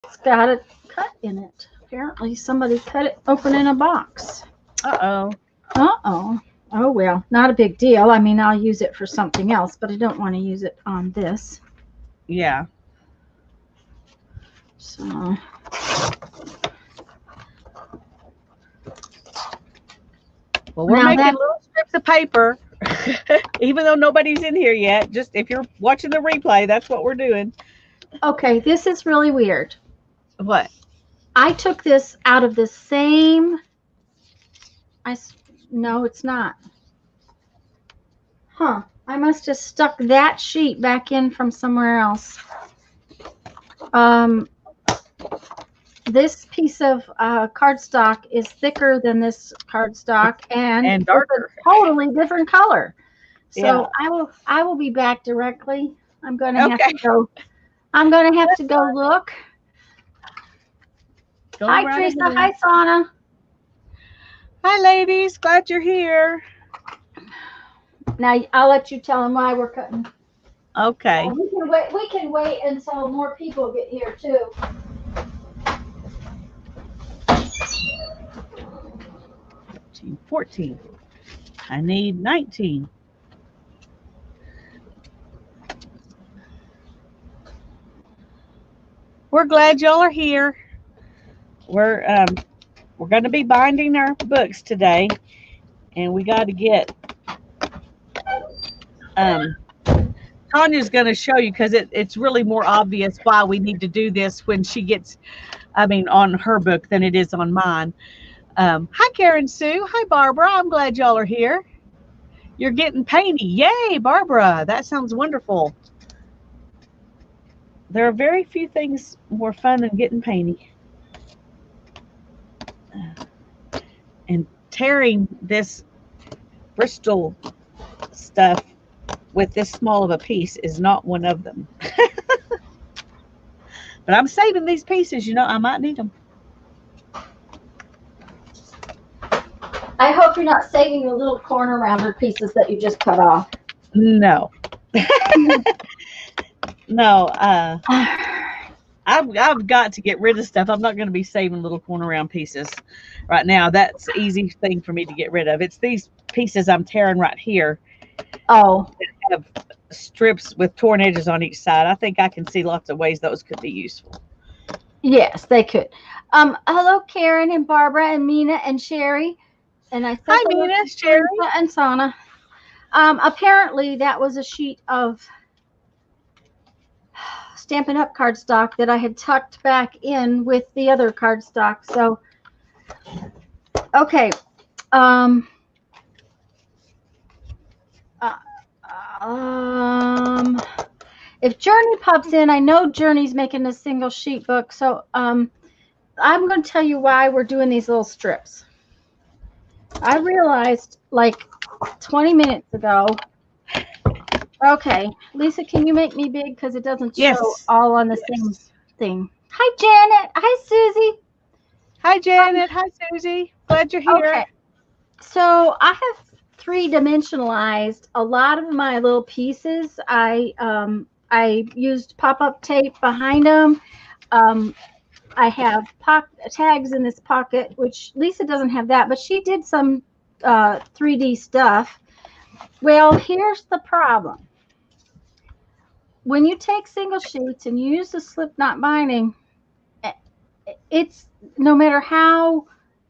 It's got a cut in it. Apparently somebody cut it open in a box. Uh-oh. Uh-oh. Oh, well, not a big deal. I mean, I'll use it for something else, but I don't want to use it on this. Yeah. So, Well, we're now making that, little strips of paper, even though nobody's in here yet. Just if you're watching the replay, that's what we're doing. okay, this is really weird. What? I took this out of the same, no, it's not. Huh. I must have stuck that sheet back in from somewhere else. Um, this piece of cardstock is thicker than this cardstock and And it's a darker. totally different color. So Yeah. I will be back directly. I'm going to have Okay. to go. I'm going to have to go look. Go Hi, right Teresa. ahead. Hi, Sana. Hi, ladies. Glad you're here. Now I'll let you tell them why we're cutting. Okay. We can wait. We can wait until more people get here too. 14. I need 19. We're glad y'all are here. We're going to be binding our books today, and we got to get Tanya's going to show you because it's really more obvious why we need to do this when she gets, on her book than it is on mine. Hi, Karen Sue. Hi, Barbara. I'm glad y'all are here. You're getting painty. Yay, Barbara. That sounds wonderful. There are very few things more fun than getting painty. And tearing this Bristol stuff with this small of a piece is not one of them. But I'm saving these pieces. You know, I might need them. I hope you're not saving the little corner rounder pieces that you just cut off. No. No. I've got to get rid of stuff. I'm not going to be saving little corner round pieces right now. That's the easy thing for me to get rid of. It's these pieces I'm tearing right here. Oh. That have strips with torn edges on each side. I think I can see lots of ways those could be useful. Yes, they could. Hello, Karen and Barbara and Mina and Sherry. And I said hi, Mina, Sherry, and Sana. Apparently, that was a sheet of Stampin' Up! Cardstock that I had tucked back in with the other cardstock. So, okay. If Journey pops in, I know Journey's making a single sheet book. So, I'm going to tell you why we're doing these little strips. I realized like 20 minutes ago. Okay, Lisa, can you make me big because it doesn't show all on the same thing? Hi, Janet. Hi, Susie. Hi, Janet. Hi, Susie. Glad you're here. Okay, so I have three-dimensionalized a lot of my little pieces. I used pop-up tape behind them. I have tags in this pocket, which Lisa doesn't have that, but she did some 3D stuff. Well, here's the problem. When you take single sheets and you use the slip knot binding, it's no matter how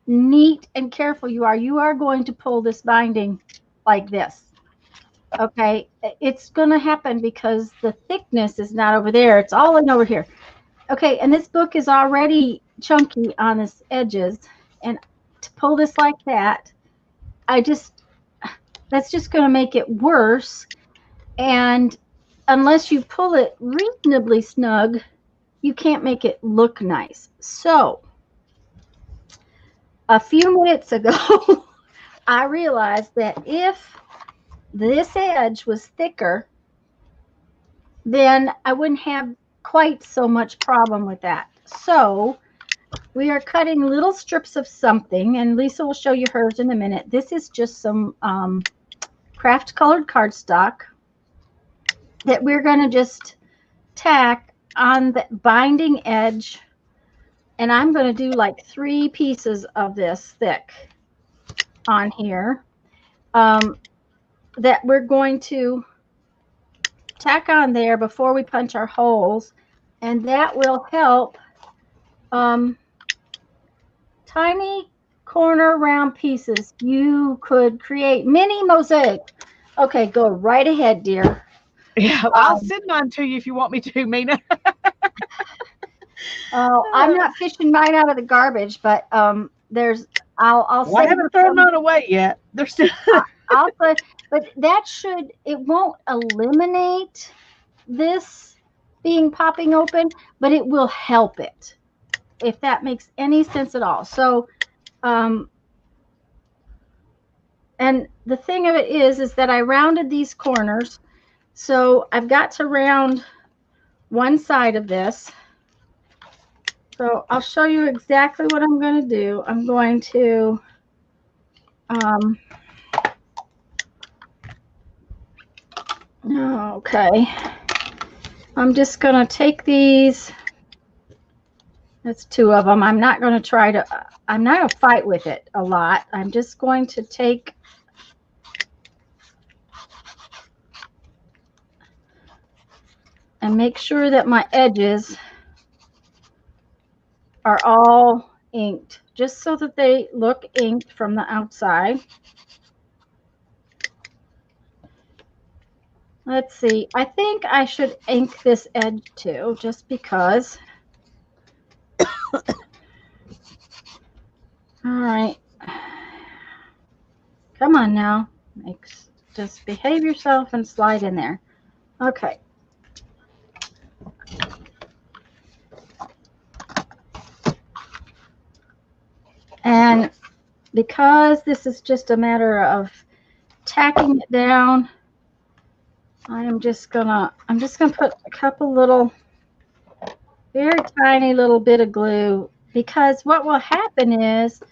neat and careful you are going to pull this binding like this. Okay, it's going to happen because the thickness is not over there. It's all in over here. Okay, and this book is already chunky on its edges, and to pull this like that, that's just going to make it worse. And unless you pull it reasonably snug, you can't make it look nice. So, a few minutes ago, I realized that if this edge was thicker, then I wouldn't have quite so much problem with that. So we are cutting little strips of something, and Lisa will show you hers in a minute. This is just some craft colored cardstock that we're going to just tack on the binding edge And I'm going to do like 3 pieces of this thick on here that we're going to tack on there before we punch our holes. And that will help tiny corner round pieces. You could create mini mosaic. Okay, go right ahead, dear. Yeah, I'll send mine to you if you want me to, Mina. I'm not fishing mine out of the garbage, but there's I'll Well, I save haven't thrown mine away yet. They're still. I'll put, but that should, it won't eliminate this being popping open, but it will help it, if that makes any sense at all. So and the thing of it is that I rounded these corners, so I've got to round one side of this. So I'll show you exactly what I'm going to do. I'm going to okay, I'm just going to take these. That's 2 of them. I'm not going to fight with it a lot. I'm just going to take and make sure that my edges are all inked, just so that they look inked from the outside. Let's see. I think I should ink this edge too, just because. All right. Come on now. Just behave yourself and slide in there. Okay. And because this is just a matter of tacking it down, I'm just gonna put a couple little, very tiny little bit of glue, because what will happen is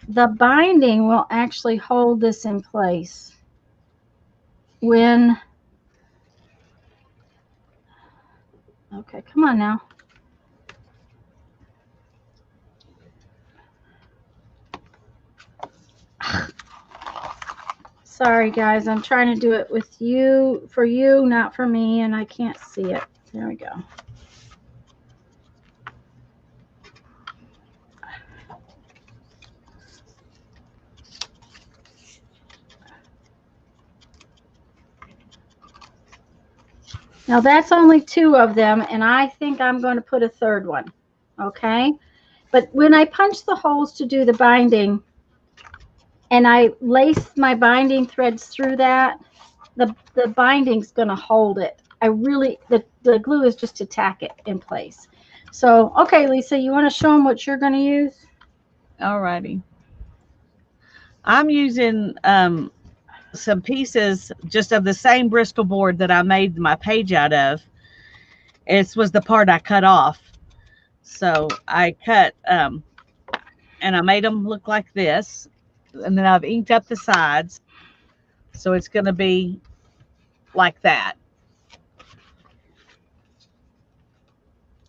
the binding will actually hold this in place when, okay, come on now. Sorry guys, I'm trying to do it with you, for you, not for me, and I can't see it. There we go. Now that's only 2 of them, and I think I'm going to put a 3rd one. Okay, but when I punch the holes to do the binding, and I lace my binding threads through that, the binding's going to hold it. The glue is just to tack it in place. So, okay, Lisa, you want to show them what you're going to use? All righty. I'm using some pieces just of the same Bristol board that I made my page out of. This was the part I cut off. So I cut and I made them look like this. And then I've inked up the sides. So it's going to be like that.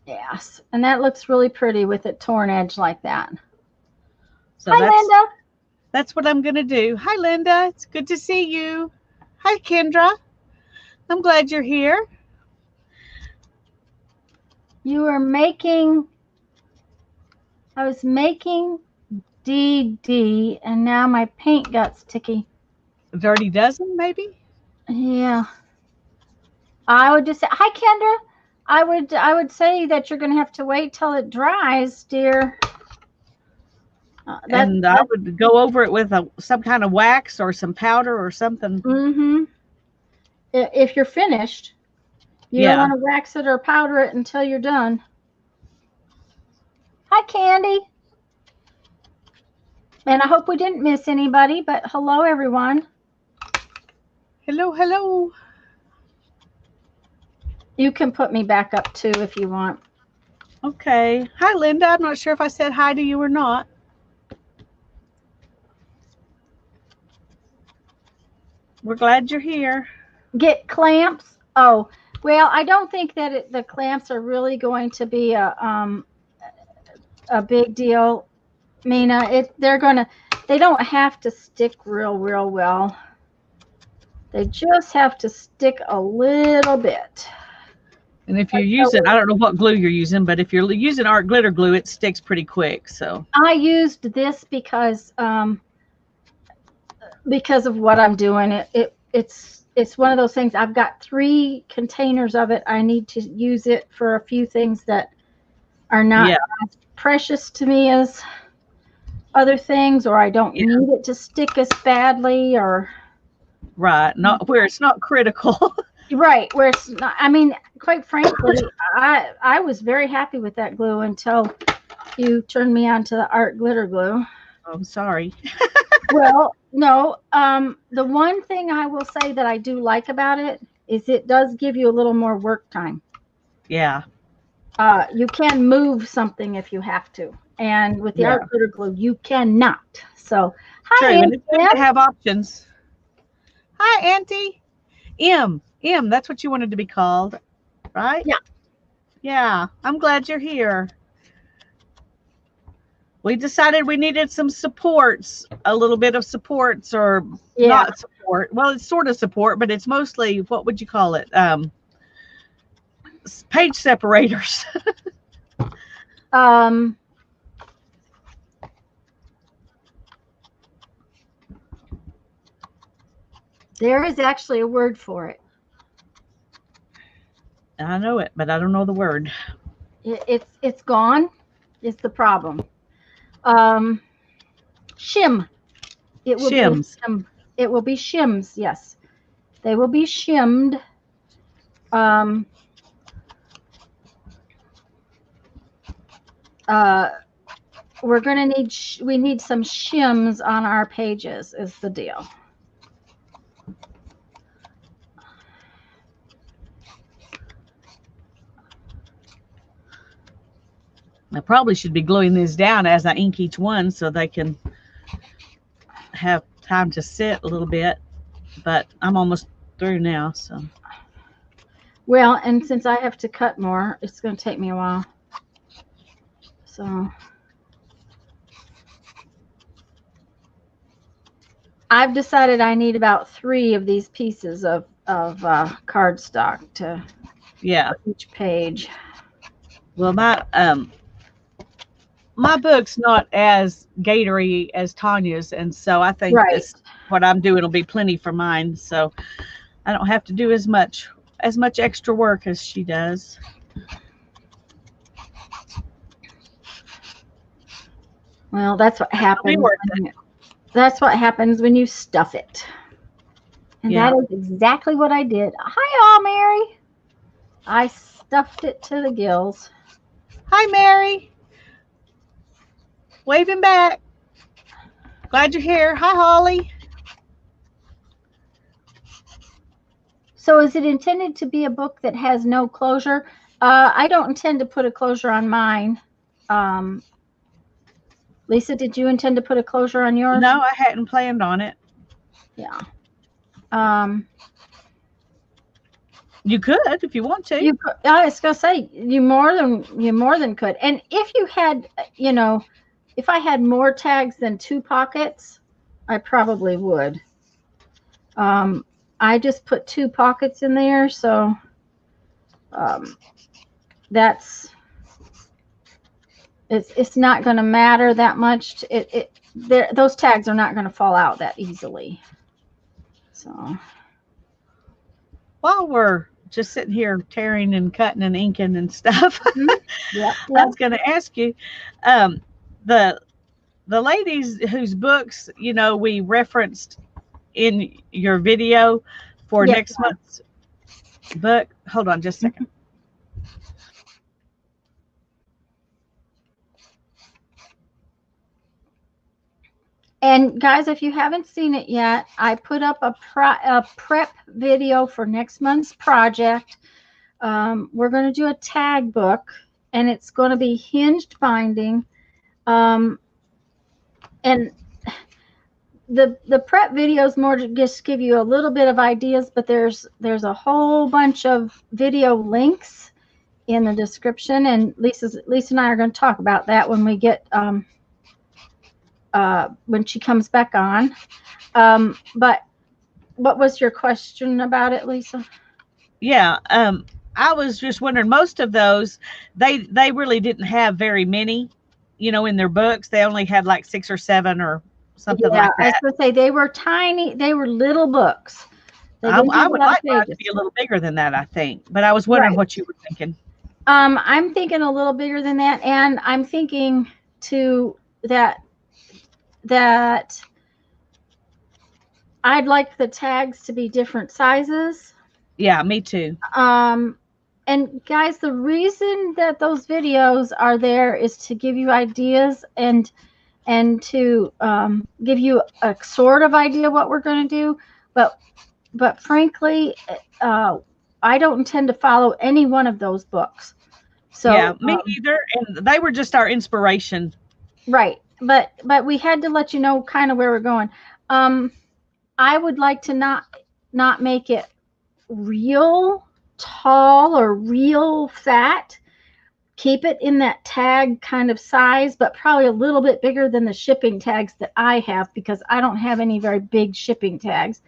Yes, and that looks really pretty with it torn edge like that. So Hi, Linda. That's what I'm going to do. Hi, Linda. It's good to see you. Hi, Kendra. I'm glad you're here. You are making, I was making DD, and now my paint got sticky. Dirty dozen, maybe? Yeah. I would just say, hi, Kendra. I would say that you're going to have to wait till it dries, dear. And I would go over it with some kind of wax or some powder or something. Mm-hmm. If you're finished, you don't want to wax it or powder it until you're done. Hi, Candy. And I hope we didn't miss anybody, but hello, everyone. Hello, hello. You can put me back up, too, if you want. Okay. Hi, Linda. I'm not sure if I said hi to you or not. We're glad you're here. Get clamps? Oh, well, I don't think that the clamps are really going to be a a big deal, Mina. They don't have to stick real well. They just have to stick a little bit. And if you're using, I don't know what glue you're using, but if you're using art glitter glue, it sticks pretty quick. So I used this because of what I'm doing. It's one of those things. I've got 3 containers of it. I need to use it for a few things that are not as precious to me as other things, or I don't need it to stick as badly, or not where it's not critical. Right, where it's not. I mean, quite frankly, I was very happy with that glue until you turned me on to the art glitter glue. I'm sorry. Well, no. The one thing I will say that I do like about it is it does give you a little more work time. Yeah. You can move something if you have to, and with the art glitter glue, you cannot. So, hi, True, and it's good to have options. Hi, Auntie. M. That's what you wanted to be called, right? Yeah. Yeah. I'm glad you're here. We decided we needed some supports, a little bit of supports, or not support. Well, it's sort of support, but it's mostly, what would you call it? Page separators. There is actually a word for it. I know it, but I don't know the word. It's gone. It's the problem. Shim. It will Shims. be shim. It will be shims. Yes, they will be shimmed. We're gonna need. We need some shims on our pages. Is the deal. I probably should be gluing these down as I ink each one so they can have time to sit a little bit, but I'm almost through now. So, well, and since I have to cut more, it's going to take me a while. So I've decided I need about 3 of these pieces of cardstock to each page. Well, my book's not as gatory as Tanya's, and so I think what I'm doing will be plenty for mine. So I don't have to do as much extra work as she does. Well, that's what happens. That's what happens when you stuff it. And that is exactly what I did. Hi, all, Mary. I stuffed it to the gills. Hi, Mary. Waving back. Glad you're here. Hi, Holly. So is it intended to be a book that has no closure? I don't intend to put a closure on mine. Lisa, did you intend to put a closure on yours? No, I hadn't planned on it. Yeah. You could if you want to. You could, I was gonna say you more than could. And if you had, if I had more tags than 2 pockets, I probably would. I just put 2 pockets in there, so it's not going to matter that much. Those tags are not going to fall out that easily. So while we're just sitting here tearing and cutting and inking and stuff, I was going to ask you, the ladies whose books we referenced in your video for next month's book. Hold on just a second. And guys, if you haven't seen it yet, I put up a prep video for next month's project. We're going to do a tag book, and it's going to be hinged binding. And the prep video is more to just give you a little bit of ideas, but there's a whole bunch of video links in the description, and Lisa and I are going to talk about that when we get when she comes back on. But what was your question about it, Lisa? Yeah. I was just wondering, most of those, they really didn't have very many, in their books. They only had like 6 or 7 or something Yeah, like I was that. going to say they were tiny. They were little books. They didn't I have a would lot of like mine to pages. be a little bigger than that, I think. But I was wondering Right. what you were thinking. I'm thinking a little bigger than that, and I'm thinking too that I'd like the tags to be different sizes. Yeah, me too. And guys, the reason that those videos are there is to give you ideas and to give you a sort of idea what we're going to do. But frankly, I don't intend to follow any one of those books. Yeah, So me either. And they were just our inspiration. right, but we had to let you know kind of where we're going. I would like to not make it real tall or real fat. Keep it in that tag kind of size, but probably a little bit bigger than the shipping tags that I have, because I don't have any very big shipping tags.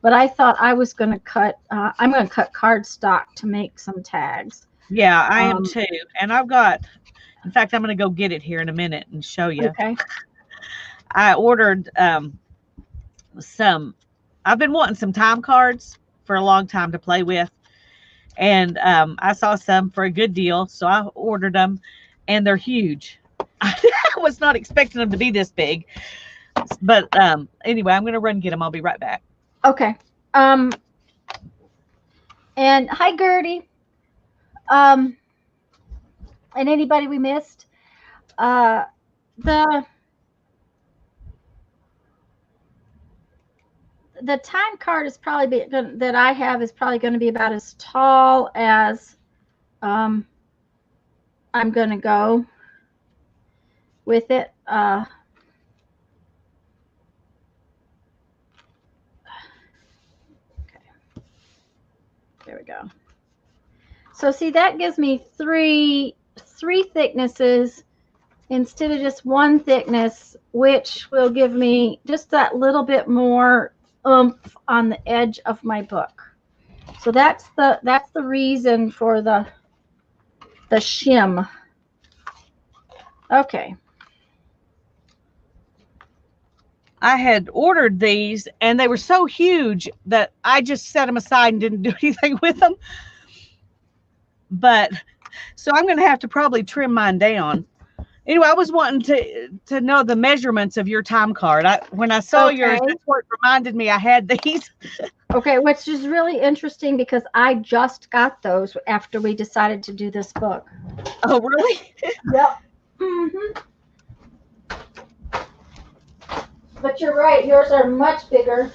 But I thought I was going to I'm going to cut cardstock to make some tags. Yeah, I am too. And in fact, I'm going to go get it here in a minute and show you. Okay. I ordered I've been wanting some time cards for a long time to play with. And I saw some for a good deal, so I ordered them, and they're huge. I was not expecting them to be this big. But anyway, I'm going to run and get them. I'll be right back. Okay. And hi, Gertie. And anybody we missed. The time card is probably that I have is probably going to be about as tall as I'm going to go with it. Okay. There we go. So see, that gives me three thicknesses instead of just one thickness, which will give me just that little bit more oomph on the edge of my book. So that's the reason for the shim. Okay. I had ordered these, and they were so huge that I just set them aside and didn't do anything with them. But so I'm going to have to probably trim mine down. Anyway, I was wanting to know the measurements of your time card. When I saw yours, that's what reminded me I had these. Okay, which is really interesting because I just got those after we decided to do this book. Oh, really? Yep. Mm-hmm. But you're right, yours are much bigger.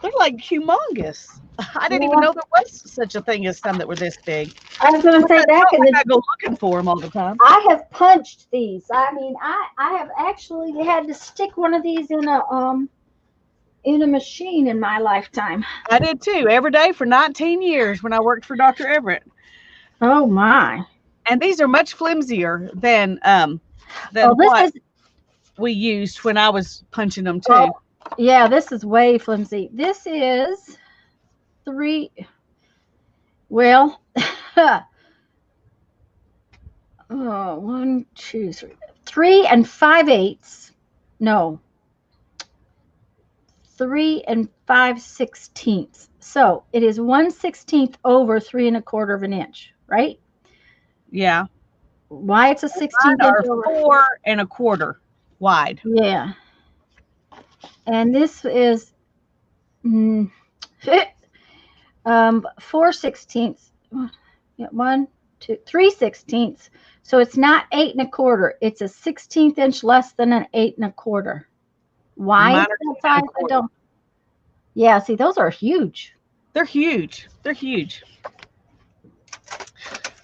They're like humongous. I didn't even know there was such a thing as some that were this big. I was going to say back in I go looking for them all the time. I have punched these. I mean, I have actually had to stick one of these in a machine in my lifetime. I did too, every day for 19 years when I worked for Dr. Everett. Oh my! And these are much flimsier than what we used when I was punching them too. Oh, yeah, this is way flimsy. This is 3. Well, 1, 2, 3. 3 5/8. No. 3 5/16. So it is 1/16 over 3 1/4 of an inch, right? Yeah. Why it's a 16th inch over? 4 1/4 wide. Yeah. And this is 4/16. Yeah, 1, 2, 3/16. So it's not 8 1/4. It's a 16th inch less than an 8 1/4. Why? I don't. Yeah, see, those are huge. They're huge. They're huge.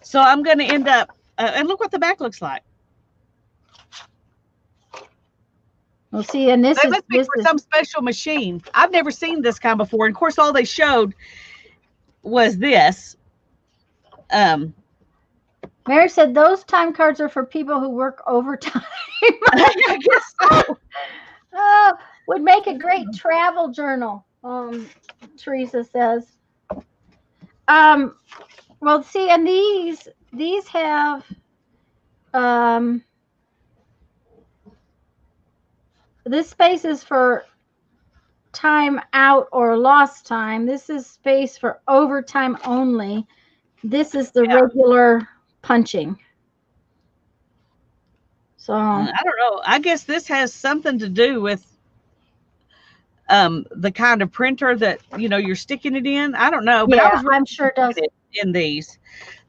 So I'm going to end up, and look what the back looks like. Well, see, and this is some special machine. I've never seen this kind before. And of course, all they showed was this. Mary said those time cards are for people who work overtime. I guess so. Oh, would make a great travel journal. Teresa says. Um, well, see, and these have um, this space is for time out or lost time. This is space for overtime only. This is the Yeah. regular punching. So I don't know. I guess this has something to do with the kind of printer that you're sticking it in. I don't know, but I yeah, was really I'm sure it does. disappointed in these.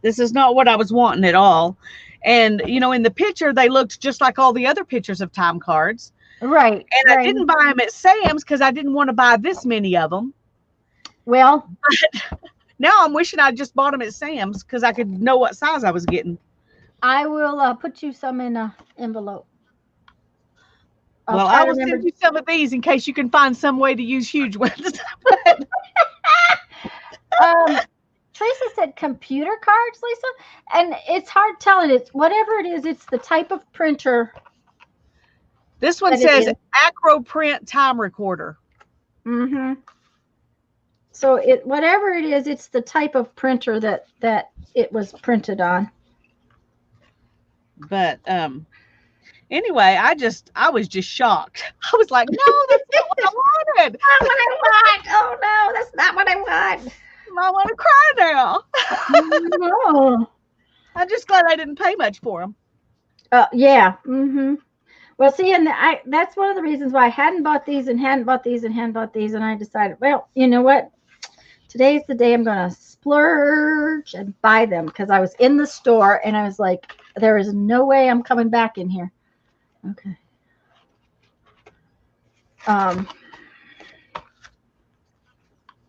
This is not what I was wanting at all. And in the picture they looked just like all the other pictures of time cards. Right, And I right. didn't buy them at Sam's because I didn't want to buy this many of them. Well, Now I'm wishing I just bought them at Sam's because I could know what size I was getting. I will put you some in an envelope. I'll Well, try I to will remember. send you some of these in case you can find some way to use huge ones. Teresa said computer cards, Lisa, and it's hard telling. It's whatever it is. It's the type of printer This one that it says is. Acro Print Time Recorder. Mm-hmm. So whatever it is, it's the type of printer that it was printed on. But anyway, I was just shocked. I was like, no, that's not what I wanted. Not what I want. Oh no, that's not what I want. I want to cry now. No. I'm just glad I didn't pay much for them. Yeah. Mm-hmm. Well, see, and that's one of the reasons why I hadn't bought these and hadn't bought these and hadn't bought these, and I decided, well, you know what? Today's the day I'm going to splurge and buy them because I was in the store and I was like, there is no way I'm coming back in here. Okay.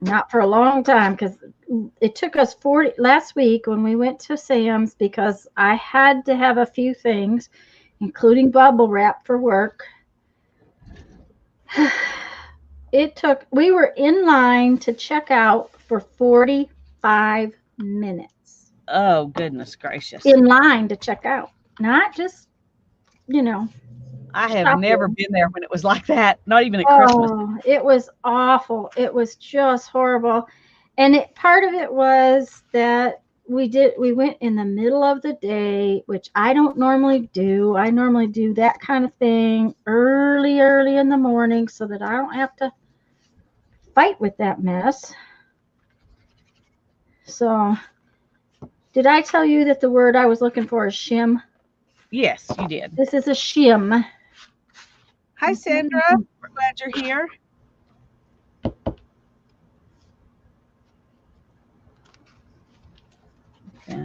Not for a long time because it took us last week when we went to Sam's because I had to have a few things, including bubble wrap for work. We were in line to check out for 45 minutes. Oh, goodness gracious. In line to check out, not just, I have shopping. never been there when it was like that, not even at Christmas. Oh, it was awful. It was just horrible. And part of it was that we went in the middle of the day, which I don't normally do. I normally do that kind of thing early in the morning so that I don't have to fight with that mess. So, did I tell you that the word I was looking for is shim? Yes, you did. This is a shim. Hi, Sandra. We're glad you're here.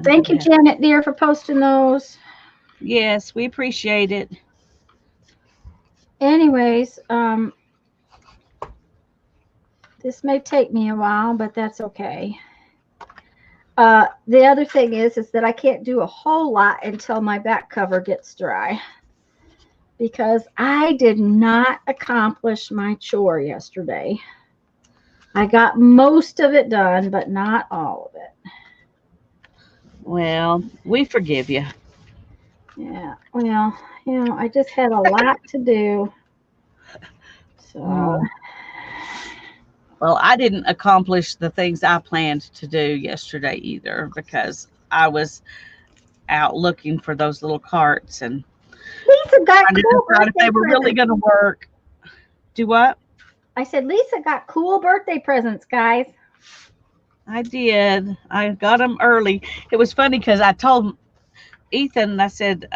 Thank you, Janet dear, for posting those. Yes, we appreciate it. Anyways, this may take me a while, but that's okay. The other thing is that I can't do a whole lot until my back cover gets dry because I did not accomplish my chore yesterday. I got most of it done, but not all of it. Well, we forgive you. Yeah, well, I just had a lot to do. So. Well, I didn't accomplish the things I planned to do yesterday either because I was out looking for those little carts and Lisa got trying to decide if they were really going to work. Do what? I said Lisa got cool birthday presents, guys. I did. I got them early. It was funny because I told Ethan, I said,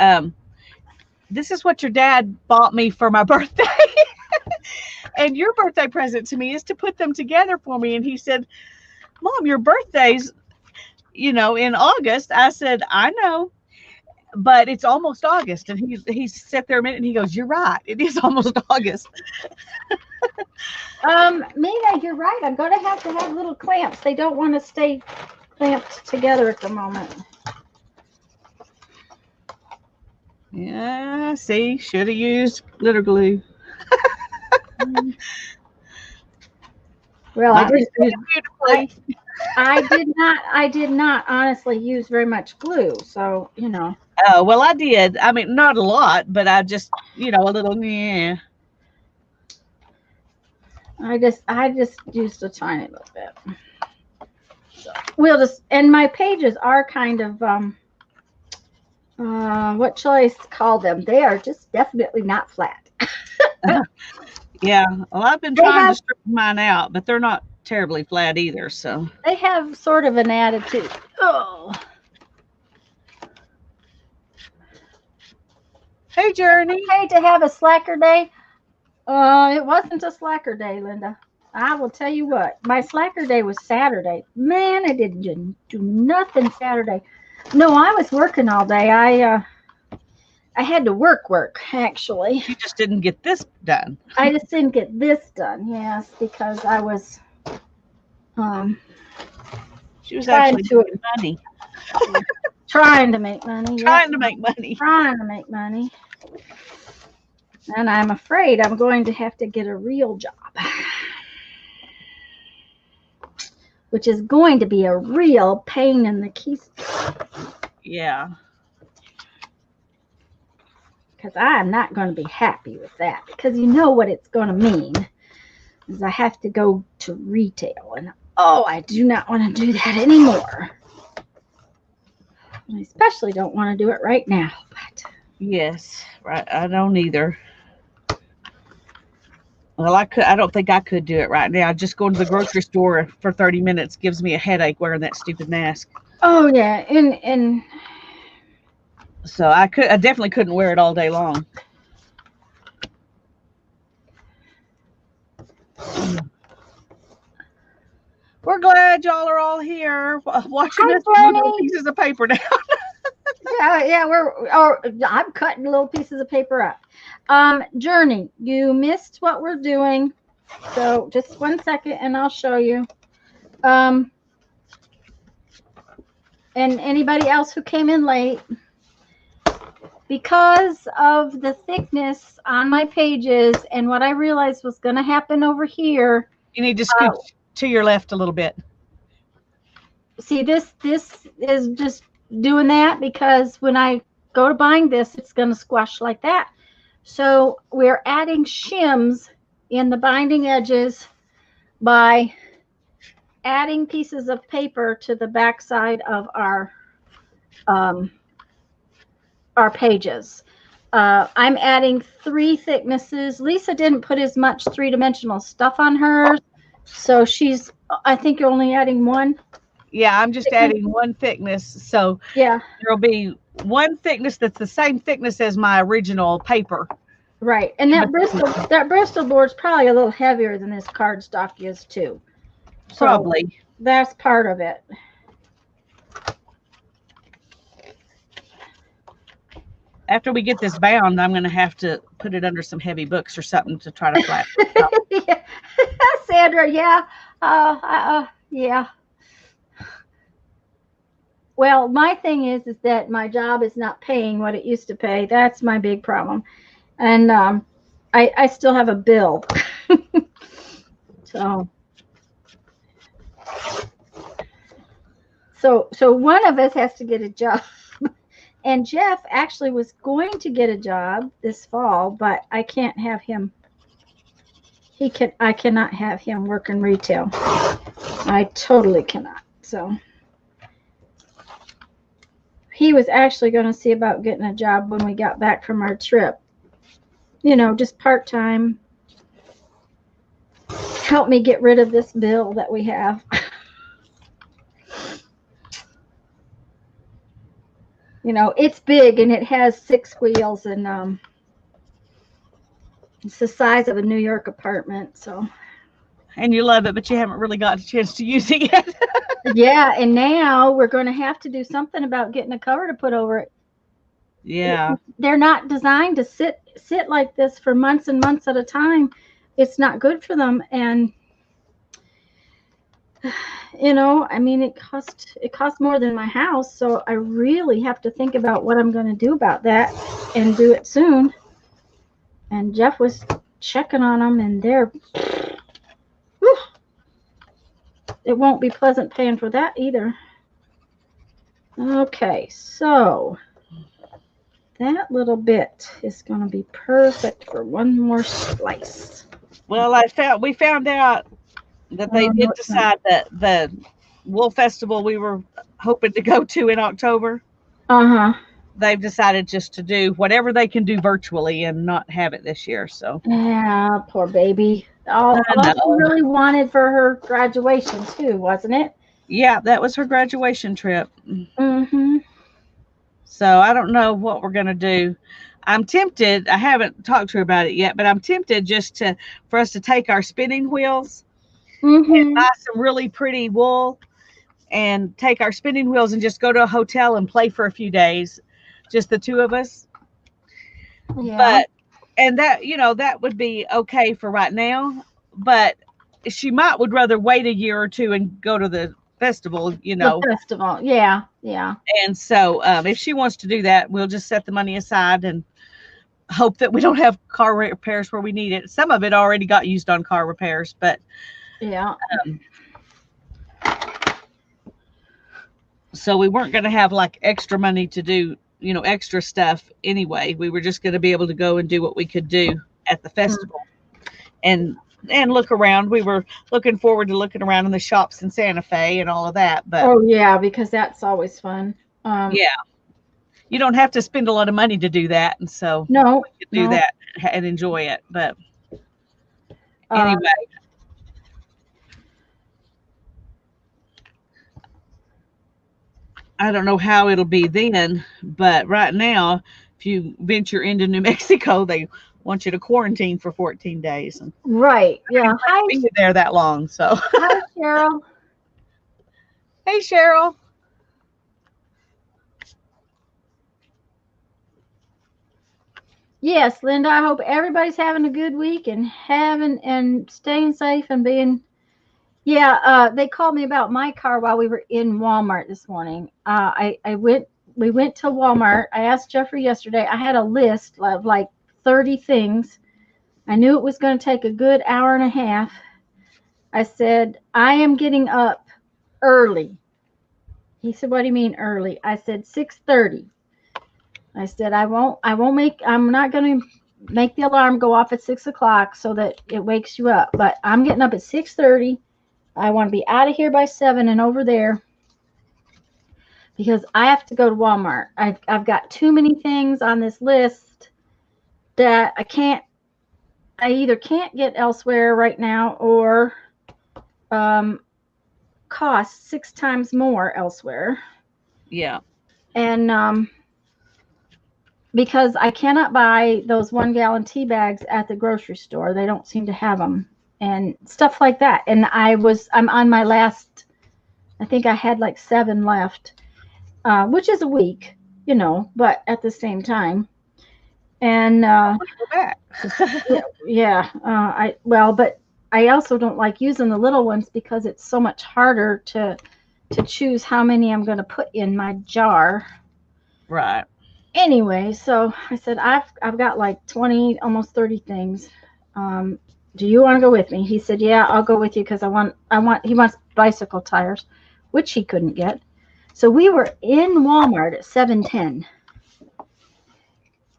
this is what your dad bought me for my birthday. And your birthday present to me is to put them together for me. And he said, Mom, your birthday's, in August. I said, I know, but it's almost August. And he sat there a minute and he goes, you're right. It is almost August. Mina, you're right. I'm going to have little clamps. They don't want to stay clamped together at the moment. Yeah, see, should have used glitter glue. Well, I I did not honestly use very much glue. So, Oh, well, I did. I mean, not a lot, but I just, a little, yeah. I just used a tiny little bit. So and my pages are kind of, what shall I call them? They are just definitely not flat. Yeah. Well, I've been They trying to have, straighten mine out, but they're not terribly flat either. So, they have sort of an attitude. Oh, hey, Journey. okay to have a slacker day. It wasn't a slacker day, Linda. I will tell you what. My slacker day was Saturday. Man, I didn't do nothing Saturday. No, I was working all day. I had to work actually. You just didn't get this done. I just didn't get this done. Yes, because I was um She was trying actually to making money. trying to make money. Trying to make money. Trying to make money. And I'm afraid I'm going to have to get a real job, which is going to be a real pain in the keister. Yeah. Because I'm not going to be happy with that. Because you know what it's going to mean is I have to go to retail. And oh, I do not want to do that anymore. I especially don't want to do it right now. But Yes. Right. I don't either. Well, I don't think I could do it right now. Just going to the grocery store for 30 minutes gives me a headache wearing that stupid mask. oh yeah, and So I definitely couldn't wear it all day long. We're glad y'all are all here watching hi, us put little Bernie. pieces of paper down. Yeah, I'm cutting little pieces of paper up. Journey, you missed what we're doing. So just 1 second and I'll show you. And anybody else who came in late, because of the thickness on my pages and what I realized was going to happen over here. You need to scoot to your left a little bit. See, this is just doing that because when I go to bind this, it's going to squash like that. So we're adding shims in the binding edges by adding pieces of paper to the backside of our pages. I'm adding 3 thicknesses. Lisa didn't put as much 3-dimensional stuff on hers, so I think you're only adding 1. Yeah, I'm just adding 1 thickness. So yeah, there'll be 1 thickness that's the same thickness as my original paper. Right, and that Bristol board's probably a little heavier than this cardstock is too. So probably. That's part of it. After we get this bound, I'm going to have to put it under some heavy books or something to try to flatten it out. Yeah. Sandra, yeah. Yeah. Well, my thing is that my job is not paying what it used to pay. That's my big problem. And I still have a bill. So one of us has to get a job. And Jeff actually was going to get a job this fall, but I can't have him. I cannot have him work in retail. I totally cannot. So he was actually going to see about getting a job when we got back from our trip. Just part-time. Help me get rid of this bill that we have. It's big and it has 6 wheels and it's the size of a New York apartment. So. And you love it, but you haven't really got a chance to use it yet. Yeah, and now we're going to have to do something about getting a cover to put over it. Yeah. They're not designed to sit like this for months and months at a time. It's not good for them. And it costs more than my house, so I really have to think about what I'm going to do about that and do it soon. And Jeff was checking on them, and they're it won't be pleasant paying for that either. Okay, so that little bit is going to be perfect for one more slice. Well, we found out that they Oh, no, did it's not. decide that the Wool Festival we were hoping to go to in October, Uh-huh. they've decided just to do whatever they can do virtually and not have it this year. So Yeah, poor baby. I All she know. really wanted for her graduation too, wasn't it? Yeah, that was her graduation trip. Mm-hmm. So I don't know what we're gonna do. I'm tempted. I haven't talked to her about it yet, but I'm tempted just to for us to take our spinning wheels and Mm-hmm. buy some really pretty wool and take our spinning wheels and just go to a hotel and play for a few days, just the two of us. Yeah. But and that that would be okay for right now. But she might would rather wait a year or two and go to the festival, The festival. Yeah. Yeah. And so if she wants to do that, we'll just set the money aside and hope that we don't have car repairs where we need it. Some of it already got used on car repairs, but Yeah. um, so we weren't going to have like extra money to do, extra stuff anyway. We were just going to be able to go and do what we could do at the festival and look around. We were looking forward to looking around in the shops in Santa Fe and all of that. But Oh yeah, because that's always fun. yeah, you don't have to spend a lot of money to do that, and so No, we could do no. that and enjoy it. But Uh, anyway, I don't know how it'll be then, but right now, if you venture into New Mexico, they want you to quarantine for 14 days. And right. I Yeah. didn't plan to be there that long. So, Hi, Cheryl. hey, Cheryl. Yes, Linda. I hope everybody's having a good week and staying safe and being. Yeah. They called me about my car while we were in Walmart this morning. We went to Walmart. I asked Jeffrey yesterday. I had a list of like 30 things. I knew it was going to take a good hour and a half. I said, I am getting up early. He said, what do you mean early? I said 6:30. I said, I'm not going to make the alarm go off at 6 o'clock so that it wakes you up, but I'm getting up at 6:30. I want to be out of here by 7 and over there because I have to go to Walmart. I've got too many things on this list that I either can't get elsewhere right now or cost 6 times more elsewhere. Yeah. And because I cannot buy those 1 gallon tea bags at the grocery store. They don't seem to have them and stuff like that. And I'm on my last, I think I had like 7 left, which is a week, but at the same time. And Go back. but I also don't like using the little ones because it's so much harder to choose how many I'm going to put in my jar. Right. Anyway, so I said I've got like 20, almost 30 things. Do you want to go with me? He said, yeah, I'll go with you because he wants bicycle tires, which he couldn't get. So we were in Walmart at 7:10.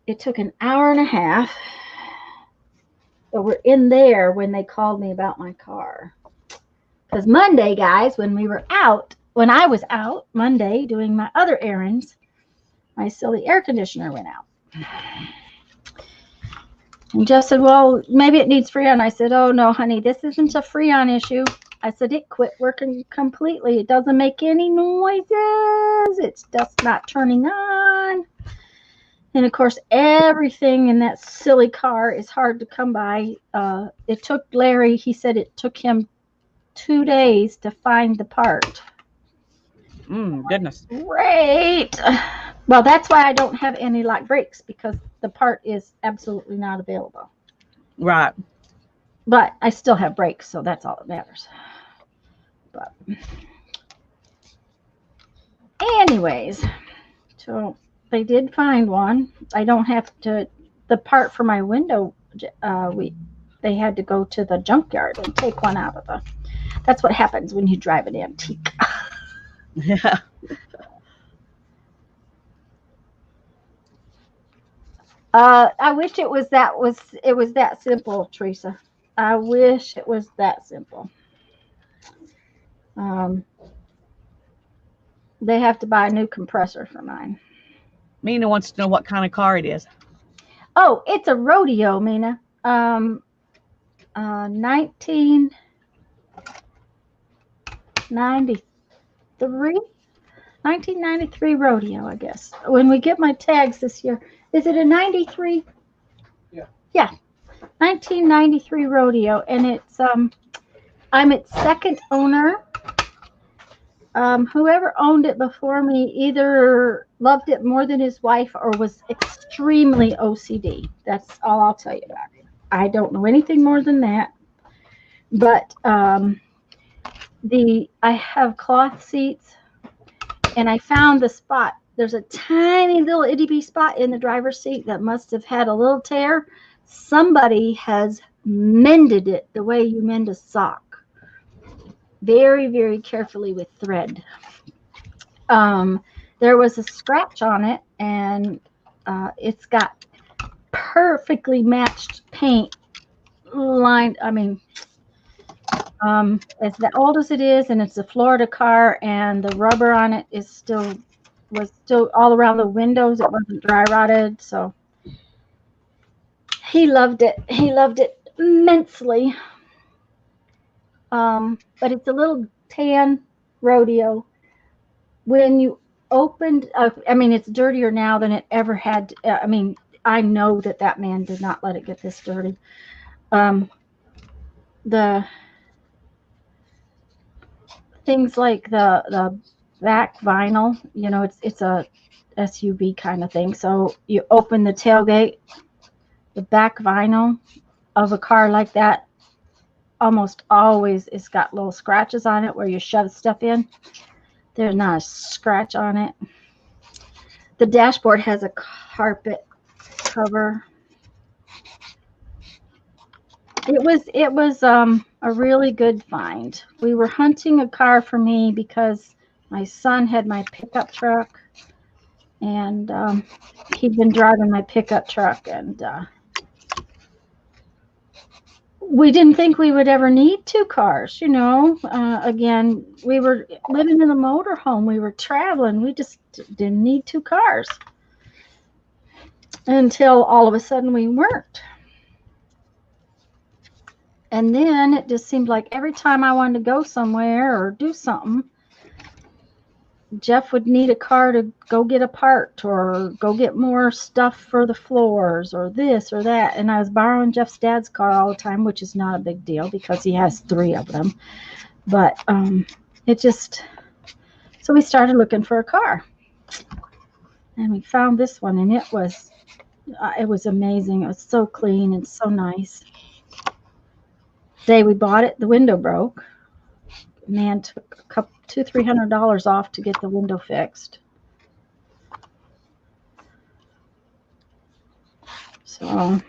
It took an hour and a half, but we're in there when they called me about my car. Because Monday, guys, when I was out Monday doing my other errands, my silly air conditioner went out. And Jeff said, well, maybe it needs Freon. I said, oh, no, honey, this isn't a Freon issue. I said, it quit working completely. It doesn't make any noises. It's just not turning on. And, of course, everything in that silly car is hard to come by. It took Larry, he said it took him 2 days to find the part. Goodness. Great. Well, that's why I don't have any lock brakes because the part is absolutely not available. Right. But I still have brakes, so that's all that matters. But anyways, so they did find one. I don't have to. The part for my window, they had to go to the junkyard and take one out of the That's what happens when you drive an antique. Yeah. I wish it was that simple, Teresa. I wish it was that simple. Um, they have to buy a new compressor for mine. Mina wants to know what kind of car it is. Oh, it's a rodeo, Mina. 1993, 1993 rodeo, I guess. When we get my tags this year, is it a 93? Yeah, 1993 rodeo, and it's I'm its second owner. Whoever owned it before me either loved it more than his wife or was extremely OCD. That's all I'll tell you about it. I don't know anything more than that. But I have cloth seats, and I found the spot. There's a tiny little itty bitty spot in the driver's seat that must have had a little tear. Somebody has mended it the way you mend a sock, very, very carefully with thread. There was a scratch on it, and it's got perfectly matched paint lined. I mean, as old as it is, and it's a Florida car, and the rubber on it was still all around the windows. It wasn't dry rotted, so he loved it. He loved it immensely. But it's a little tan rodeo. When you opened, I mean, it's dirtier now than it ever had. I mean, I know that man did not let it get this dirty. The things like the back vinyl, it's a SUV kind of thing. So you open the tailgate, the back vinyl of a car like that almost always it's got little scratches on it where you shove stuff in. There's not a scratch on it. The dashboard has a carpet cover. It was a really good find. We were hunting a car for me because my son had my pickup truck, and he'd been driving my pickup truck, and we didn't think we would ever need two cars. Again, we were living in a motorhome. We were traveling. We just didn't need two cars until all of a sudden we weren't. And then it just seemed like every time I wanted to go somewhere or do something, Jeff would need a car to go get a part or go get more stuff for the floors or this or that. And I was borrowing Jeff's dad's car all the time, which is not a big deal because he has 3 of them. But so we started looking for a car. And we found this one, and it was amazing. It was so clean and so nice. The day we bought it, the window broke. Man took $200-300 off to get the window fixed. So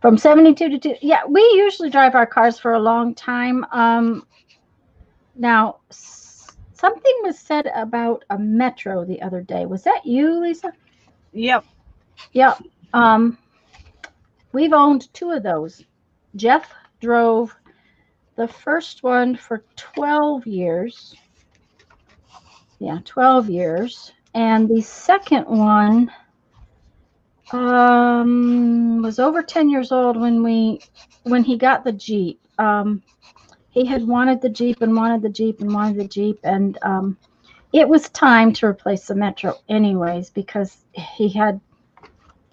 from 72 to 2, yeah, we usually drive our cars for a long time. Now, something was said about a Metro the other day. Was that you, Lisa? Yep. Yep. We've owned 2 of those. Jeff drove the first one for 12 years. Yeah, 12 years. And the second one was over 10 years old when he got the Jeep. He had wanted the Jeep and wanted the Jeep and wanted the Jeep, and it was time to replace the Metro anyways because he had,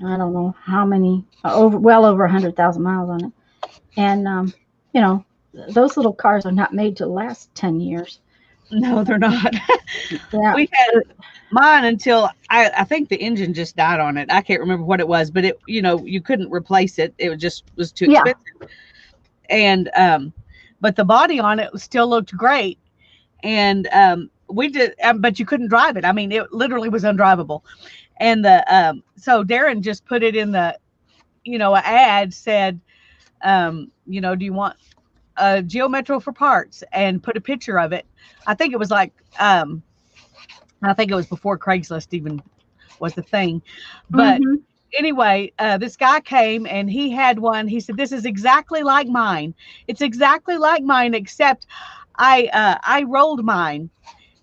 I don't know how many, well over 100,000 miles on it. And those little cars are not made to last 10 years. No, they're not. Yeah. We had mine until I think the engine just died on it. I can't remember what it was, but you couldn't replace it. It was too expensive. And but the body on it still looked great. And we did, but you couldn't drive it. I mean, it literally was undrivable. And so Darren just put it in the, an ad said, do you want a Geo Metro for parts, and put a picture of it. I think it was like, I think it was before Craigslist even was the thing. But anyway, this guy came and he had one. He said, "This is exactly like mine. It's exactly like mine, except I rolled mine,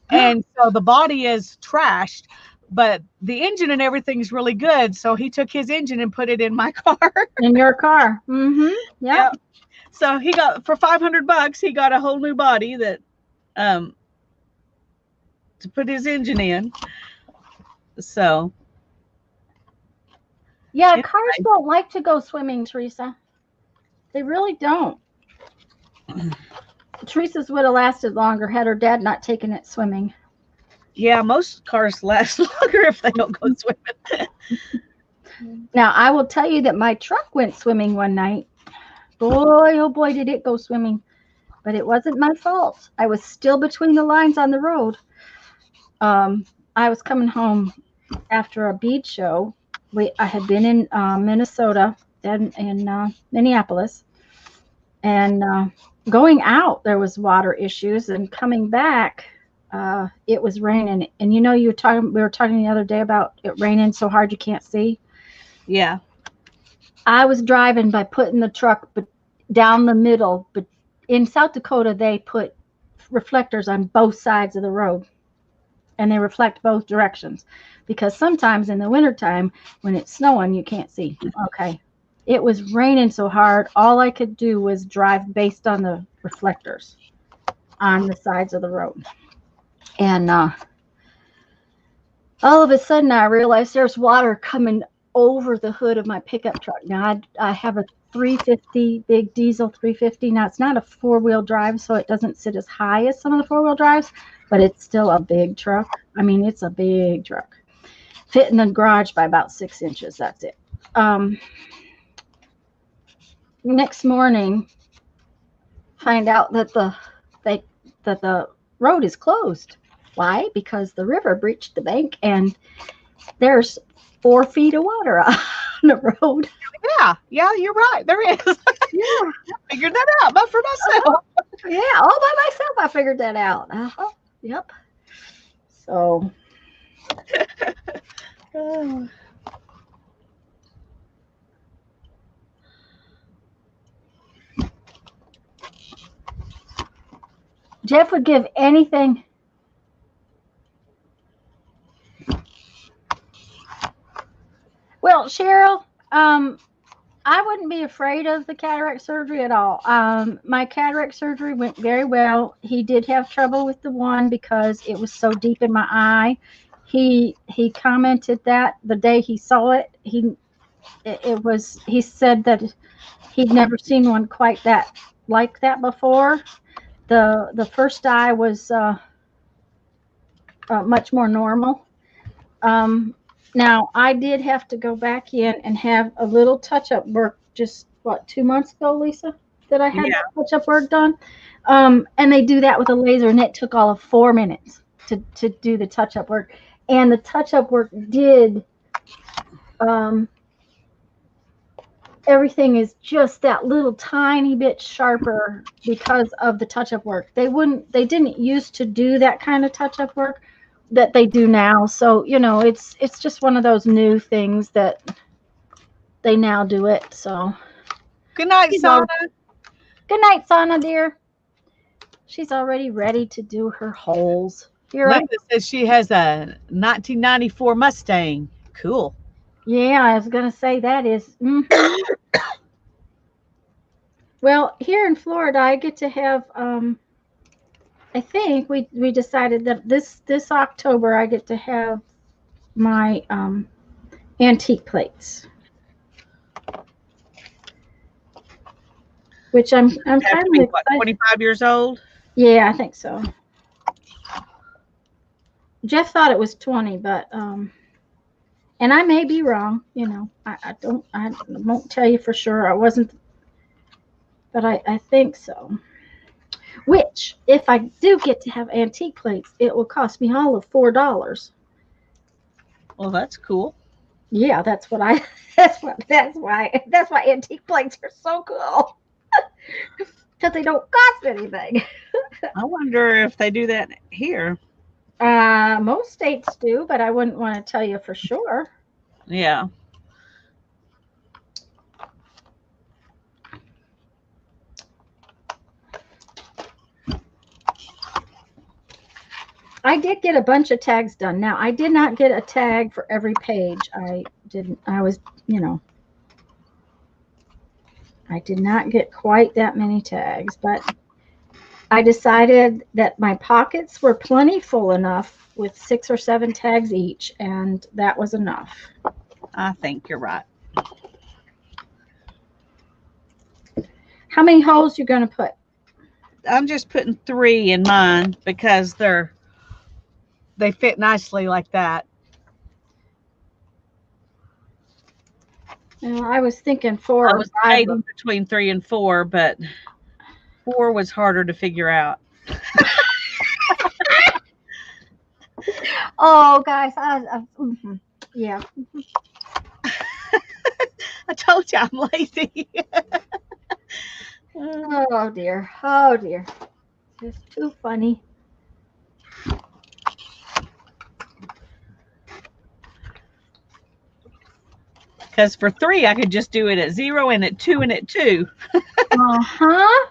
and so the body is trashed, but the engine and everything's really good." So he took his engine and put it in my car. In your car. Yeah. So he got, for $500, he got a whole new body that to put his engine in. So yeah, cars don't like to go swimming, Teresa. They really don't. Teresa's would have lasted longer had her dad not taken it swimming. Yeah, most cars last longer if they don't go swimming. Now, I will tell you that my truck went swimming one night. Boy, oh boy, did it go swimming. But it wasn't my fault. I was still between the lines on the road. I was coming home after a bead show. I had been in Minnesota and in Minneapolis. And going out, there was water issues. And coming back, it was raining. And we were talking the other day about it raining so hard you can't see. Yeah. I was driving by putting the truck down the middle, but in South Dakota, they put reflectors on both sides of the road, and they reflect both directions, because sometimes in the wintertime when it's snowing, you can't see. Okay. It was raining so hard, all I could do was drive based on the reflectors on the sides of the road. And all of a sudden, I realized there's water coming over the hood of my pickup truck. Now, I have a 350, big diesel 350. Now, it's not a four-wheel drive, so it doesn't sit as high as some of the four-wheel drives, but it's still a big truck. I mean, it's a big truck. Fit in the garage by about 6 inches. That's it. Next morning, find out that the road is closed. Why? Because the river breached the bank, and there's 4 feet of water on the road. Yeah, you're right. There is. Yeah, I figured that out, but for myself. Yeah, all by myself, I figured that out. Yep. So. Jeff would give anything. Well, Cheryl, I wouldn't be afraid of the cataract surgery at all. My cataract surgery went very well. He did have trouble with the one because it was so deep in my eye. He commented that the day he saw it, he said that he'd never seen one quite like that before. The first eye was much more normal. Now, I did have to go back in and have a little touch-up work just, 2 months ago, Lisa, that I had touch-up work done. And they do that with a laser, and it took all of 4 minutes to do the touch-up work. And the touch-up work did, everything is just that little tiny bit sharper because of the touch-up work. They didn't used to do that kind of touch-up work that they do now. So, it's just one of those new things that they now do it. So good night, Sana. Good night, Sana, dear. She's already ready to do her holes. Linda says she has a 1994 Mustang. Cool. Yeah, I was going to say that is. Well, here in Florida, I get to have, I think we decided that this October I get to have my antique plates, which I'm kind of excited. 25 years old? Yeah, I think so. Jeff thought it was 20, but and I may be wrong. I won't tell you for sure. I wasn't, but I think so. Which, if I do get to have antique plates, it will cost me all of $4. Well, that's cool. Yeah, that's what I. That's why antique plates are so cool because they don't cost anything. I wonder if they do that here. Most states do, but I wouldn't want to tell you for sure. Yeah. I did get a bunch of tags done. Now, I did not get a tag for every page. I didn't. I was, I did not get quite that many tags, but I decided that my pockets were plenty full enough with 6 or 7 tags each, and that was enough. I think you're right. How many holes you going to put? I'm just putting 3 in mine because they fit nicely like that. I was thinking 4 I or was 5. debating between 3 and 4, but 4 was harder to figure out. Oh, guys, yeah. I told you I'm lazy. Oh dear. Oh dear. It's too funny. Because for 3, I could just do it at 0 and at 2 and at 2. Uh-huh.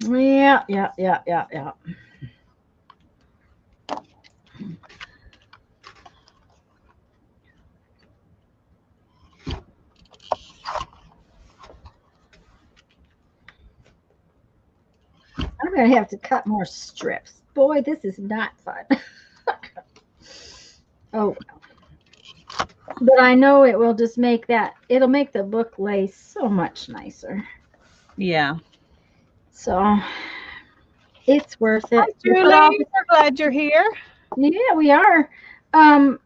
Yeah. I'm going to have to cut more strips. Boy, this is not fun. Oh, but I know it will just make it'll make the book lace so much nicer. Yeah. So it's worth it. Hi, Julie. We're glad you're here. Yeah, we are. And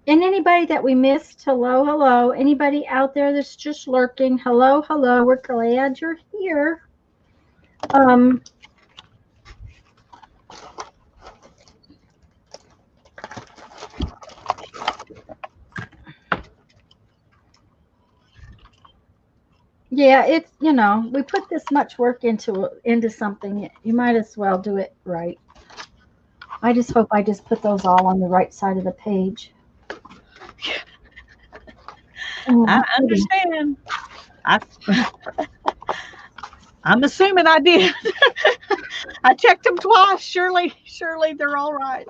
anybody that we missed, hello. Anybody out there that's just lurking, hello. We're glad you're here. Yeah, it's we put this much work into something. You might as well do it right. I just hope I just put those all on the right side of the page. Oh, I understand. I'm assuming I did. I checked them twice. Surely they're all right.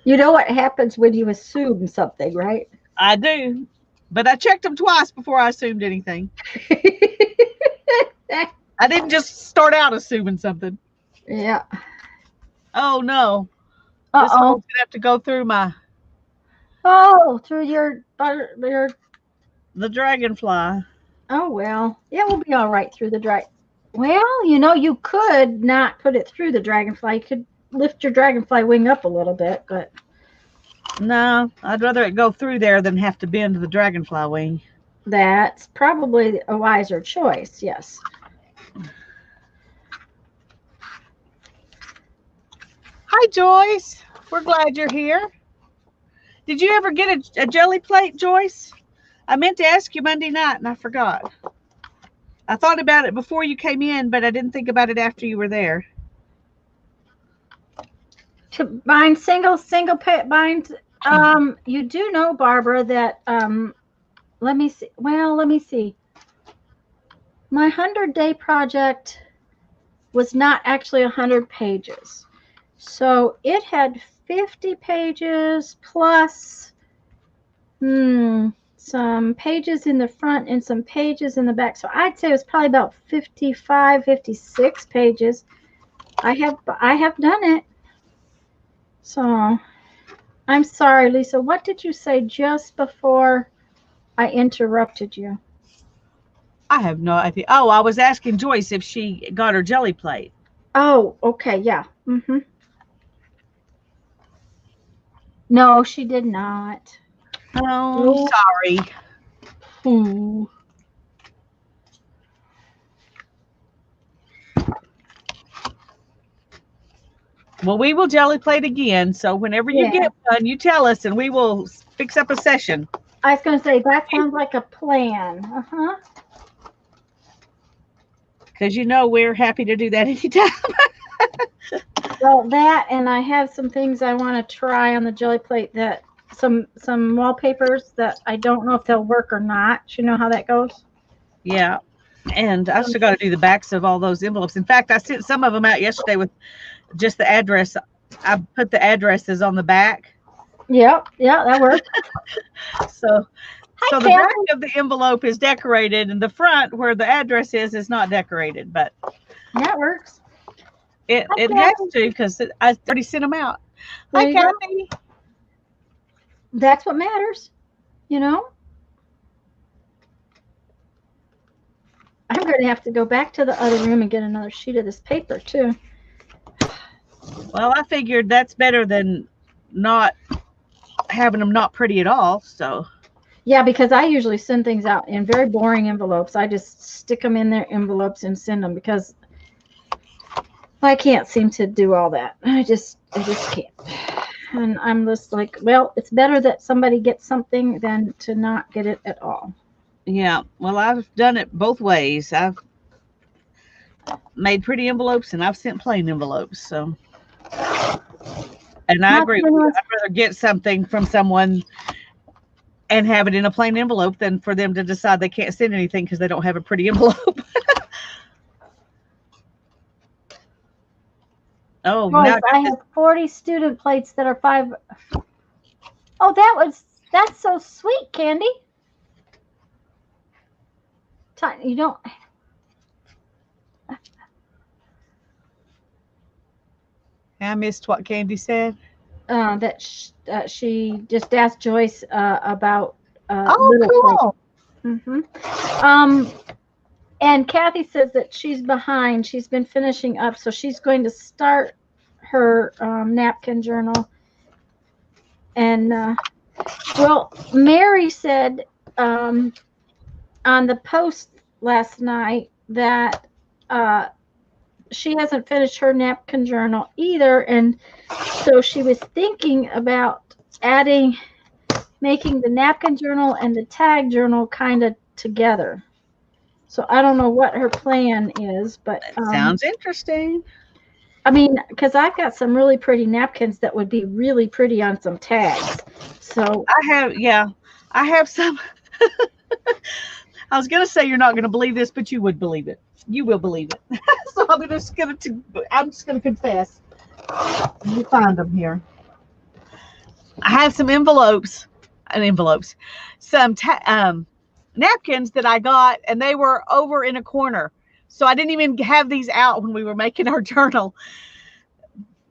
you know what happens when you assume something, right? I do. But I checked them twice before I assumed anything. I didn't just start out assuming something. Yeah. Oh no. Uh-oh. This hole's gonna have to go through through your the dragonfly. Oh well. It will be all right through the Well, you could not put it through the dragonfly. You could lift your dragonfly wing up a little bit, but no, I'd rather it go through there than have to bend the dragonfly wing. That's probably a wiser choice, yes. Hi, Joyce. We're glad you're here. Did you ever get a jelly plate, Joyce? I meant to ask you Monday night, and I forgot. I thought about it before you came in, but I didn't think about it after you were there. To bind bind. You do know, Barbara, that let me see. Well, let me see. My 100-day project was not actually 100 pages. So it had 50 pages plus some pages in the front and some pages in the back. So I'd say it was probably about 55, 56 pages. I have done it. So I'm sorry, Lisa. What did you say just before I interrupted you? I have no idea. Oh, I was asking Joyce if she got her jelly plate. Oh, okay, yeah. No, she did not. Oh, sorry. Ooh. Well, we will jelly plate again. So whenever you get one, you tell us and we will fix up a session. I was going to say, that sounds like a plan. Uh-huh. Because you know we're happy to do that anytime. Well, that, and I have some things I want to try on the jelly plate, that some wallpapers that I don't know if they'll work or not. You know how that goes? Yeah. And I still got to do the backs of all those envelopes. In fact, I sent some of them out yesterday with just the address. I put the addresses on the back. Yep. Yeah, that works. So the back of the envelope is decorated, and the front where the address is not decorated, but that works. It has to, because I already sent them out. Hi, Kathy. That's what matters, you know. I'm going to have to go back to the other room and get another sheet of this paper too. Well, I figured that's better than not having them not pretty at all. So yeah, because I usually send things out in very boring envelopes. I just stick them in their envelopes and send them, because I can't seem to do all that. I just can't. And I'm just like, well, it's better that somebody gets something than to not get it at all. Yeah, well, I've done it both ways. I've made pretty envelopes and I've sent plain envelopes. So, and I agree with you. I'd rather get something from someone and have it in a plain envelope than for them to decide they can't send anything because they don't have a pretty envelope. Oh, now I have 40 student plates that are 5. Oh, that's so sweet, Candy. You don't. I missed what Candy said. That she just asked Joyce about. Cool. And Kathy says that she's behind. She's been finishing up, so she's going to start her napkin journal. And well, Mary said on the post last night that she hasn't finished her napkin journal either, and so she was thinking about making the napkin journal and the tag journal kind of together. So I don't know what her plan is, but sounds interesting. I mean, because I've got some really pretty napkins that would be really pretty on some tags. So I have some. I was going to say you're not going to believe this, but you would believe it. You will believe it. So I'm just going to confess. Let me find them here. I have some some napkins that I got, and they were over in a corner. So I didn't even have these out when we were making our journal.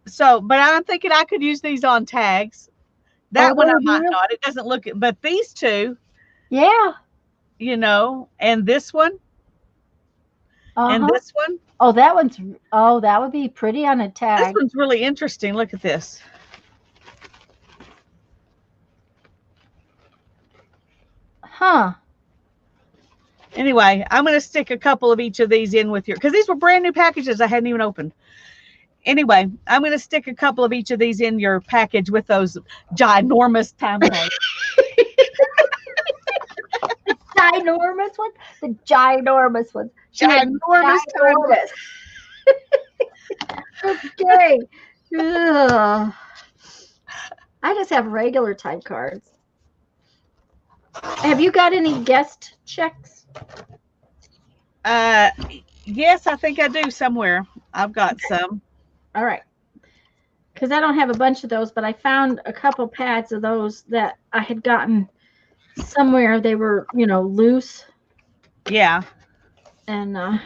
So, but I'm thinking I could use these on tags. That one I might not. It doesn't look it, but these two. Yeah. You know, and this one. And this one. Oh, that would be pretty on a tag. This one's really interesting. Look at this. Huh. Anyway, I'm going to stick a couple of each of these in with because these were brand new packages I hadn't even opened. Anyway, I'm going to stick a couple of each of these in your package with those ginormous time codes. Ginormous ones? The ginormous ones. Ginormous time codes. Okay. Ugh. I just have regular time cards. Have you got any guest checks? Yes, I think I do somewhere. I've got some. All right. Because I don't have a bunch of those, but I found a couple pads of those that I had gotten somewhere. They were, loose. Yeah. And I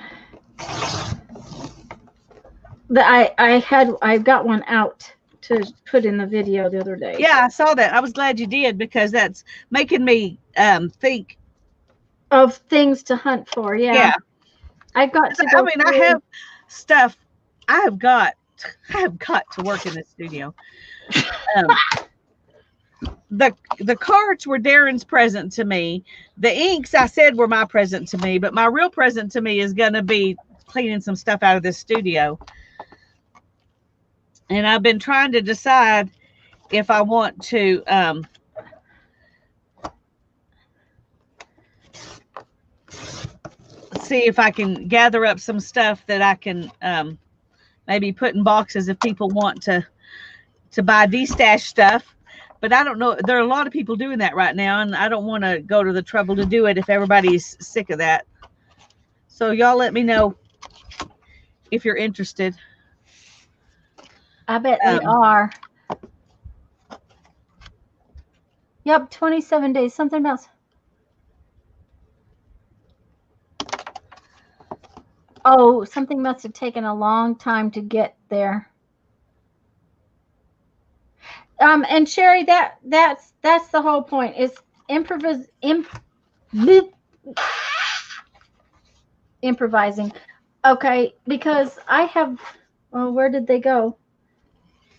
got one out to put in the video the other day. Yeah, I saw that. I was glad you did because that's making me think of things to hunt for. Yeah. I've got to go. I have stuff. I have got to work in the studio. The cards were Darren's present to me. The inks I said were my present to me, but my real present to me is going to be cleaning some stuff out of this studio. And I've been trying to decide if I want to see if I can gather up some stuff that I can maybe put in boxes if people want to buy de-stash stuff. But I don't know. There are a lot of people doing that right now, and I don't want to go to the trouble to do it if everybody's sick of that. So y'all let me know if you're interested. I bet they are. Yep, 27 days. Something else. Oh, something must have taken a long time to get there. And Sherry, that's the whole point. Is improvising. Okay, because I have. Well, where did they go?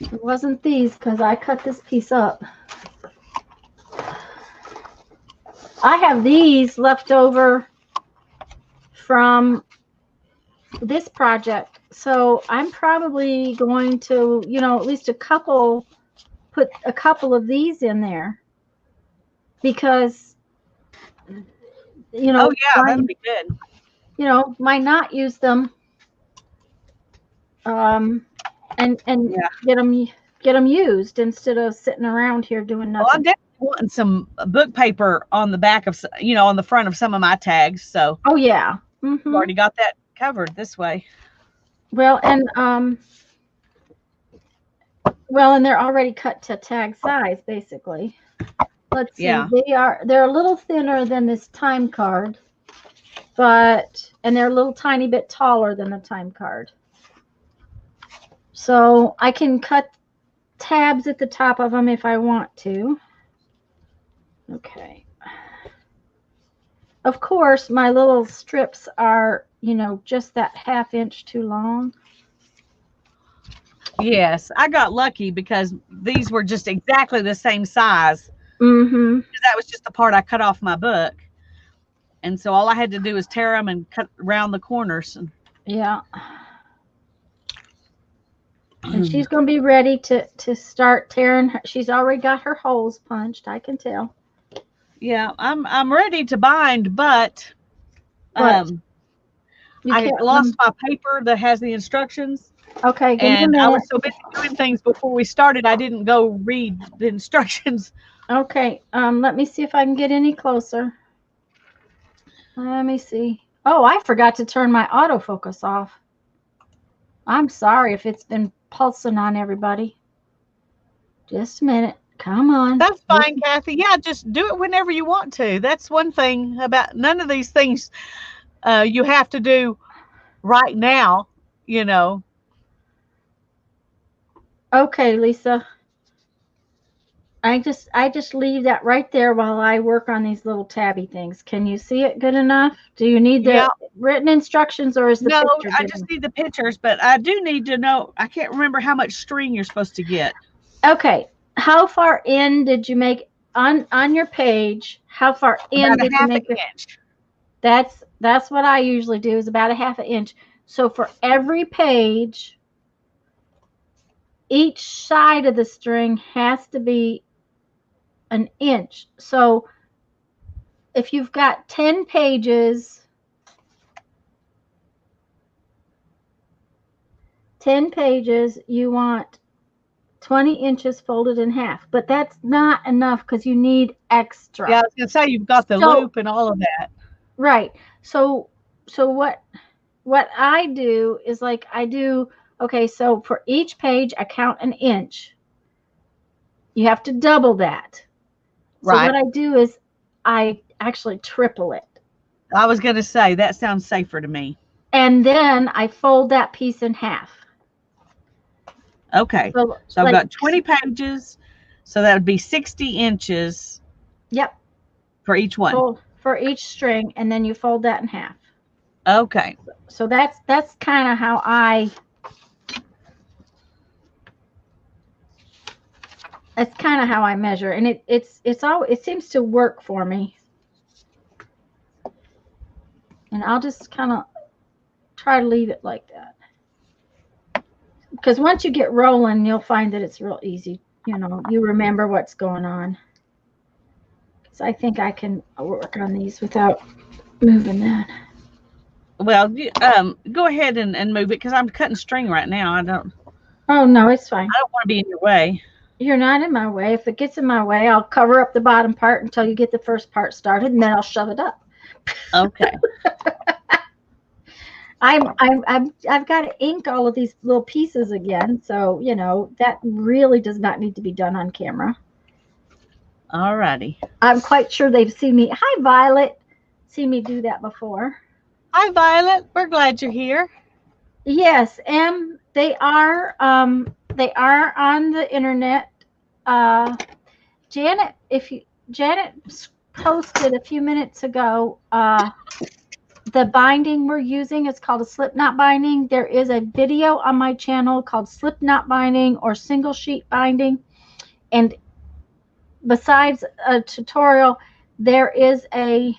It wasn't these because I cut this piece up. I have these left over from this project, so I'm probably going to, at least put a couple of these in there because, oh yeah, that'd be good. Might not use them, and Yeah. get them used instead of sitting around here doing nothing. Well, I'm definitely wanting some book paper on the back of, on the front of some of my tags. So. Oh yeah. I've already got that covered this way. Well, and they're already cut to tag size, basically. Let's see. Yeah. They're a little thinner than this time card, and they're a little tiny bit taller than the time card. So I can cut tabs at the top of them if I want to. Okay. Of course, my little strips are, just that 1/2 inch too long. Yes, I got lucky because these were just exactly the same size. Mm-hmm. That was just the part I cut off my book. And so all I had to do was tear them and cut around the corners. Yeah. And she's going to be ready to start tearing. She's already got her holes punched. I can tell. Yeah, I'm ready to bind, but I lost my paper that has the instructions. Okay. And I was so busy doing things before we started, I didn't go read the instructions. Okay. Let me see if I can get any closer. Let me see. Oh, I forgot to turn my autofocus off. I'm sorry if it's been pulsing on everybody. Just a minute. Come on. That's fine, Kathy. Yeah, just do it whenever you want to. That's one thing about none of these things you have to do right now, Okay, Lisa. I just leave that right there while I work on these little tabby things. Can you see it good enough? Do you need the written instructions or is the picture? No, I just need the pictures, but I do need to know. I can't remember how much string you're supposed to get. Okay. How far in did you make on your page? How far in did you make it? 1/2 inch. That's what I usually do, is about 1/2 inch. So for every page, each side of the string has to be 1 inch. So if you've got 10 pages, you want 20 inches folded in half. But that's not enough because you need extra. Yeah, I was going to say you've got the loop and all of that. Right. So what I do is okay, so for each page, I count 1 inch. You have to double that. Right. So what I do is I actually triple it. I was going to say, that sounds safer to me. And then I fold that piece in half. Okay. So I've got 20 pages. So that would be 60 inches. Yep. For each one. For each string, and then you fold that in half. Okay. So that's kind of how I measure, and it seems to work for me. And I'll just kind of try to leave it like that. because once you get rolling, you'll find that it's real easy. You know, you remember what's going on. So I think I can work on these without moving that. Well, go ahead and move it because I'm cutting string right now. Oh, no, it's fine. I don't want to be in your way. You're not in my way. If it gets in my way, I'll cover up the bottom part until you get the first part started, and then I'll shove it up. Okay. I've got to ink all of these little pieces again, so you know that really does not need to be done on camera. All righty. I'm quite sure they've seen me. Hi, Violet. Seen me do that before. Hi, Violet. We're glad you're here. Yes, and they are on the internet. Janet, Janet posted a few minutes ago, the binding we're using is called a slip knot binding. There is a video on my channel called slip knot binding or single sheet binding, and besides a tutorial, there is a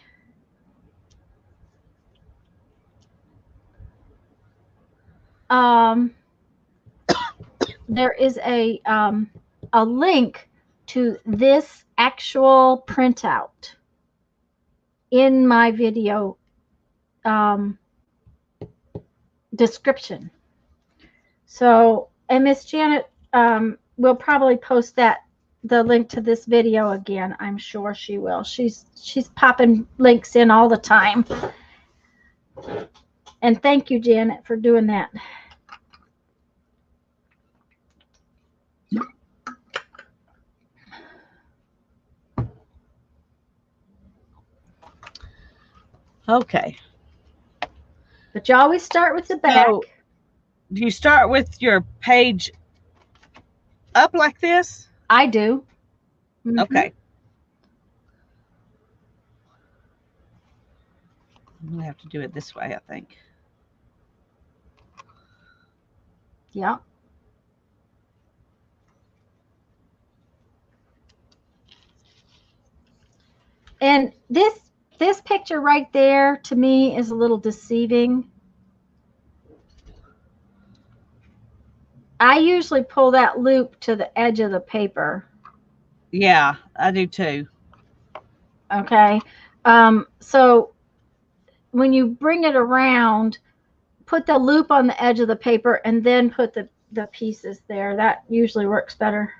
a link to this actual printout in my video description. So, and Miss Janet will probably post the link to this video again. I'm sure she will. She's popping links in all the time. And thank you, Janet, for doing that. Okay. But you always start with the back. So, do you start with your page up like this? I do. Mm-hmm. Okay. I'm going to have to do it this way, I think. Yeah. And this picture right there to me is a little deceiving. I usually pull that loop to the edge of the paper. Yeah, I do too. Okay. So when you bring it around, put the loop on the edge of the paper and then put the pieces there. That usually works better.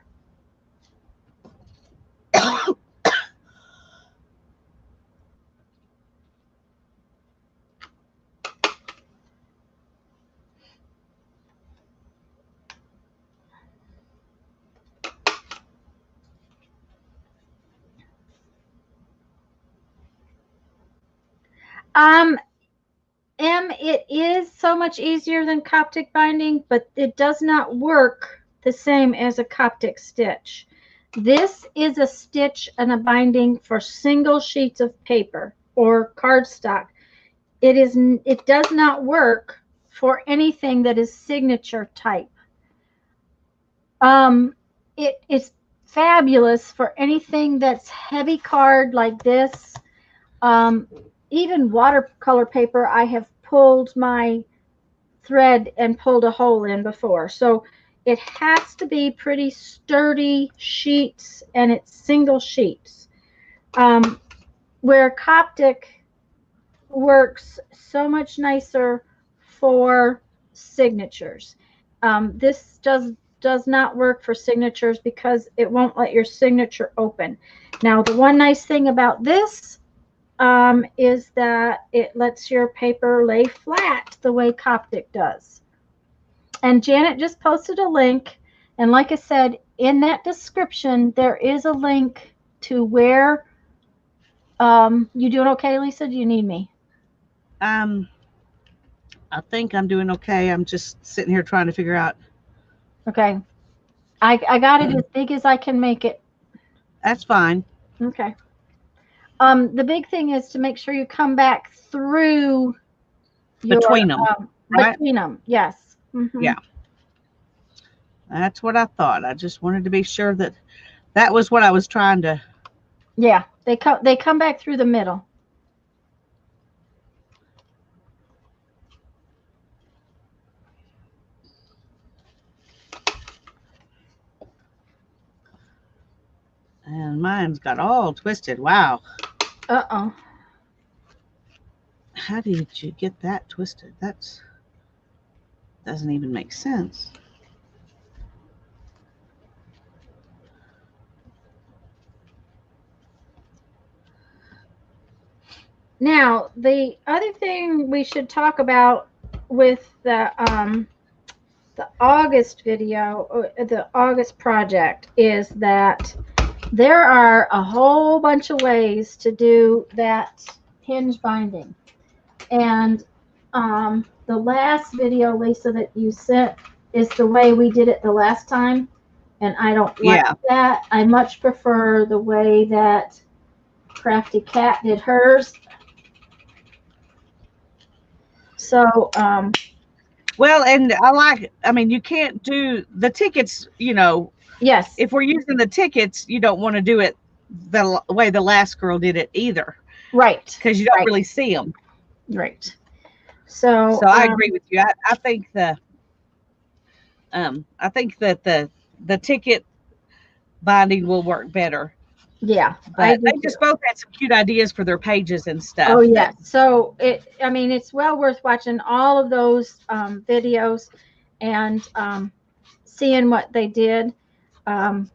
It is so much easier than Coptic binding, but it does not work the same as a Coptic stitch. This is a stitch and a binding for single sheets of paper or cardstock. It does not work for anything that is signature type. It is fabulous for anything that's heavy card like this. Even watercolor paper, I have pulled my thread and pulled a hole in before. So it has to be pretty sturdy sheets, and it's single sheets. Where Coptic works so much nicer for signatures. This does not work for signatures because it won't let your signature open. Now, the one nice thing about this is that it lets your paper lay flat the way Coptic does. And Janet just posted a link, and like I said, in that description there is a link to where you doing okay, Lisa? Do you need me? I think I'm doing okay. I'm just sitting here trying to figure out. Okay. I got it as big as I can make it. That's fine. Okay. The big thing is to make sure you come back through between them. Right? Between them, yes. Mm-hmm. Yeah. That's what I thought. I just wanted to be sure that was what I was trying to. Yeah, they come back through the middle. And mine's got all twisted. Wow. Uh-oh. How did you get that twisted? That doesn't even make sense. Now, the other thing we should talk about with the August video, the August project, is that there are a whole bunch of ways to do that hinge binding. And the last video, Lisa, that you sent is the way we did it the last time. And I don't like that. I much prefer the way that Crafty Cat did hers. So, well, and I mean, you can't do the tickets, yes. If we're using the tickets, you don't want to do it the way the last girl did it either. Right. Because you don't really see them. Right. So I agree with you. I think that the ticket binding will work better. Yeah, but they just both had some cute ideas for their pages and stuff. Oh yeah. So it's well worth watching all of those videos and seeing what they did. And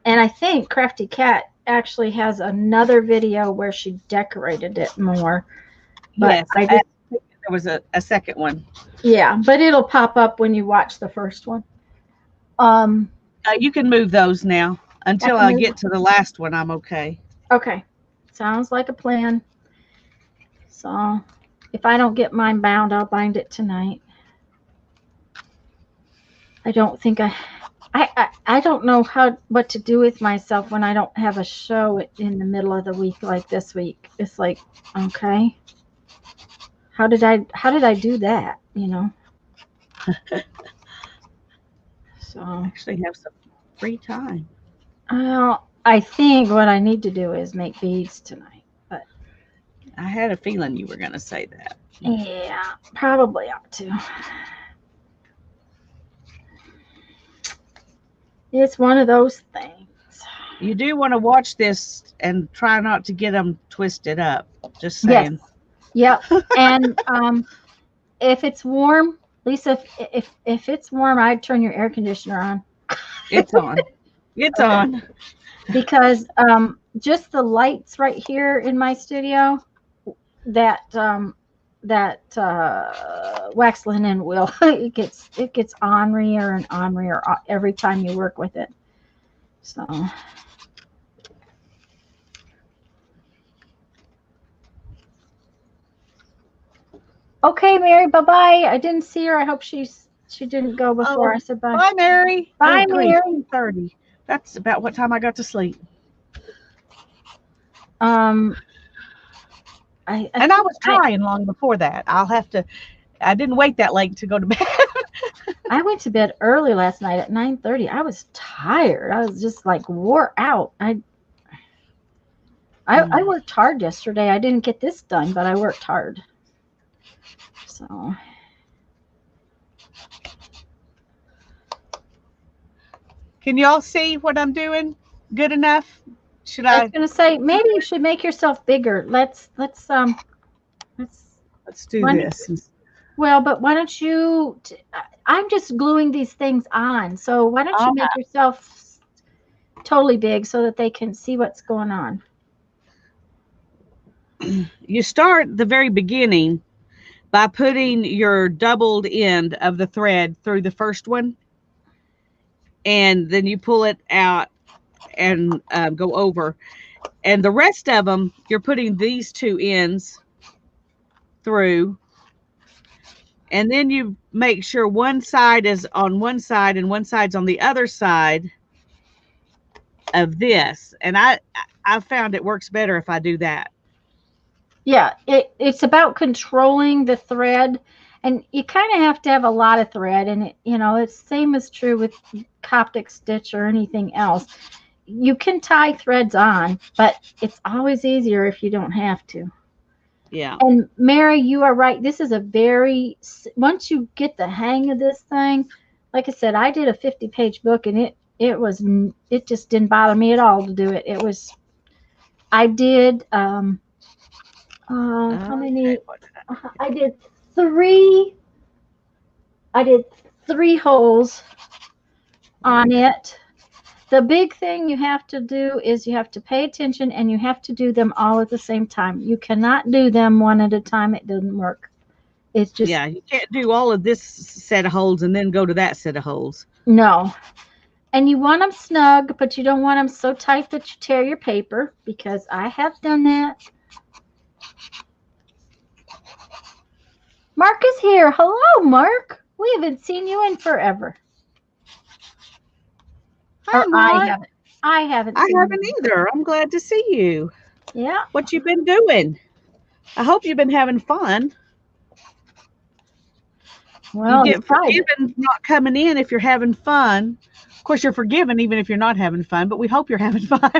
I think Crafty Cat actually has another video where she decorated it more. But yes, there was a second one. Yeah, but it'll pop up when you watch the first one. You can move those now. Until I get to the last one, I'm okay. Okay. Sounds like a plan. So if I don't get mine bound, I'll bind it tonight. I don't think I don't know what to do with myself when I don't have a show in the middle of the week like this week. It's like, okay, how did I do that? So actually have some free time. I think what I need to do is make beads tonight. But I had a feeling you were going to say that. Yeah, probably ought to. It's one of those things. You do want to watch this and try not to get them twisted up. Just saying. Yes. Yep. And if it's warm, Lisa, if it's warm, I'd turn your air conditioner on. It's on. It's on. Because just the lights right here in my studio, that wax linen will it gets ornerier and ornerier every time you work with it. So okay, Mary, bye-bye. I didn't see her. I hope she didn't go before I said bye. Bye, Mary. Bye, Mary. 3:30. That's about what time I got to sleep. I was trying long before that. I didn't wait that late to go to bed. I went to bed early last night at 9:30. I was tired. I was just like wore out. I worked hard yesterday. I didn't get this done, but I worked hard. So can y'all see what I'm doing? Good enough? I was going to say maybe you should make yourself bigger. Let's do this. Well, but why don't you? I'm just gluing these things on. So why don't you make yourself totally big so that they can see what's going on? You start the very beginning by putting your doubled end of the thread through the first one, and then you pull it out and go over, and the rest of them you're putting these two ends through, and then you make sure one side is on one side and one side's on the other side of this, and I found it works better if I do that. Yeah, it's about controlling the thread, and you kind of have to have a lot of thread, and it's same as true with Coptic stitch or anything else. You can tie threads on, but it's always easier if you don't have to. Yeah. And Mary, you are right. This is once you get the hang of this thing, like I said, I did a 50-page book, and it just didn't bother me at all to do it. I did how Okay. many? I did three. I did three holes on it. The big thing you have to do is you have to pay attention and you have to do them all at the same time. You cannot do them one at a time. It doesn't work. It's just Yeah, you can't do all of this set of holes and then go to that set of holes. no. And you want them snug, but you don't want them so tight that you tear your paper, because I have done that. Mark is here. Hello, Mark. We haven't seen you in forever. Hi, Or I Mark. haven't. I haven't I seen haven't you. either. I'm glad to see you. Yeah. What you been doing? I hope you've been having fun. You Well, you get tried. forgiven for not coming in if you're having fun. Of course, you're forgiven even if you're not having fun, but we hope you're having fun.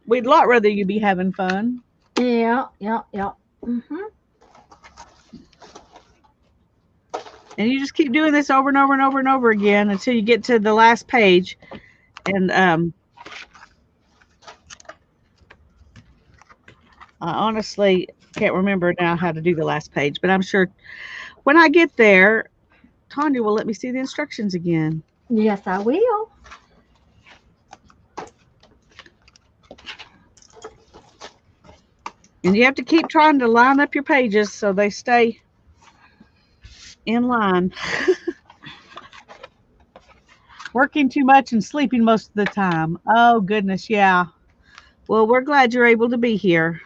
We'd a lot rather you be having fun. Yeah, yeah, yeah. Mhm. And you just keep doing this over and over and over and over again until you get to the last page. And I honestly can't remember now how to do the last page, but I'm sure when I get there, Tanya will let me see the instructions again. Yes, I will. And you have to keep trying to line up your pages so they stay in line. Working too much and sleeping most of the time. Oh, goodness, yeah. Well, we're glad you're able to be here.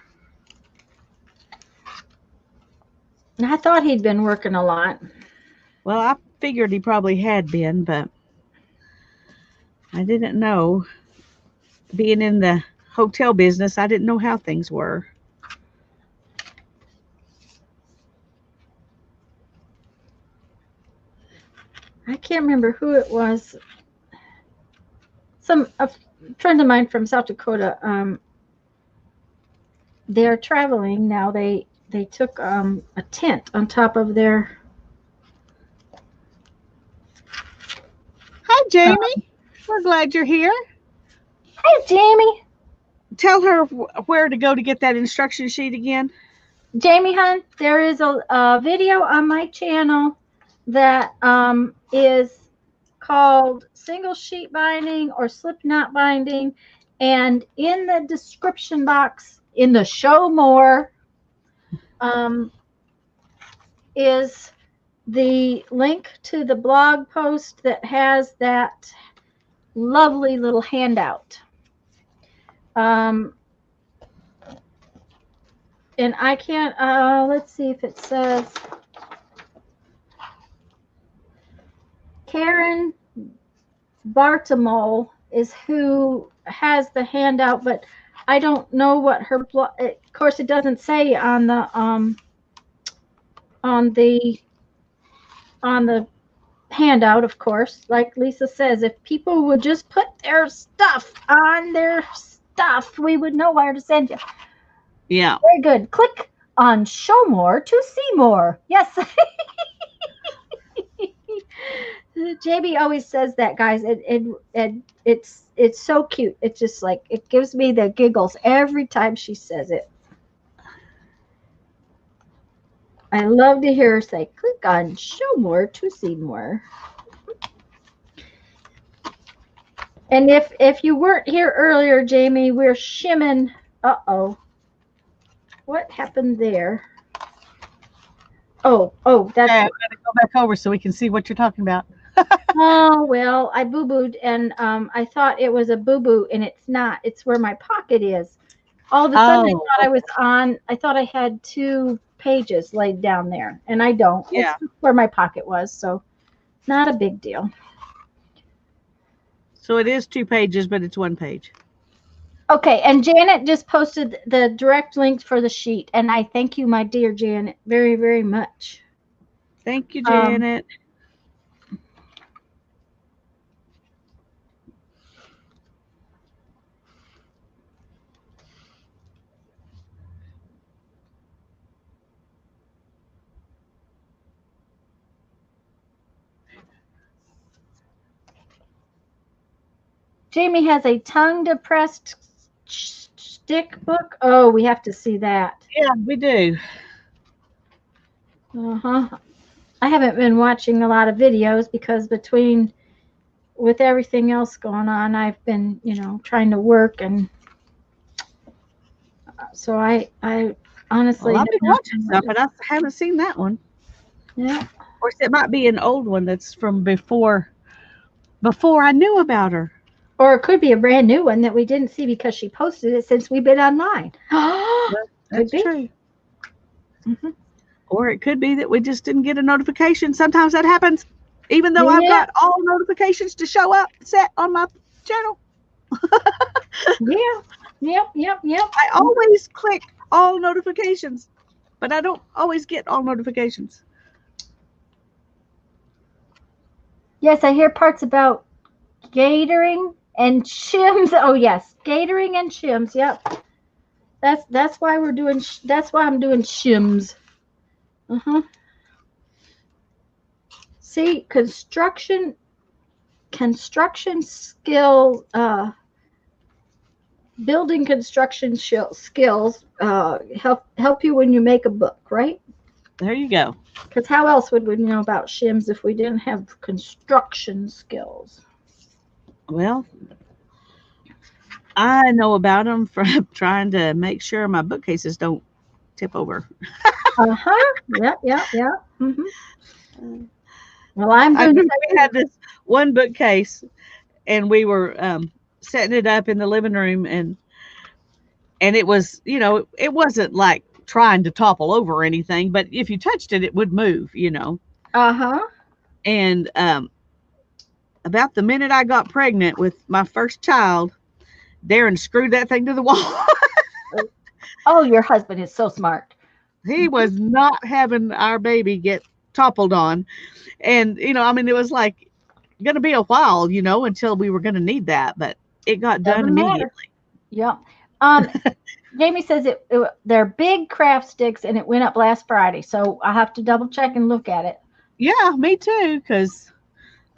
I thought he'd been working a lot. Well, I figured he probably had been, but I didn't know. Being in the hotel business, I didn't know how things were. I can't remember who it was. A friend of mine from South Dakota. They're traveling now. They took a tent on top of their. Hi, Um, Jamie. We're glad you're here. Hey, Jamie. Tell her where to go to get that instruction sheet again. Jamie Hunt, there is a video on my channel that is called single sheet binding or slip knot binding. And in the description box, in the show more, um, is the link to the blog post that has that lovely little handout. Um, and I can't, let's see if it says Karen Bartimol is who has the handout, but I don't know what her blog. Of course, it doesn't say on the on the handout. Of course, like Lisa says, if people would just put their stuff on their stuff, we would know where to send you. Yeah. Very good. Click on show more to see more. Yes. JB always says that, guys. It's so cute. It's just like it gives me the giggles every time she says it. I love to hear her say, "Click on show more to see more." And if you weren't here earlier, Jamie, we're shimming. Uh-oh. What happened there? Oh, that's Okay, I'm going to go back over so we can see what you're talking about. Oh, well, I boo-booed and I thought it was a boo-boo and it's not. It's where my pocket is. All of a sudden Oh, I thought I had two pages laid down there and I don't. It's yeah. just where my pocket was, so not a big deal. So it is 2 pages, but it's 1 page. Okay, and Janet just posted the direct link for the sheet and I thank you, my dear Janet, very, very much. Thank you, Um, Janet. Jamie has a tongue depressed stick book. Oh, we have to see that. Yeah, we do. Uh-huh. I haven't been watching a lot of videos because with everything else going on, I've been, trying to work, and so I Well, honestly I've have been not watching been stuff, able but I haven't seen that one. Yeah. Of course, it might be an old one that's from before I knew about her. Or it could be a brand new one that we didn't see because she posted it since we've been online. Could That's be. true. Hmm. Or it could be that we just didn't get a notification. Sometimes that happens, even though I've Yeah. got all notifications to show up set on my channel. Yeah. Yep. Yep. Yep. I always click all notifications, but I don't always get all notifications. Yes, I hear parts about gatoring and shims. Oh yes, gatoring and shims. Yep. That's why we're doing. That's why I'm doing shims. Uh-huh. See, construction skills, building construction skills help you when you make a book, right? There you go. Because how else would we know about shims if we didn't have construction skills? Well, I know about them from trying to make sure my bookcases don't tip over. Uh-huh. Yep, yep, yep. Hmm. Uh, Well, I'm I doing remember we had this one bookcase, and we were setting it up in the living room, and it was, it wasn't like trying to topple over or anything, but if you touched it, it would move. Uh-huh. And about the minute I got pregnant with my first child, Darren screwed that thing to the wall. Oh, your husband is so smart. He was not having our baby get toppled on. And, I mean, it was like going to be a while, until we were going to need that, but it got done Doesn't matter. immediately. Yep. Jamie says they're big craft sticks and it went up last Friday, so I have to double check and look at it. Yeah, me too, because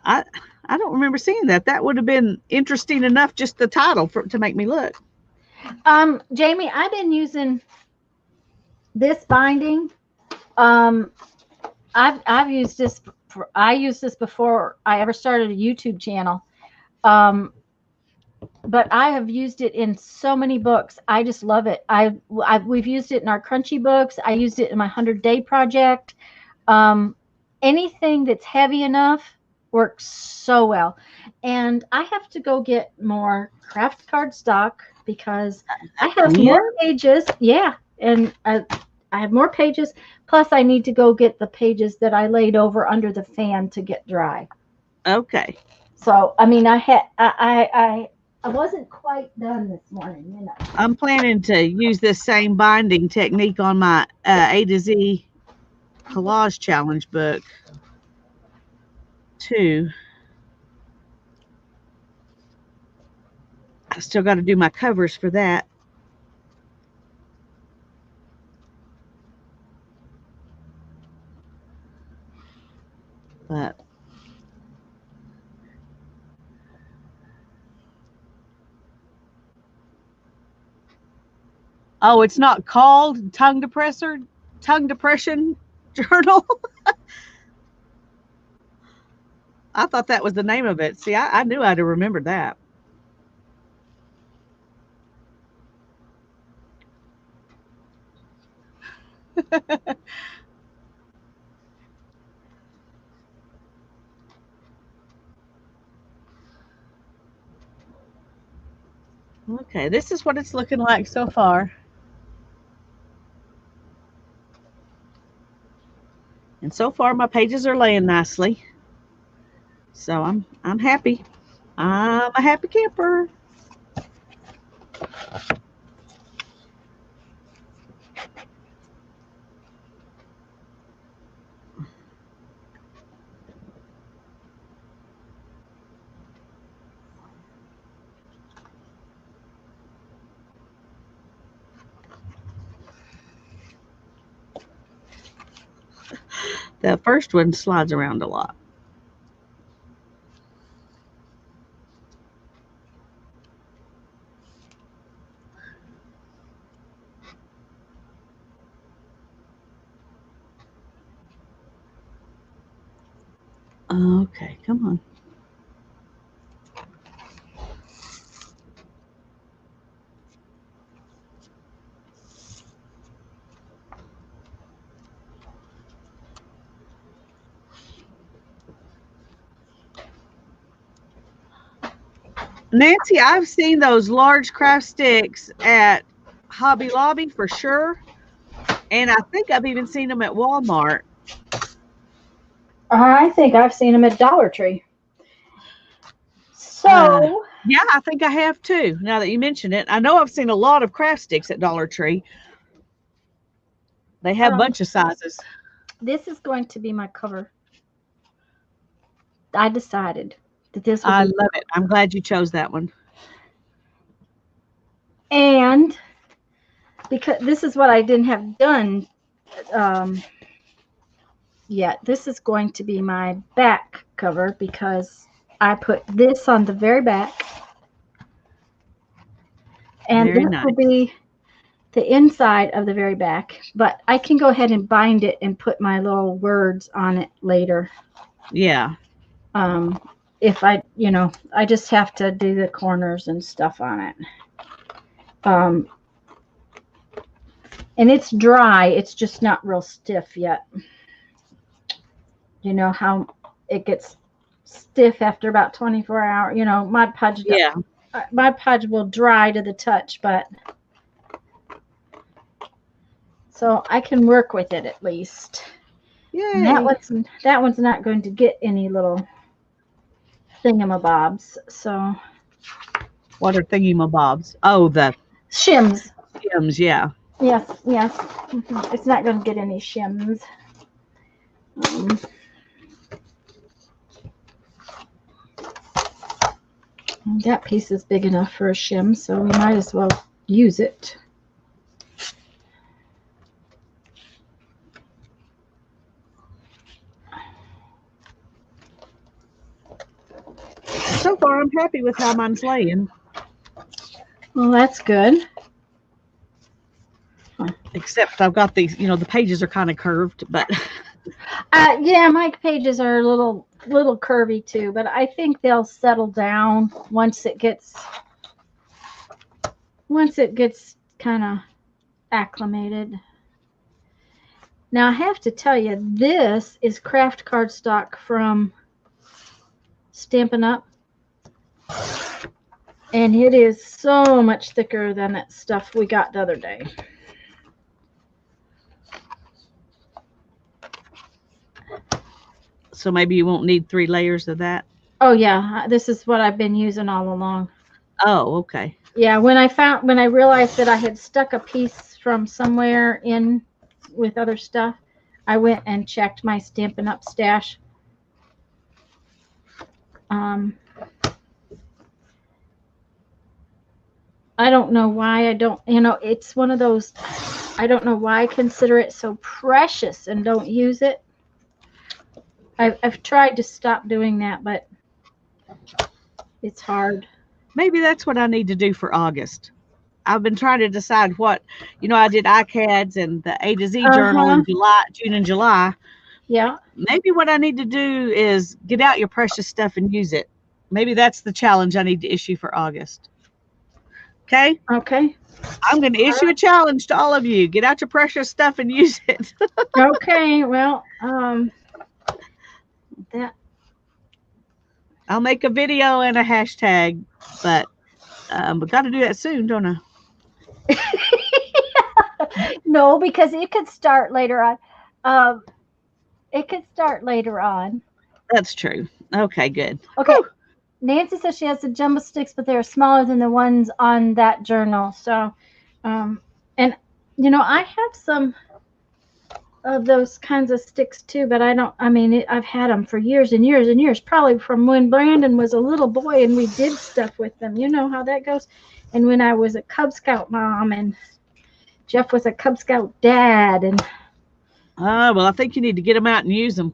I I don't remember seeing that. That would have been interesting enough, just the title to make me look. Jamie, I've been using this binding. Um, I've used this. I used this before I ever started a YouTube channel. Um, but I have used it in so many books. I just love it. We've used it in our crunchy books. I used it in my 100-day project. Um, Anything that's heavy enough works so well. And I have to go get more craft card stock because I have Yeah. more pages. Yeah, and I have more pages. Plus, I need to go get the pages that I laid over under the fan to get dry. Okay. So, I mean, I wasn't quite done this morning. I'm planning to use this same binding technique on my A to Z collage challenge book too. I still got to do my covers for that. But oh, it's not called tongue depression journal. I thought that was the name of it. See, I knew I'd have remembered that. Okay, this is what it's looking like so far. And so far my pages are laying nicely. So I'm happy. I'm a happy camper. The first one slides around a lot. Okay, come on. Nancy, I've seen those large craft sticks at Hobby Lobby for sure. And I think I've even seen them at Walmart. I think I've seen them at Dollar Tree. Uh, So, yeah, I think I have too. Now that you mention it, I know I've seen a lot of craft sticks at Dollar Tree. They have a um, bunch of sizes. this is going to be my cover. I decided that this would I be, love it. I'm glad you chose that one. and because this is what I didn't have done um, yet. This is going to be my back cover because I put this on the very back, and Very this nice. will be the inside of the very back. But I can go ahead and bind it and put my little words on it later. Yeah. Um, if I just have to do the corners and stuff on it. Um, and it's dry. It's just not real stiff yet. You know how it gets stiff after about 24 hours. Mod Podge, Yeah. Mod Podge will dry to the touch, but so I can work with it at least. And Yay. that one's not going to get any little thingamabobs. So What are thingy-mabobs? Oh, the shims. Skims. Yeah. Yes, yes. It's not going to get any shims. Um, that piece is big enough for a shim, so we might as well use it. So far, I'm happy with how mine's laying. Well, that's good. Except I've got these, the pages are kind of curved, but Yeah, my pages are a little curvy too, but I think they'll settle down once it gets kind of acclimated. Now I have to tell you, this is craft cardstock from Stampin' Up, and it is so much thicker than that stuff we got the other day. so maybe you won't need 3 layers of that. Oh yeah, this is what I've been using all along. Oh, okay. Yeah, when I realized that I had stuck a piece from somewhere in with other stuff, I went and checked my Stampin' Up stash. I don't know why I don't, it's one of those, I don't know why I consider it so precious and don't use it. I've tried to stop doing that, but it's hard. Maybe that's what I need to do for August. I've been trying to decide what, I did iCads and the A to Z journal in June and July. Yeah. Maybe what I need to do is get out your precious stuff and use it. Maybe that's the challenge I need to issue for August. Okay? Okay. I'm going to issue a challenge to all of you. Get out your precious stuff and use it. Okay. Well, that. I'll make a video and a hashtag, but we got to do that soon, don't I? No, because it could start later on. It could start later on. That's true. Okay, good. Okay. Whew. Nancy says she has the jumbo sticks, but they're smaller than the ones on that journal. So, and I have some of those kinds of sticks too, but I've had them for years and years and years, probably from when Brandon was a little boy and we did stuff with them. You know how that goes. And when I was a Cub Scout mom and Jeff was a Cub Scout dad. And well, I think you need to get them out and use them.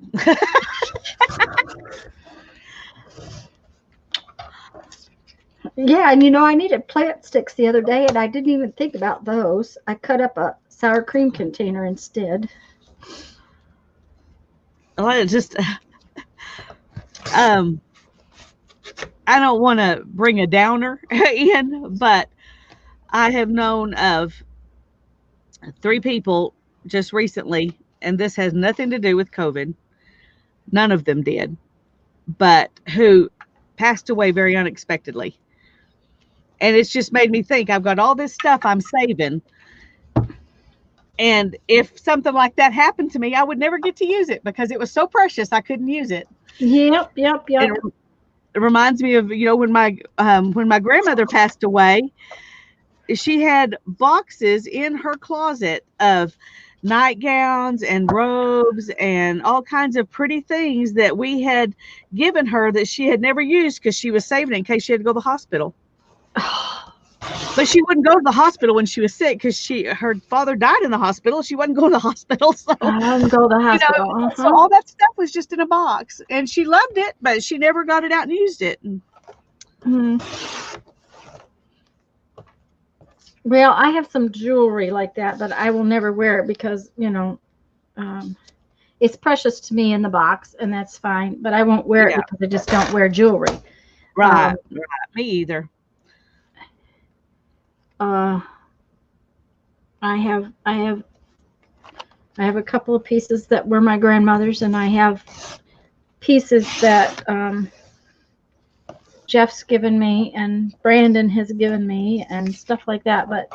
Yeah, and I needed plant sticks the other day, and I didn't even think about those. I cut up a sour cream container instead. Well, Um, I don't want to bring a downer in, but I have known of three people just recently, and this has nothing to do with COVID. None of them did, but who passed away very unexpectedly. And it's just made me think I've got all this stuff I'm saving. And if something like that happened to me, I would never get to use it because it was so precious I couldn't use it. Yep. And it reminds me of, when my grandmother passed away, she had boxes in her closet of nightgowns and robes and all kinds of pretty things that we had given her that she had never used because she was saving it in case she had to go to the hospital. But she wouldn't go to the hospital when she was sick because her father died in the hospital. She wasn't going to the hospital. So I wouldn't go to the hospital. so all that stuff was just in a box, and she loved it, but she never got it out and used it. Well, I have some jewelry like that, but I will never wear it because, it's precious to me in the box, and that's fine. But I won't wear it because I just don't wear jewelry. Right. Me either. I have a couple of pieces that were my grandmother's, and I have pieces that Jeff's given me and Brandon has given me and stuff like that, but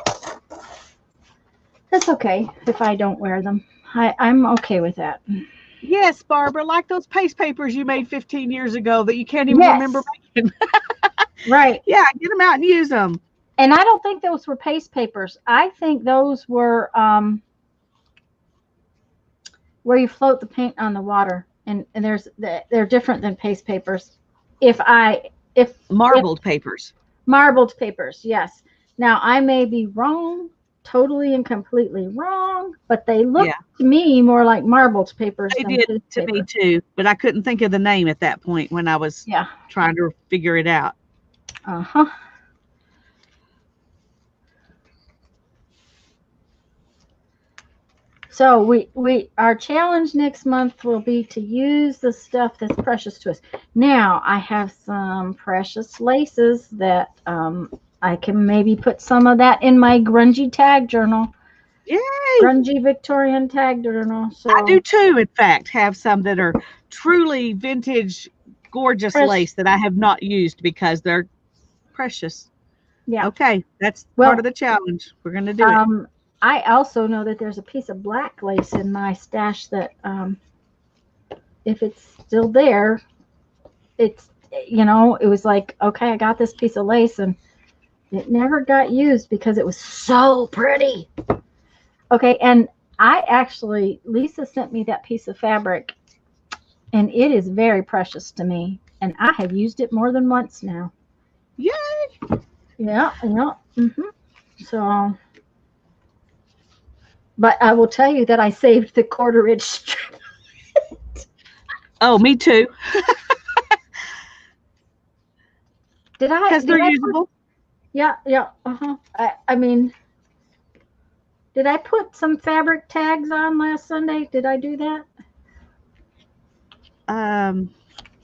that's okay if I don't wear them. I'm okay with that. Yes, Barbara, like those paste papers you made 15 years ago that you can't even remember making. Right. Yeah, get them out and use them. And I don't think those were paste papers. I think those were where you float the paint on the water, and they're different than paste papers. Marbled papers. Marbled papers, yes. Now I may be wrong, totally and completely wrong, but they look to me more like marbled papers. They did to me too, but I couldn't think of the name at that point when I was trying to figure it out. So our challenge next month will be to use the stuff that's precious to us. Now I have some precious laces that I can maybe put some of that in my grungy tag journal. Yay! Grungy Victorian tag journal. So I do too, in fact, have some that are truly vintage, gorgeous lace that I have not used because they're precious. Yeah. Okay, that's part of the challenge. We're going to do it. I also know that there's a piece of black lace in my stash that, if it's still there, it was like, okay, I got this piece of lace and it never got used because it was so pretty. Okay, and Lisa sent me that piece of fabric, and it is very precious to me, and I have used it more than once now. Yay! Yeah. So... But I will tell you that I saved the 1/4 inch strip. Oh, me too. Did I? Because they're usable. Yeah. I mean, did I put some fabric tags on last Sunday? Did I do that?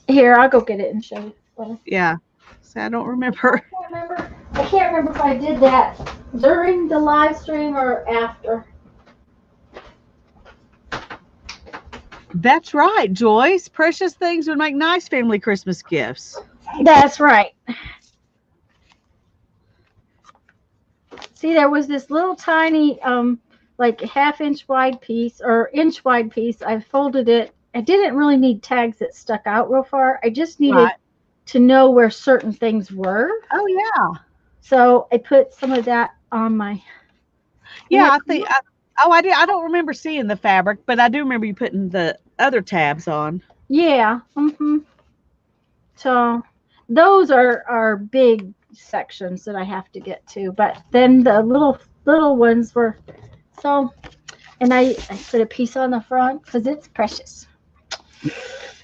Here, I'll go get it and show you. Yeah. So I don't remember. I can't remember if I did that during the live stream or after. That's right, Joyce. Precious things would make nice family Christmas gifts. That's right. See, there was this little tiny, like 1/2 inch wide piece or inch wide piece. I folded it. I didn't really need tags that stuck out real far. I just needed to know where certain things were. Oh, yeah. So I put some of that on my. Yeah, I think. I did. I don't remember seeing the fabric, but I do remember you putting the other tabs on. Yeah. So those are big sections that I have to get to, but then the little ones were so. And I put a piece on the front because it's precious.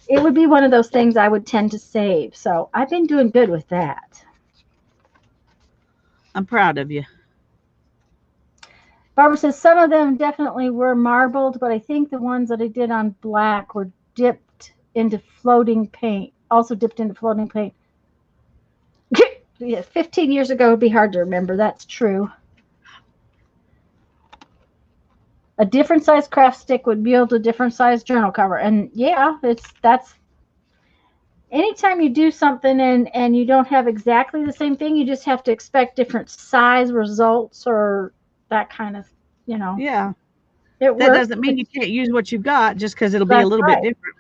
It would be one of those things I would tend to save. So I've been doing good with that. I'm proud of you. Barbara says some of them definitely were marbled, but I think the ones that I did on black were dipped into floating paint. also dipped into floating paint. Yeah, 15 years ago would be hard to remember. That's true. A different size craft stick would yield a different size journal cover. And yeah, that's anytime you do something and you don't have exactly the same thing, you just have to expect different size results or that kind of, Yeah. it That works. doesn't mean you can't use what you've got just because it'll be a That's little bit right. different.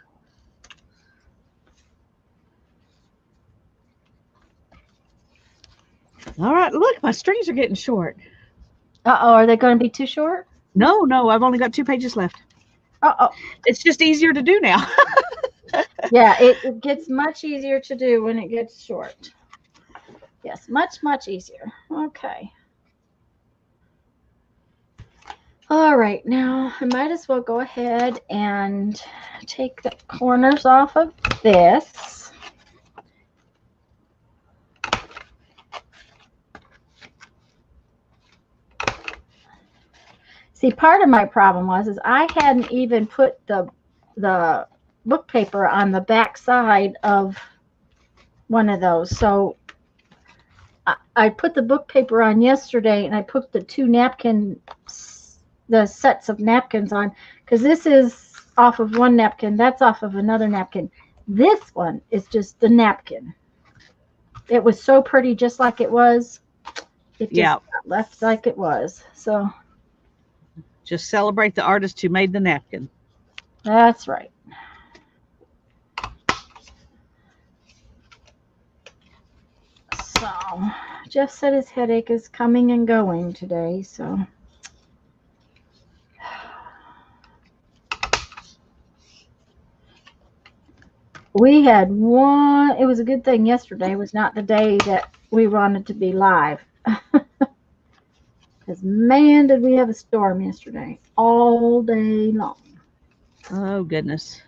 All right, look, my strings are getting short. Uh-oh, are they going to be too short? No, I've only got 2 pages left. Uh-oh. It's just easier to do now. Yeah, it gets much easier to do when it gets short. Yes, much, much easier. Okay. All right, now I might as well go ahead and take the corners off of this. See, part of my problem is I hadn't even put the book paper on the back side of one of those. So I put the book paper on yesterday, and I put the the sets of napkins on, because this is off of one napkin, that's off of another napkin. This one is just the napkin. It was so pretty, just like it was. It just got left like it was. So just celebrate the artist who made the napkin. That's right. So Jeff said his headache is coming and going today, so we had one. It was a good thing yesterday was not the day that we wanted to be live. Because, man, did we have a storm yesterday all day long. Oh, goodness.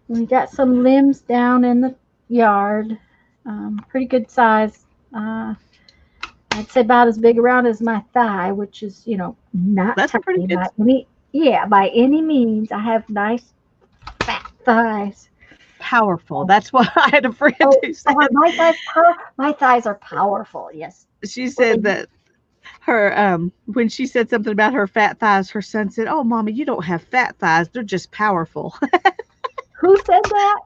We got some limbs down in the yard. Pretty good size. I'd say about as big around as my thigh, which is, not That's pretty good. By any means. I have nice fat thighs. Powerful. That's what I had a friend who said. My thighs are powerful. Yes. She said that her when she said something about her fat thighs, her son said, "Oh, Mama, you don't have fat thighs. They're just powerful." Who said that?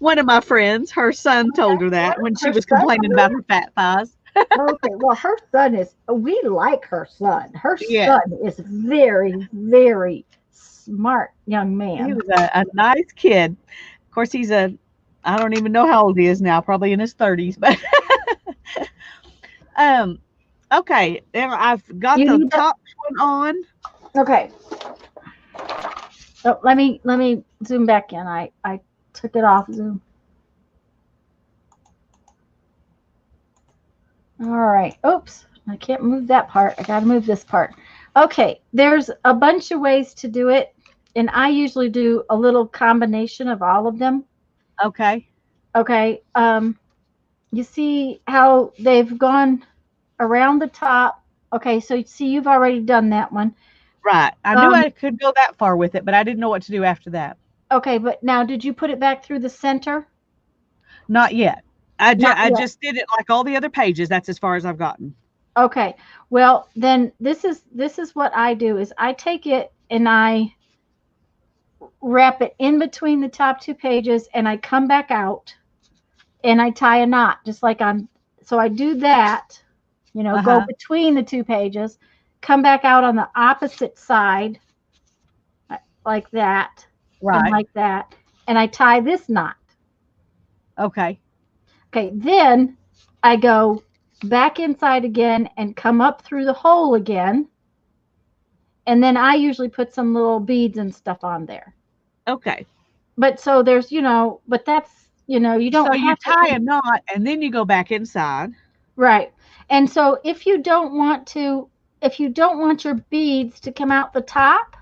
One of my friends. Her son told her that when she was complaining about her fat thighs. Okay, well, her son we like her son. Her son is very, very smart young man. He was a nice kid. Of course, I don't even know how old he is now, probably in his 30s, but okay, now I've got the top one on. Okay. So let me zoom back in. I took it off Zoom. All right. Oops. I can't move that part. I got to move this part. Okay. There's a bunch of ways to do it, and I usually do a little combination of all of them. Okay. Okay. You see how they've gone around the top. Okay. So you see, you've already done that one. Right. I knew I could go that far with it, but I didn't know what to do after that. Okay. But now, did you put it back through the center? Not yet. I just did it like all the other pages. That's as far as I've gotten. Okay. Well, then this is what I do is I take it and I wrap it in between the top 2 pages, and I come back out and I tie a knot just like so I do that, go between the 2 pages, come back out on the opposite side like that. Right. And like that. And I tie this knot. Okay. Okay, then I go back inside again and come up through the hole again. And then I usually put some little beads and stuff on there. Okay. But so there's, but that's, you don't so you tie a knot and then you go back inside. Right. And so if you don't want your beads to come out the top,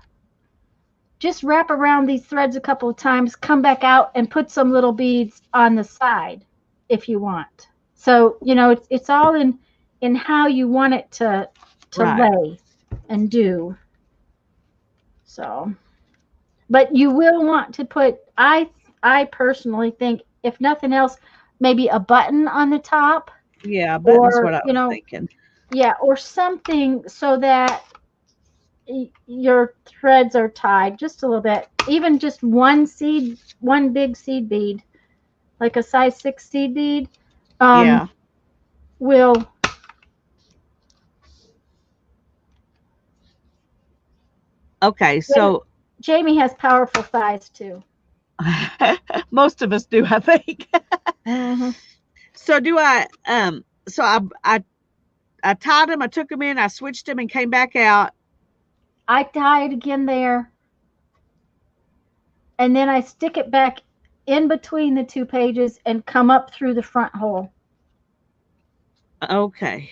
just wrap around these threads a couple of times, come back out and put some little beads on the side if you want. So, it's all in how you want it to lay and do. So, but you will want to put, I personally think if nothing else, maybe a button on the top, Yeah, button's or what I was thinking. yeah, or something so that your threads are tied just a little bit. Even just one big seed bead, like a size 6 seed bead, Yeah. will. Okay, so Jamie has powerful thighs too. most of us do, I think. Hmm. So so I tied them, I took them in, I switched them and came back out. I tie it again there, and then I stick it back in between the two pages and come up through the front hole. Okay.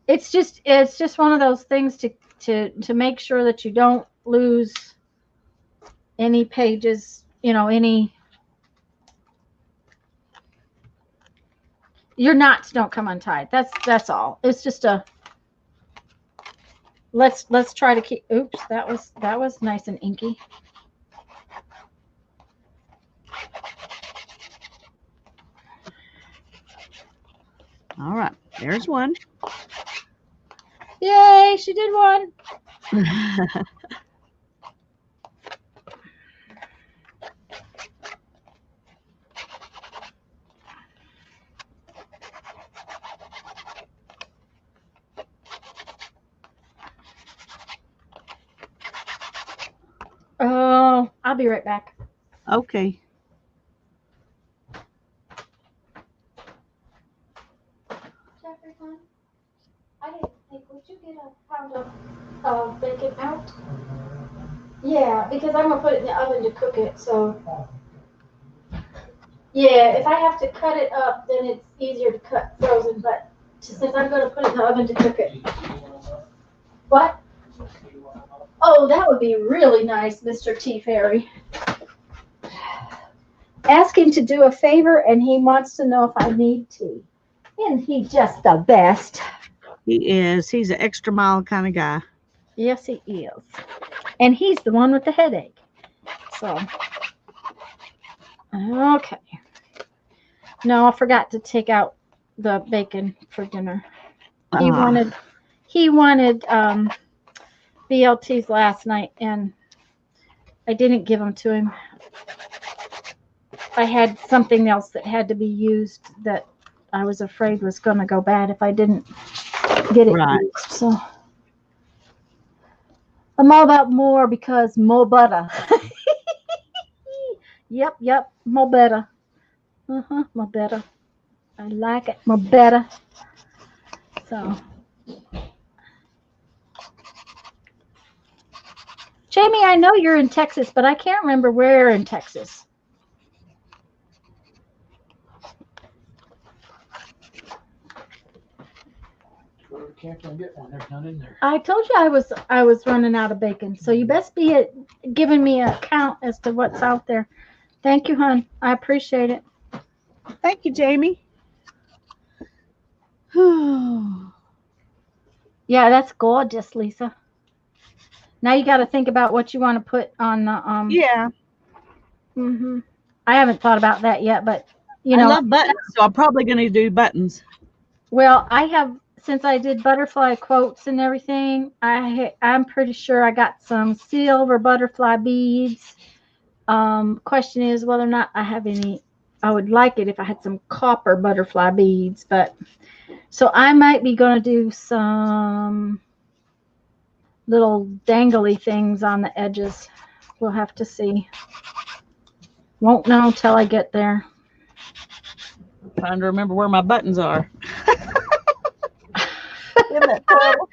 It's just one of those things to make sure that you don't lose any pages, any your knots don't come untied. That's all. It's just a let's try to keep. Oops, that was nice and inky. All right. There's one. Yay, she did one. Oh, I'll be right back. Okay. Jeffrey, hon, I didn't think. Would you get a pound of bacon out? Yeah, because I'm gonna put it in the oven to cook it. So yeah, if I have to cut it up, then it's easier to cut frozen. But since I'm gonna put it in the oven to cook it, what? Oh, that would be really nice, Mr. T. Fairy. Ask him to do a favor, and he wants to know if I need tea. Isn't he just the best? He is. He's an extra mile kind of guy. Yes, he is. And he's the one with the headache. So, okay. No, I forgot to take out the bacon for dinner. He wanted BLTs last night, and I didn't give them to him. I had something else that had to be used that I was afraid was going to go bad if I didn't get it used. So I'm all about more because more butter. Yep, more better. More better. I like it more better. So, Jamie, I know you're in Texas, but I can't remember where in Texas. Can't get one. There's none in there. I told you I was running out of bacon, so you best be giving me a count as to what's out there. Thank you, hon. I appreciate it. Thank you, Jamie. Yeah, that's gorgeous, Lisa. Now you got to think about what you want to put on the Yeah. Mhm. I haven't thought about that yet, but I love buttons, so I'm probably going to do buttons. Well, I have, since I did butterfly quotes and everything, I'm pretty sure I got some silver butterfly beads. Question is whether or not I have any. I would like it if I had some copper butterfly beads, but so I might be going to do some little dangly things on the edges. We'll have to see. Won't know till I get there. Trying to remember where my buttons are. Isn't that terrible?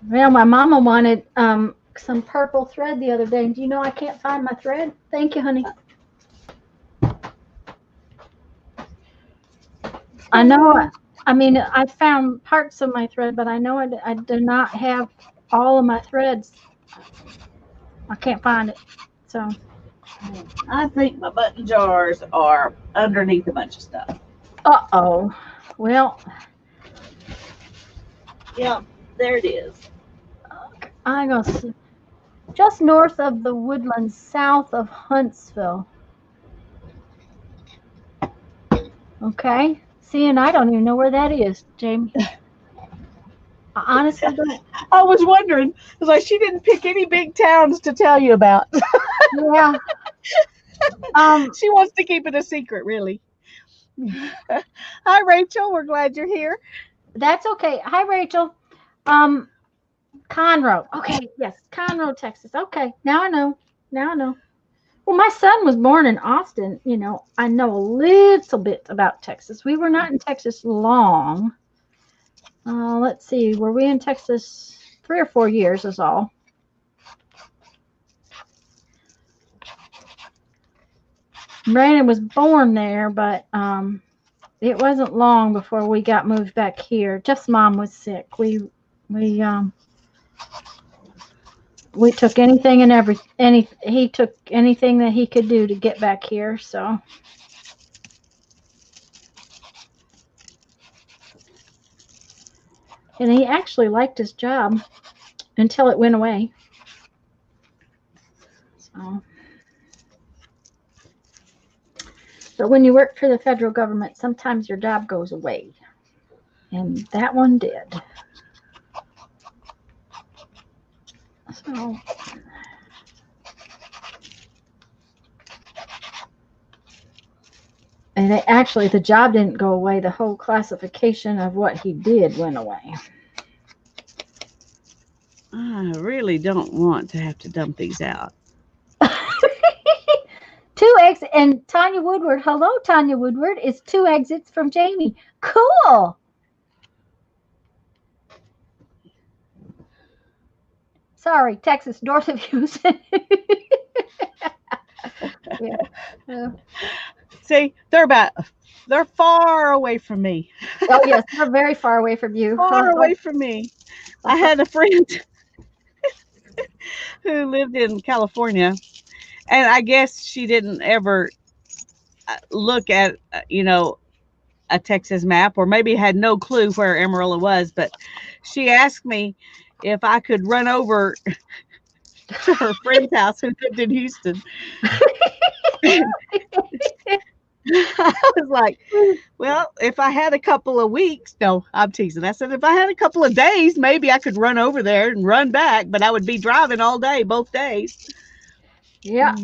Well, my mama wanted some purple thread the other day. Do you know I can't find my thread? Thank you, honey. I know. I mean, I found parts of my thread, but I know I do not have all of my threads. I can't find it. So I think my button jars are underneath a bunch of stuff. Uh-oh. Well, Yeah, there it is. I'm gonna see. Just north of the Woodlands, south of Huntsville. Okay. See, and I don't even know where that is, Jamie. I honestly don't. I was wondering. I was like, she didn't pick any big towns to tell you about. Yeah. Um, She wants to keep it a secret, really. Hi, Rachel. We're glad you're here. that's okay. Hi, Rachel. Um, Conroe. Okay, yes, Conroe, Texas. Okay, now I know. Now I know. Well, my son was born in Austin. I know a little bit about Texas. We were not in Texas long. Let's see, were we in Texas 3 or 4 years is all. Brandon was born there, but it wasn't long before we got moved back here. Jeff's mom was sick. We took anything and he took anything that he could do to get back here. So, and he actually liked his job until it went away. So, but when you work for the federal government, sometimes your job goes away, and that one did. So, and actually, the job didn't go away. The whole classification of what he did went away. I really don't want to have to dump these out. 2 exits, and Tanya Woodward. Hello, Tanya Woodward. Is 2 exits from Jamie. Cool. Sorry, Texas, north of Houston. Yeah. See, they're far away from me. Oh yes, they're very far away from you. Far away from me. I had a friend who lived in California, and I guess she didn't ever look at, a Texas map, or maybe had no clue where Amarillo was, but she asked me if I could run over to her friend's house who lived in Houston. I was like, well, if I had a couple of weeks, no, I'm teasing. I said, if I had a couple of days, maybe I could run over there and run back, but I would be driving all day, both days. Yeah.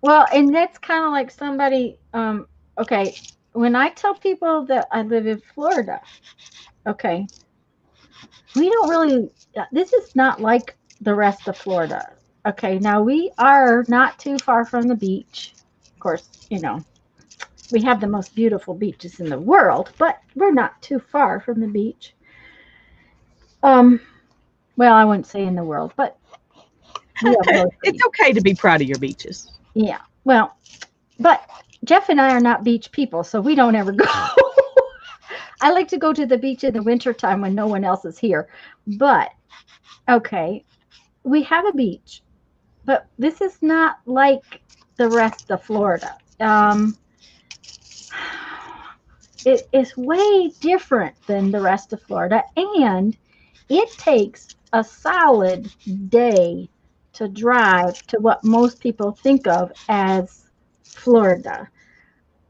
Well, and that's kind of like somebody. Okay, when I tell people that I live in Florida, okay, we don't really. This is not like the rest of Florida. Okay, now we are not too far from the beach. Of course, we have the most beautiful beaches in the world, but we're not too far from the beach. Well, I wouldn't say in the world, but It's okay to be proud of your beaches. yeah. Well, but Jeff and I are not beach people, so we don't ever go. I like to go to the beach in the wintertime when no one else is here. But okay, we have a beach, but this is not like the rest of Florida. It is way different than the rest of Florida, and it takes a solid day to drive to what most people think of as Florida,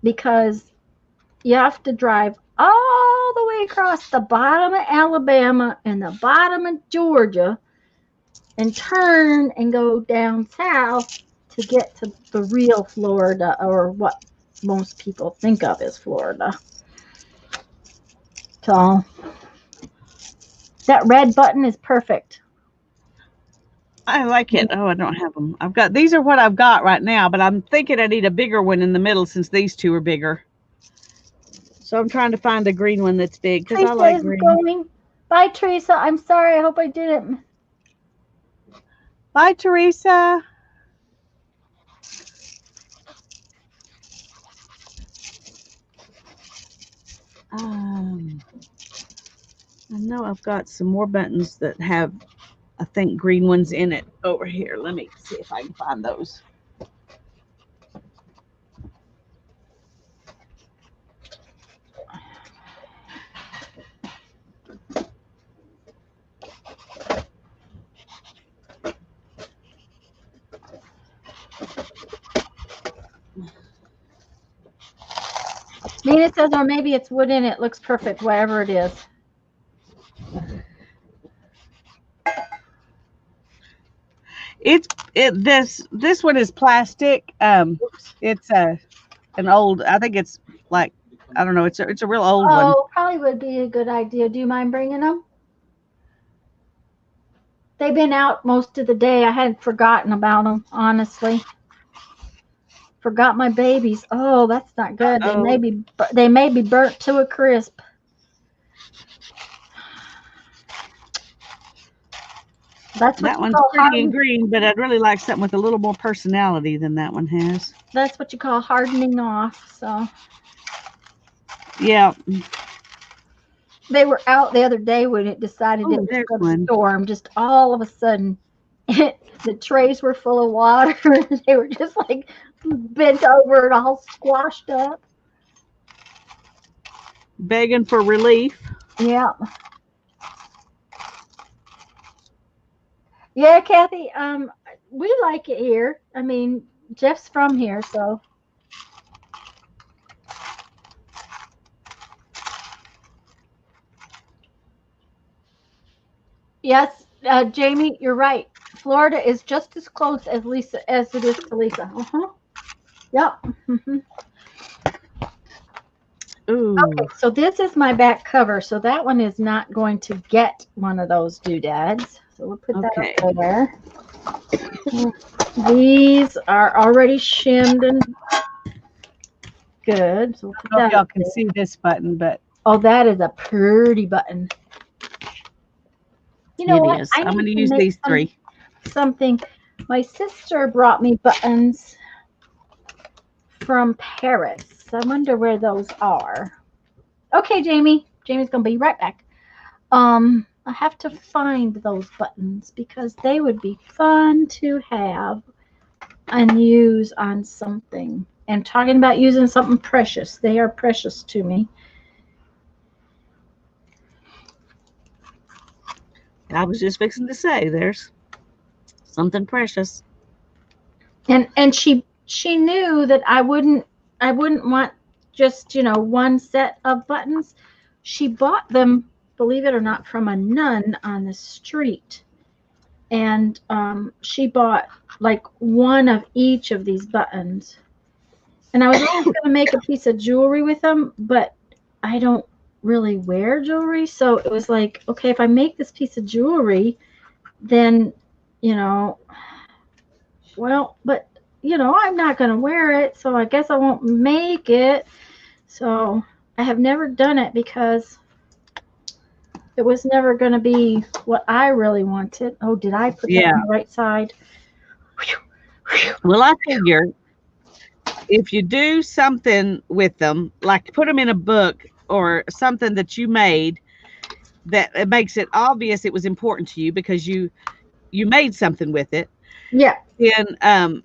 because you have to drive all the way across the bottom of Alabama and the bottom of Georgia and turn and go down south to get to the real Florida, or what most people think of as Florida. So that red button is perfect. I like it. Oh, I don't have them. These are what I've got right now, but I'm thinking I need a bigger one in the middle since these two are bigger. So I'm trying to find a green one that's big because I like green. Going. Bye, Teresa. I'm sorry. I hope I didn't. Bye, Teresa. I know I've got some more buttons that have, I think, green ones in it over here. Let me see if I can find those. Nina says, or maybe it's wooden. It looks perfect, whatever it is. This one is plastic. It's an old. I think it's like, I don't know. It's a real old one. Oh, probably would be a good idea. Do you mind bringing them? They've been out most of the day. I had forgotten about them, honestly. Forgot my babies. Oh, that's not good. Uh-oh. They may be burnt to a crisp. That's what That you one's call pretty and green, but I'd really like something with a little more personality than that one has. That's what you call hardening off. So Yeah. they were out the other day when it decided it Oh, was there's going to one. storm. Just all of a sudden, the trays were full of water. They were just like bent over and all squashed up. Begging for relief. Yeah. Yeah, Kathy. We like it here. I mean, Jeff's from here, so. Yes, Jamie, you're right. Florida is just as close as Lisa as it is to Lisa. Yep. Ooh. Okay, so this is my back cover. So that one is not going to get one of those doodads. So we'll put that up there. These are already shimmed and good. So we'll put I don't know that if y'all up can there. see this button, but Oh, that is a pretty button. You know it what? is. I I'm going need to to use make these three. something. My sister brought me buttons from Paris. I wonder where those are. Okay, Jamie. Jamie's gonna be right back. I have to find those buttons because they would be fun to have and use on something. And talking about using something precious, they are precious to me. I was just fixing to say there's something precious. And she knew that I wouldn't want just, one set of buttons. She bought them, believe it or not, from a nun on the street. And she bought like one of each of these buttons. And I was always going to make a piece of jewelry with them, but I don't really wear jewelry. So it was like, okay, if I make this piece of jewelry, then, well, but, I'm not going to wear it. So I guess I won't make it. So I have never done it because it was never going to be what I really wanted. Oh, did I put that on the right side? Well, I figure if you do something with them, like put them in a book or something that you made, that it makes it obvious it was important to you because you made something with it. Yeah. Then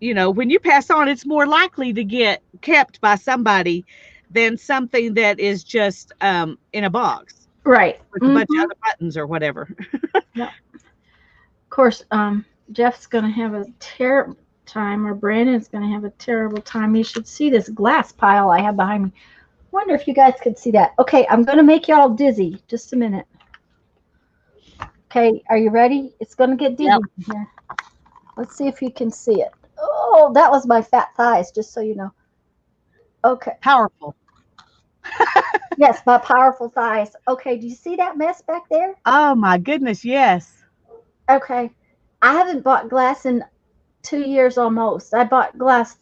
when you pass on, it's more likely to get kept by somebody than something that is just in a box, Right. with a bunch of other buttons or whatever. Yep. Of course, Jeff's going to have a terrible time, or Brandon's going to have a terrible time. You should see this glass pile I have behind me. Wonder if you guys could see that. Okay, I'm going to make y'all dizzy. Just a minute. Okay, are you ready? It's going to get dizzy here. Let's see if you can see it. Oh, that was my fat thighs, just so you know. Okay. Powerful. Yes, my powerful thighs. Okay, do you see that mess back there? Oh my goodness, yes. Okay. I haven't bought glass in 2 years almost. I bought glass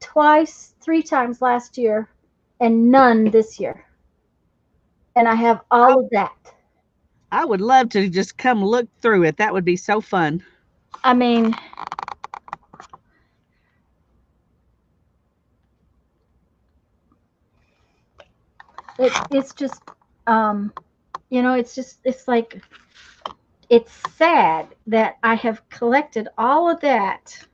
twice, 3 times last year, and none this year. And I have all of that. I would love to just come look through it. That would be so fun. I mean, it's just, it's like, it's sad that I have collected all of that.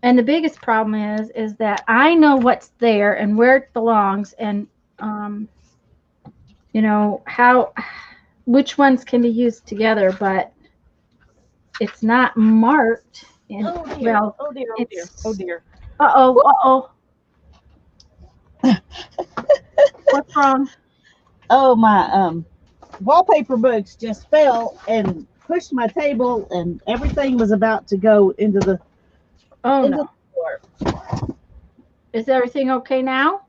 And the biggest problem is that I know what's there and where it belongs, and which ones can be used together, but it's not marked. And, Oh dear. well, Oh dear. Oh dear. Oh dear. Uh-oh. What's wrong? Oh, my wallpaper books just fell and pushed my table, and everything was about to go into the Oh, into no. the floor. Is everything okay now?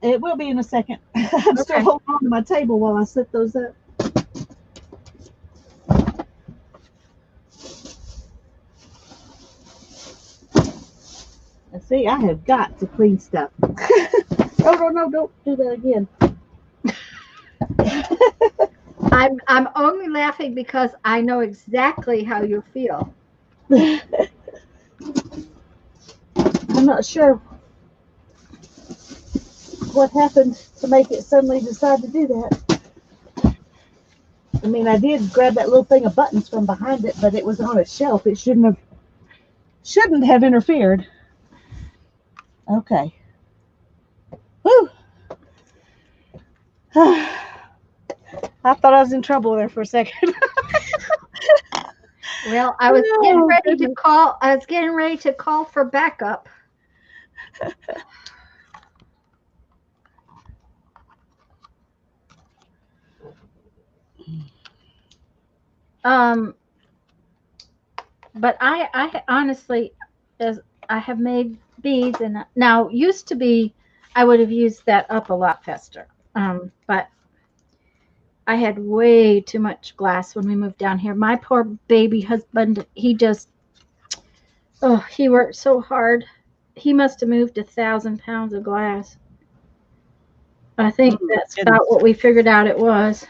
It will be in a second. I'm still Okay. holding on to my table while I set those up. See, I have got to clean stuff. No, don't do that again. I'm only laughing because I know exactly how you feel. I'm not sure what happened to make it suddenly decide to do that. I mean, I did grab that little thing of buttons from behind it, but it was on a shelf. It shouldn't have interfered. Okay. Whew. I thought I was in trouble there for a second. Well, I was getting Oh, ready to goodness. call. I was getting ready to call for backup. But I honestly, as I have made beads, and now used to be, I would have used that up a lot faster. But I had way too much glass when we moved down here. My poor baby husband, he worked so hard. He must have moved 1,000 pounds of glass. I think that's about what we figured out it was.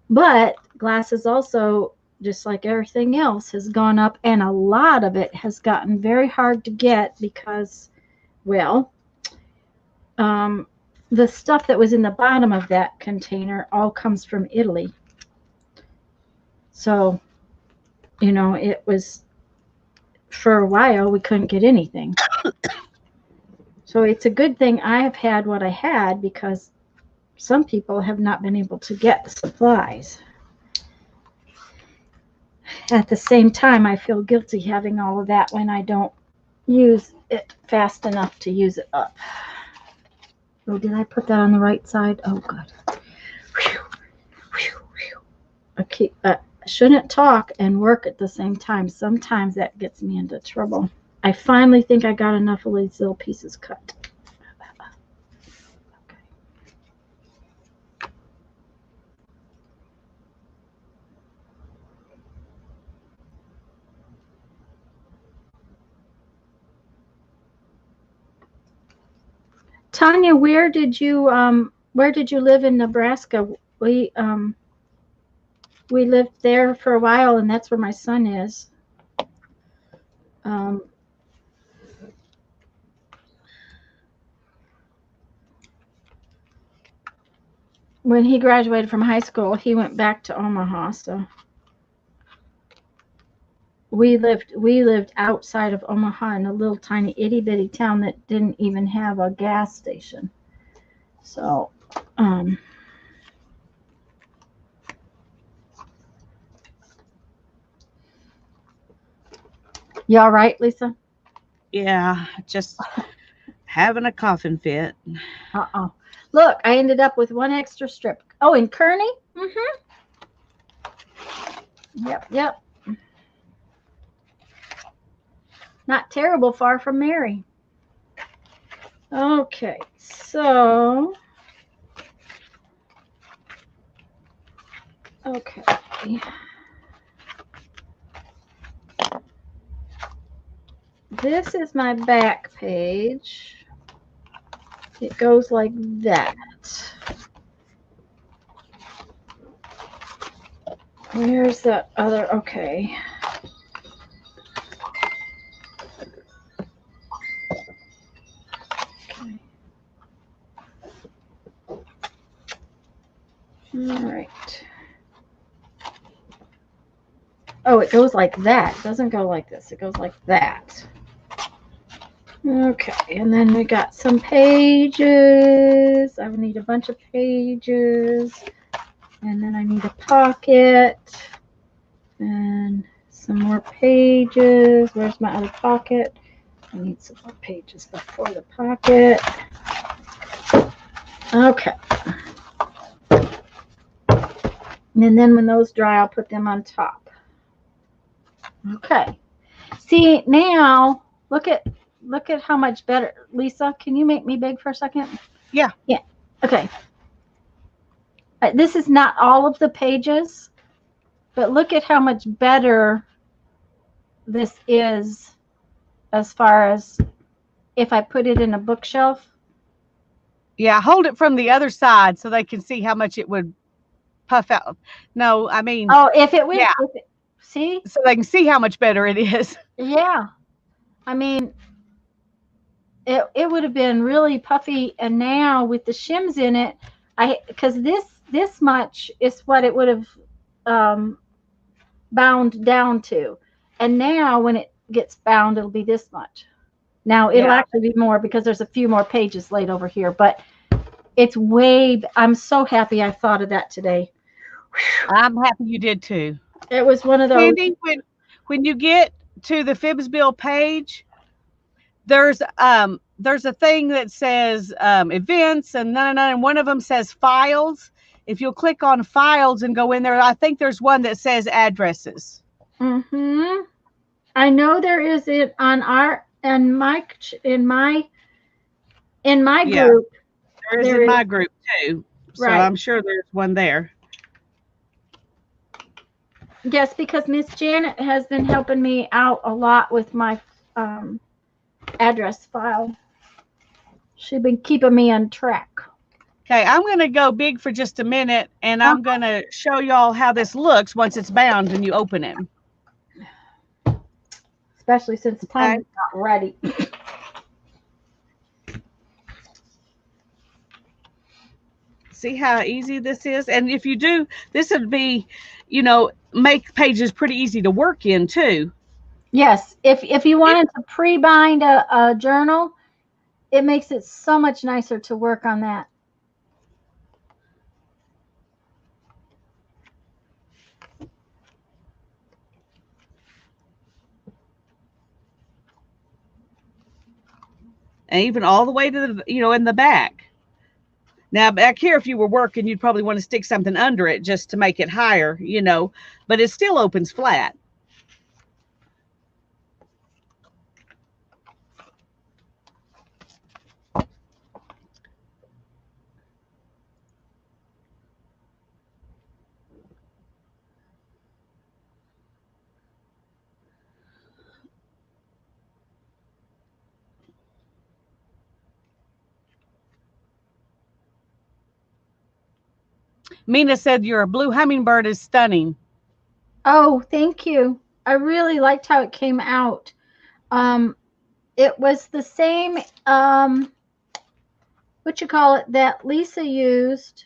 But glass is also, just like everything else, has gone up, and a lot of it has gotten very hard to get because, well, the stuff that was in the bottom of that container all comes from Italy. So, it was, for a while, we couldn't get anything. So it's a good thing I have had what I had, because some people have not been able to get the supplies. At the same time, I feel guilty having all of that when I don't use it fast enough to use it up. Oh, did I put that on the right side? Oh, good. Okay, I shouldn't talk and work at the same time. Sometimes that gets me into trouble. I finally think I got enough of these little pieces cut. Tanya, where did you live in Nebraska? We lived there for a while, and that's where my son is. When he graduated from high school, he went back to Omaha. So we lived outside of Omaha in a little tiny itty bitty town that didn't even have a gas station. So, you all right, Lisa? Yeah, just having a coughing fit. Look, I ended up with one extra strip. Oh, in Kearney? Yep. Not terrible far from Mary. Okay, so. Okay. This is my back page. It goes like that. Where's the other? Okay. All right. Oh, it goes like that. It doesn't go like this. It goes like that. Okay, and then we got some pages. I would need a bunch of pages. And then I need a pocket. And some more pages. Where's my other pocket? I need some more pages before the pocket. Okay. And then when those dry, I'll put them on top. Okay. See, now look at how much better. Lisa, can you make me big for a second? Yeah. Yeah. Okay. This is not all of the pages, but look at how much better this is as far as if I put it in a bookshelf. Yeah, hold it from the other side so they can see how much it would puff out. No, I mean, Oh, if it was, yeah. See? So they can see how much better it is. Yeah. I mean, it would have been really puffy, and now with the shims in it, because this much is what it would have bound down to, and now when it gets bound, it'll be this much. Now it'll actually be more because there's a few more pages laid over here, but it's I'm so happy I thought of that today. I'm happy you did too. It was one of those. Candy, when you get to the Fibs Bill page, there's a thing that says events and one of them says files. If you'll click on files and go in there, I think there's one that says addresses. Mm-hmm. I know there is it on in my group. There is in my group too. So right. I'm sure there's one there. Yes, because Miss Janet has been helping me out a lot with my address file. She's been keeping me on track. Okay, I'm going to go big for just a minute, and I'm going to show y'all how this looks once it's bound and you open it. Especially since Tanya's not ready. See how easy this is? And if you do, this would be, make pages pretty easy to work in too. Yes, if you wanted to pre-bind a journal, it makes it so much nicer to work on that. And even all the way to the, in the back. Now back here, if you were working, you'd probably want to stick something under it just to make it higher, but it still opens flat. Mina said your blue hummingbird is stunning. Oh, thank you. I really liked how it came out. It was the same, that Lisa used.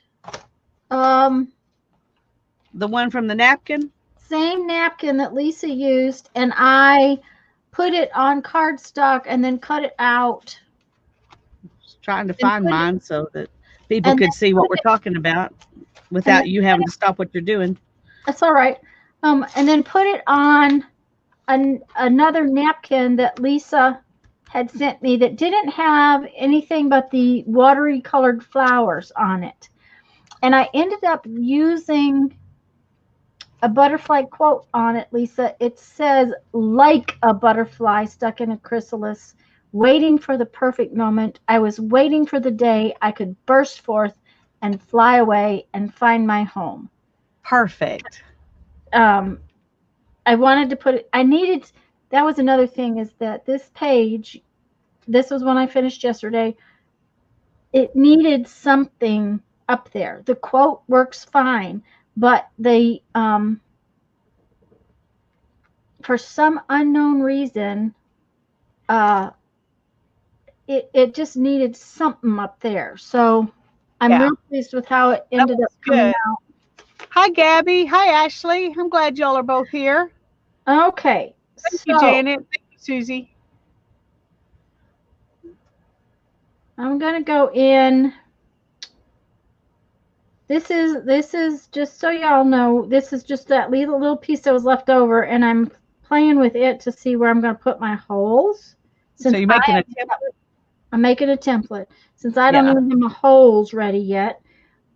The one from the napkin? Same napkin that Lisa used, and I put it on cardstock and then cut it out. Just trying to find mine so that people could see what we're talking about without you having to stop what you're doing. That's all right. And then put it on another napkin that Lisa had sent me that didn't have anything but the watery colored flowers on it. And I ended up using a butterfly quote on it, Lisa. It says, like a butterfly stuck in a chrysalis, waiting for the perfect moment. I was waiting for the day I could burst forth and fly away and find my home. Perfect. I wanted to put it, that was another thing, is that this page, this was when I finished yesterday, it needed something up there. The quote works fine, but for some unknown reason, it just needed something up there. So I'm real pleased with how it ended up coming out. Hi, Gabby. Hi, Ashley. I'm glad y'all are both here. Okay. Thank you, Janet. Thank you, Susie. I'm going to go in This is just so y'all know, this is just that little piece that was left over, and I'm playing with it to see where I'm going to put my holes. So you're making a template? I'm making a template. Since I don't Yeah. even have my holes ready yet.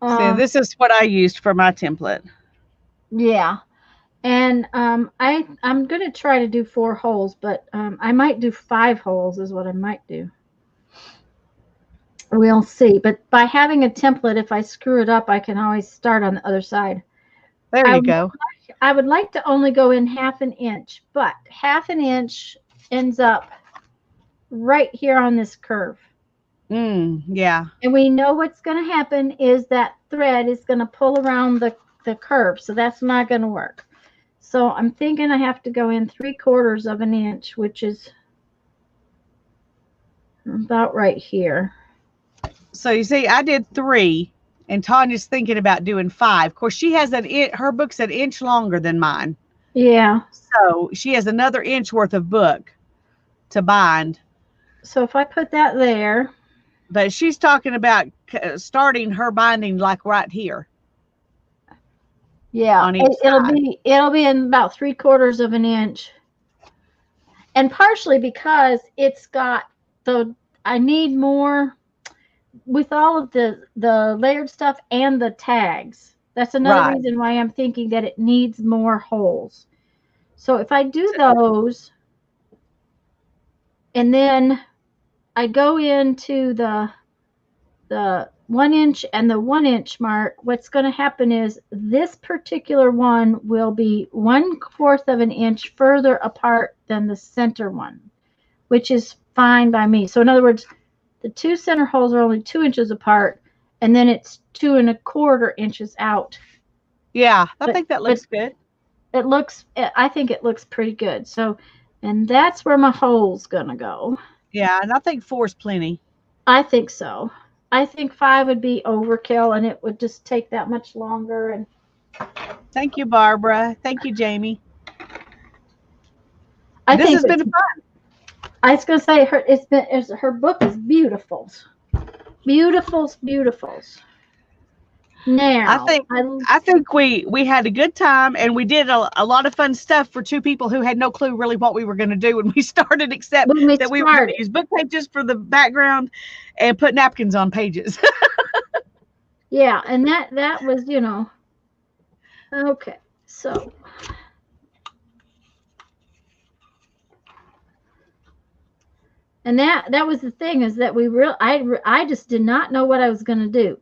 So this is what I used for my template. Yeah. And I'm going to try to do 4 holes, but I might do 5 holes is what I might do. We'll see. But by having a template, if I screw it up, I can always start on the other side. There you go. I would like to only go in 1/2 inch, but 1/2 inch ends up right here on this curve. Yeah. And we know what's going to happen is that thread is going to pull around the curve. So that's not going to work. So I'm thinking I have to go in 3/4 of an inch, which is about right here. So you see, I did 3, and Tanya's thinking about doing 5. Of course, she has her book's an inch longer than mine. Yeah. So she has another inch worth of book to bind. So if I put that there. But she's talking about starting her binding like right here. Yeah, it'll be in about 3/4 of an inch. And partially because it's got I need more with all of the layered stuff and the tags. That's another reason why I'm thinking that it needs more holes. So if I do those, and then I go into the 1 inch and the 1 inch mark, what's going to happen is this particular one will be 1/4 of an inch further apart than the center one, which is fine by me. So in other words, the 2 center holes are only 2 inches apart, and then it's 2 1/4 inches out. Yeah, I think that looks good. I think it looks pretty good. So, and that's where my hole's going to go. Yeah, and I think 4 is plenty. I think so. I think 5 would be overkill, and it would just take that much longer. And thank you, Barbara. Thank you, Jamie. This has been fun. I was going to say her book is beautiful. Beautifuls. Now, I think we had a good time, and we did a lot of fun stuff for 2 people who had no clue really what we were going to do when we started, except that we were going to use book pages for the background and put napkins on pages. Yeah, and that was, okay. So and that was the thing, is that I just did not know what I was going to do.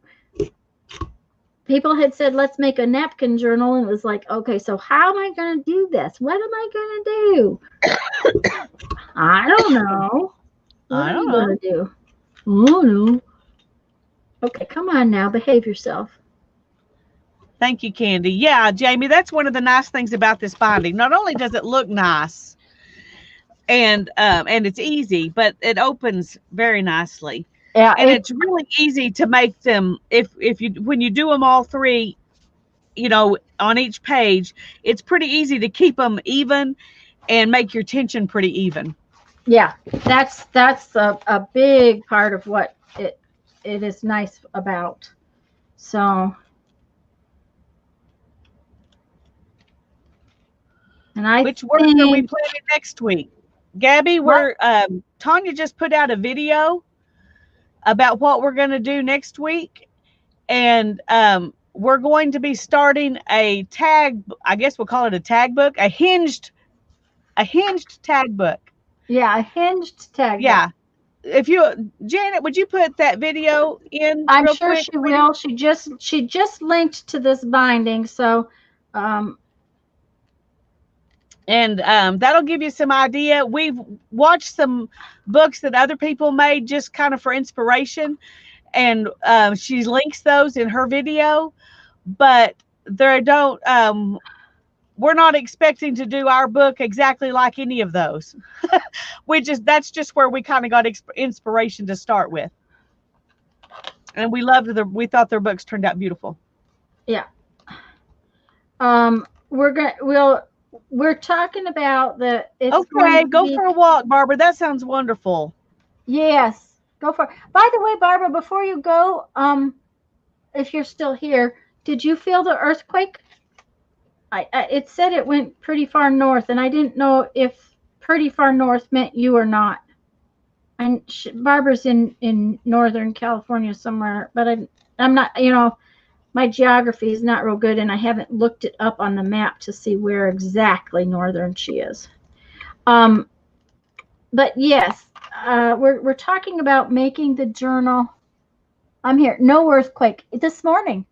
People had said, let's make a napkin journal. And it was like, okay, so how am I going to do this? What am I going to do? I don't know. What are you going to do? Oh, no. Okay, come on now. Behave yourself. Thank you, Candy. Yeah, Jamie, that's one of the nice things about this binding. Not only does it look nice and it's easy, but it opens very nicely. Yeah, and it's really easy to make them when you do them all 3, on each page, it's pretty easy to keep them even and make your tension pretty even. Yeah, that's a big part of what it is nice about. So, and which work are we planning next week? Gabby, Tanya just put out a video about what we're going to do next week, and we're going to be starting a tag. I guess we'll call it a tag book, a hinged tag book. Yeah, a hinged tag. Yeah. If Janet, would you put that video in? I'm sure she will. She just linked to this binding, so. And that'll give you some idea. We've watched some books that other people made just kind of for inspiration, and she links those in her video. But we're not expecting to do our book exactly like any of those. That's just where we kind of got inspiration to start with. And we thought their books turned out beautiful. Yeah. We're talking about okay, go for a walk, Barbara. That sounds wonderful. Yes, go for it. By the way, Barbara, before you go, if you're still here, did you feel the earthquake? It said it went pretty far north, and I didn't know if pretty far north meant you or not. And Barbara's in Northern California somewhere, but I'm not. My geography is not real good, and I haven't looked it up on the map to see where exactly northern she is. But yes, we're talking about making the journal. I'm here. No earthquake this morning.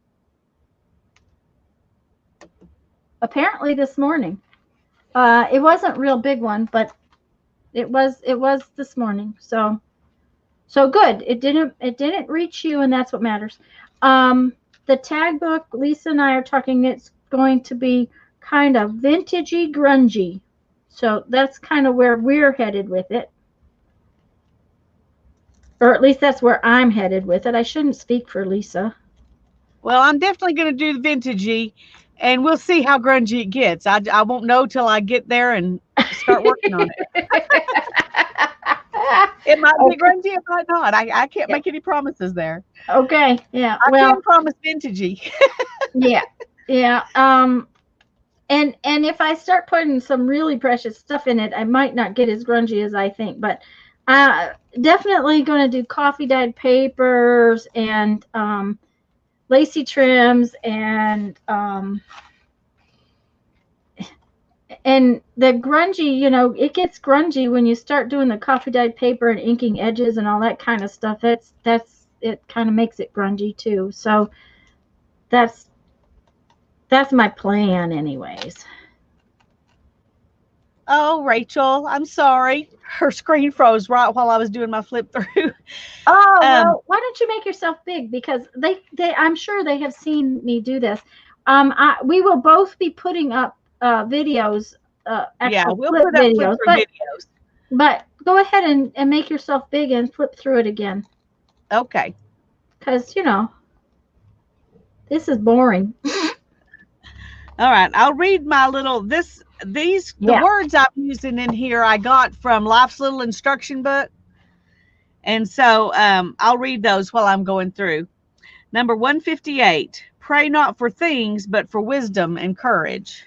Apparently this morning. It wasn't a real big one, but it was this morning. So good. It didn't reach you, and that's what matters. The tag book, Lisa and I are talking, it's going to be kind of vintagey, grungy. So that's kind of where we're headed with it. Or at least that's where I'm headed with it. I shouldn't speak for Lisa. Well, I'm definitely going to do the vintagey, and we'll see how grungy it gets. I won't know till I get there and start working on it. It might be grungy, it might not. I can't make any promises there. Okay, yeah. I can promise vintagey. Yeah. And if I start putting some really precious stuff in it, I might not get as grungy as I think. But definitely going to do coffee dyed papers and lacy trims and the grungy, it gets grungy when you start doing the coffee dyed paper and inking edges and all that kind of stuff. It kind of makes it grungy too. So that's my plan anyways. Oh, Rachel, I'm sorry. Her screen froze right while I was doing my flip through. Oh, well, why don't you make yourself big? Because I'm sure they have seen me do this. We will both be putting up videos, we'll put up flip through videos. But go ahead and make yourself big and flip through it again. Okay. Because, this is boring. All right. I'll read my little, the words I'm using in here I got from Life's Little Instruction Book. And so I'll read those while I'm going through. Number 158, pray not for things, but for wisdom and courage.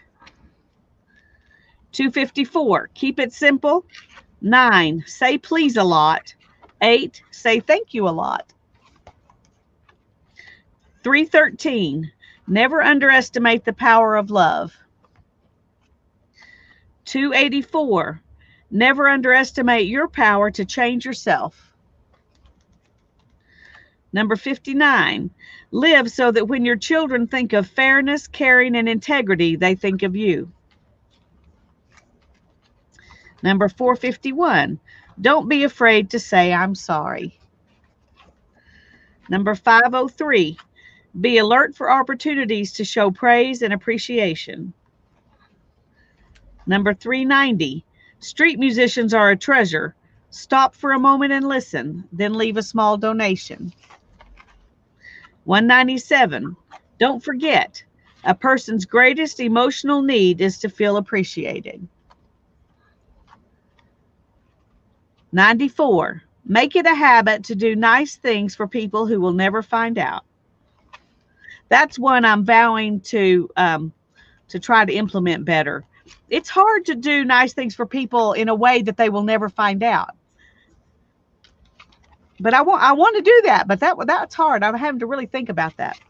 254, keep it simple. 9, say please a lot. 8, say thank you a lot. 313, never underestimate the power of love. 284, never underestimate your power to change yourself. Number 59, live so that when your children think of fairness, caring, and integrity, they think of you. Number 451, don't be afraid to say I'm sorry. Number 503, be alert for opportunities to show praise and appreciation. Number 390, street musicians are a treasure. Stop for a moment and listen, then leave a small donation. 197, don't forget, a person's greatest emotional need is to feel appreciated. 94, make it a habit to do nice things for people who will never find out. That's one I'm vowing to try to implement better. It's hard to do nice things for people in a way that they will never find out. But I want to do that, but that's hard. I'm having to really think about that.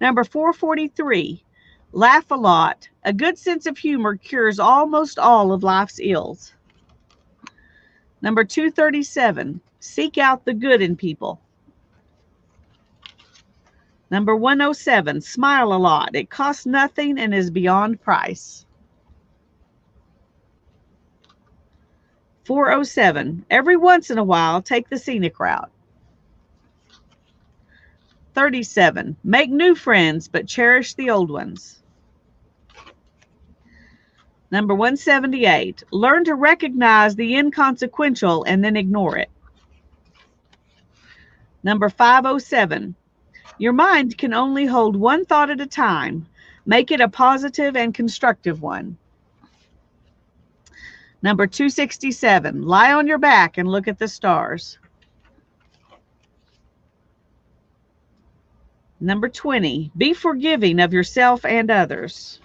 Number 443, laugh a lot. A good sense of humor cures almost all of life's ills. Number 237, seek out the good in people. Number 107, smile a lot. It costs nothing and is beyond price. 407, every once in a while, take the scenic route. 37, make new friends, but cherish the old ones. Number 178, learn to recognize the inconsequential and then ignore it. Number 507, your mind can only hold one thought at a time. Make it a positive and constructive one. Number 267, lie on your back and look at the stars. Number 20, be forgiving of yourself and others.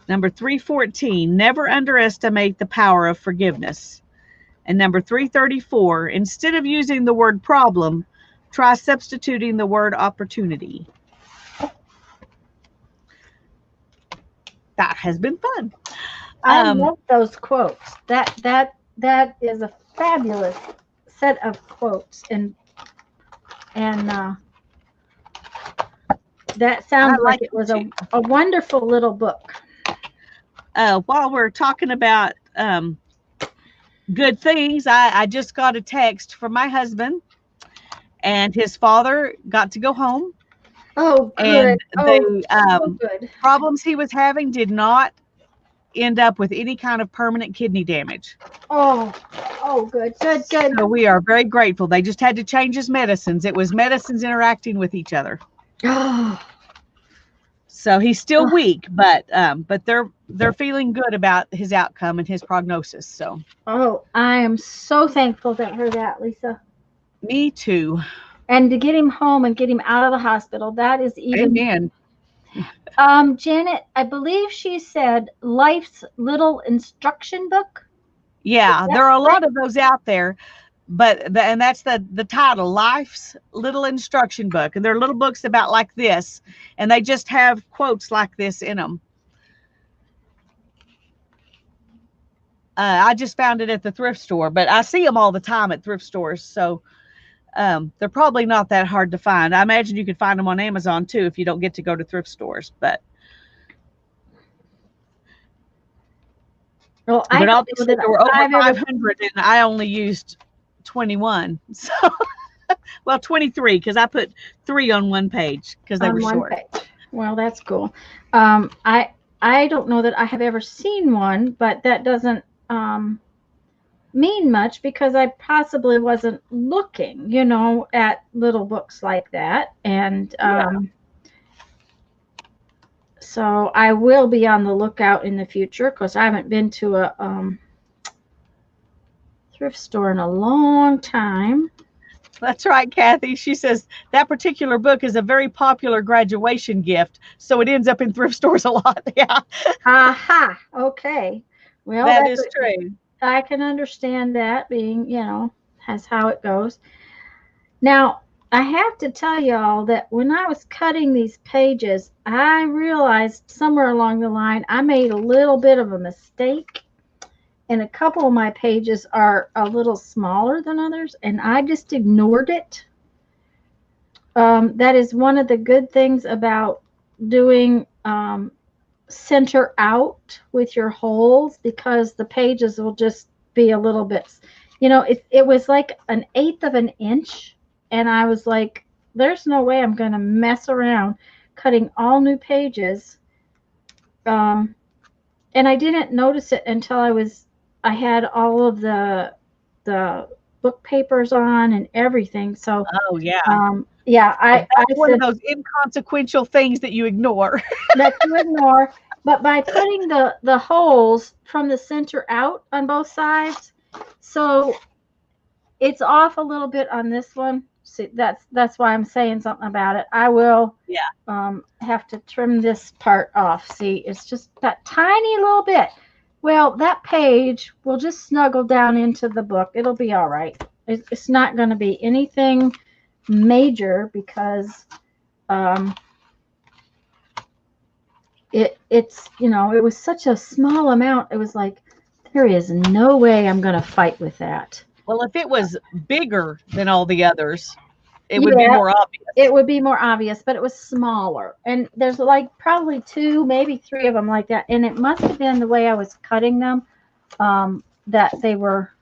Number 314, never underestimate the power of forgiveness. And number 334, instead of using the word problem, try substituting the word opportunity. That has been fun. I love those quotes. That is a fabulous set of quotes, and that sounds like it was a wonderful little book. While we're talking about good things, I just got a text from my husband, and his father got to go home. Oh, good. And so good. Problems he was having did not end up with any kind of permanent kidney damage. Oh, good. So we are very grateful. They just had to change his medicines. It was medicines interacting with each other. Oh. So he's still weak, but they're feeling good about his outcome and his prognosis. So. Oh, I am so thankful to hear that, Lisa. Me too. And to get him home and get him out of the hospital, that is even. Amen. Janet, I believe she said Life's Little Instruction Book. Yeah, there are a lot of those out there, and that's the title, Life's Little Instruction Book. And they're little books about like this, and they just have quotes like this in them. I just found it at the thrift store, but I see them all the time at thrift stores. So they're probably not that hard to find. I imagine you could find them on Amazon too if you don't get to go to thrift stores. But well, obviously there were over 500, and I only used 21. So, well, 23 because I put 3 on one page because they were short. Page. Well, that's cool. I don't know that I have ever seen one, but that doesn't mean much because I possibly wasn't looking, at little books like that. And so I will be on the lookout in the future because I haven't been to a thrift store in a long time. That's right, Kathy. She says that particular book is a very popular graduation gift, so it ends up in thrift stores a lot. Yeah. Aha. Okay. Well, that is true. I can understand that being, that's how it goes. Now, I have to tell y'all that when I was cutting these pages, I realized somewhere along the line I made a little bit of a mistake. And a couple of my pages are a little smaller than others, and I just ignored it. That is one of the good things about doing center out with your holes, because the pages will just be a little bit, it was like 1/8 of an inch, and I was like, there's no way I'm going to mess around cutting all new pages. And I didn't notice it until I had all of the book papers on and everything. So that's one of those inconsequential things that you ignore. That you ignore. But by putting the holes from the center out on both sides, so it's off a little bit on this one. See, that's why I'm saying something about it. I will have to trim this part off. See, it's just that tiny little bit. Well, that page will just snuggle down into the book. It'll be all right. It's not going to be anything major because it's it was such a small amount. It was like, there is no way I'm going to fight with that. Well, if it was bigger than all the others, it would be more obvious. It would be more obvious, but it was smaller. And there's like probably 2, maybe 3 of them like that. And it must have been the way I was cutting them, that they were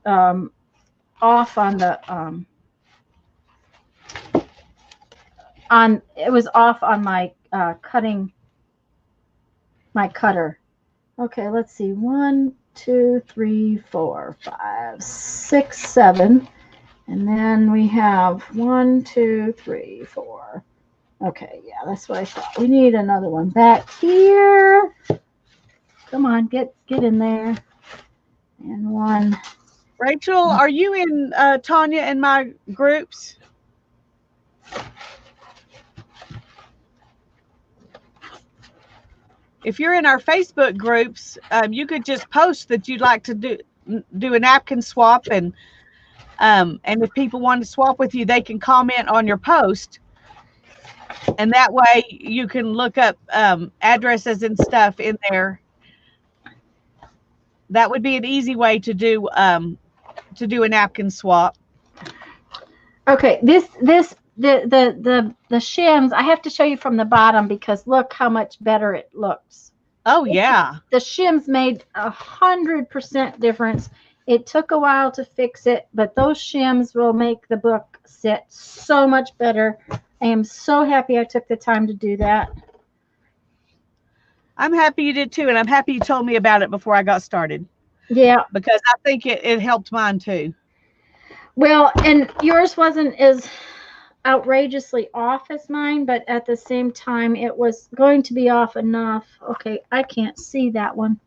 off on the it was off on my cutting, my cutter. Okay, let's see. 1, 2, 3, 4, 5, 6, 7. And then we have 1, 2, 3, 4. Okay, yeah, that's what I thought. We need another one back here. Come on, get in there. And 1. Rachel, are you in Tanya and my groups? if you're in our Facebook groups, you could just post that you'd like to do a napkin swap, and if people want to swap with you, they can comment on your post, and that way you can look up addresses and stuff in there. That would be an easy way to do a napkin swap. Okay, the shims, I have to show you from the bottom because look how much better it looks. Oh yeah. The shims made 100% difference. It took a while to fix it, but those shims will make the book sit so much better. I am so happy I took the time to do that. I'm happy you did too, and I'm happy you told me about it before I got started. Yeah. Because I think it helped mine too. Well, and yours wasn't as outrageously off as mine, but at the same time, it was going to be off enough. Okay, I can't see that one.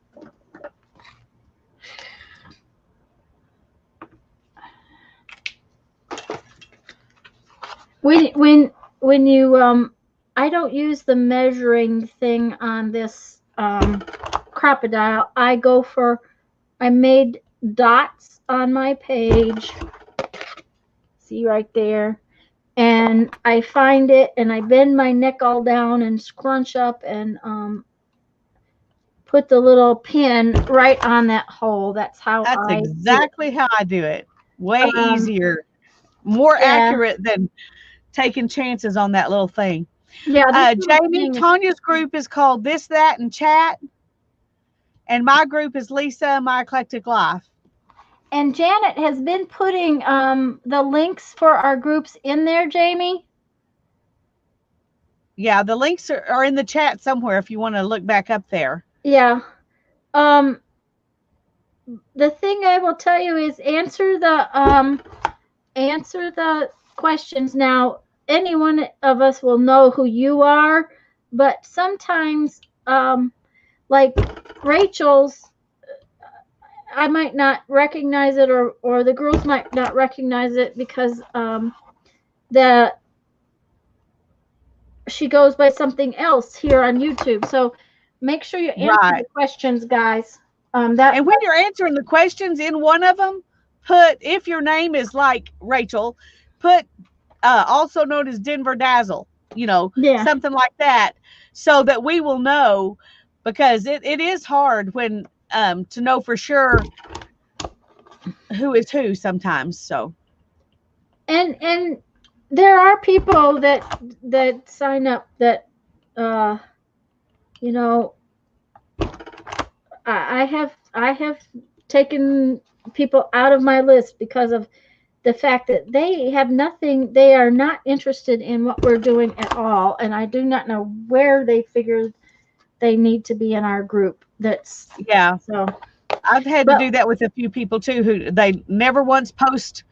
When you I don't use the measuring thing on this crocodile. I made dots on my page. See right there. And I find it and I bend my neck all down and scrunch up and put the little pin right on that hole. That's exactly how I do it. Way easier, more accurate than taking chances on that little thing. Yeah. Jamie, Tanya's group is called This, That, and Chat. And my group is Lisa, My Eclectic Life. And Janet has been putting the links for our groups in there, Jamie. Yeah, the links are in the chat somewhere if you want to look back up there. Yeah. The thing I will tell you is answer the questions. Now, any one of us will know who you are, but sometimes, like Rachel's, I might not recognize it, or the girls might not recognize it because she goes by something else here on YouTube. So make sure you answer the questions, guys. And when you're answering the questions in one of them, put, if your name is like Rachel, put also known as Denver Dazzle, something like that, so that we will know, because it is hard when to know for sure who is who sometimes. So and there are people that sign up that I have taken people out of my list because of the fact that they are not interested in what we're doing at all, and I do not know where they figured they need to be in our group. So I've had to do that with a few people too, who they never once post.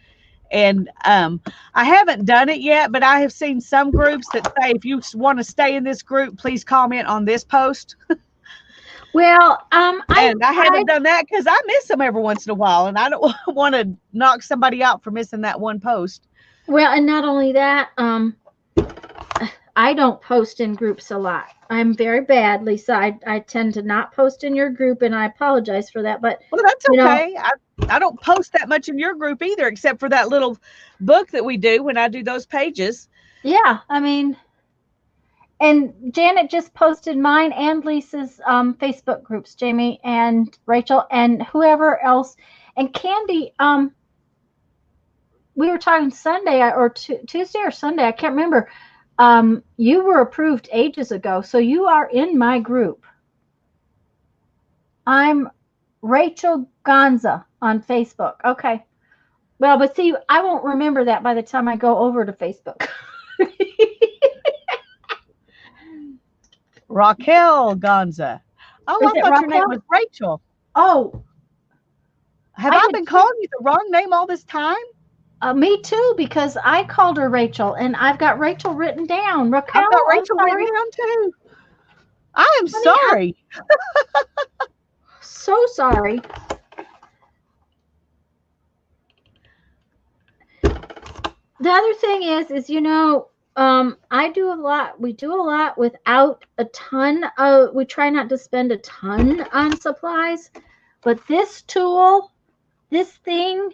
And I haven't done it yet, but I have seen some groups that say, if you want to stay in this group, please comment on this post. Well, I haven't done that because I miss them every once in a while, and I don't want to knock somebody out for missing that one post. Well, and not only that, I don't post in groups a lot. I'm very bad, Lisa. I tend to not post in your group, and I apologize for that. But well, that's okay. I don't post that much in your group either, except for that little book that we do when I do those pages. Yeah, I mean, and Janet just posted mine and Lisa's Facebook groups, Jamie and Rachel and whoever else. And Candy, we were talking Sunday or Tuesday or Sunday, I can't remember. You were approved ages ago, so you are in my group. I'm Rachel Gonza on Facebook. Okay. Well, but see, I won't remember that by the time I go over to Facebook. Raquel Gonza. Oh, I thought your name was Rachel. Oh. Have I been calling you the wrong name all this time? Me too, because I called her Rachel, and I've got Rachel written down. Raquel, I've got Rachel written down too. I am sorry. So sorry. The other thing is I do a lot. We do a lot without a ton of, we try not to spend a ton on supplies, but this tool, this thing,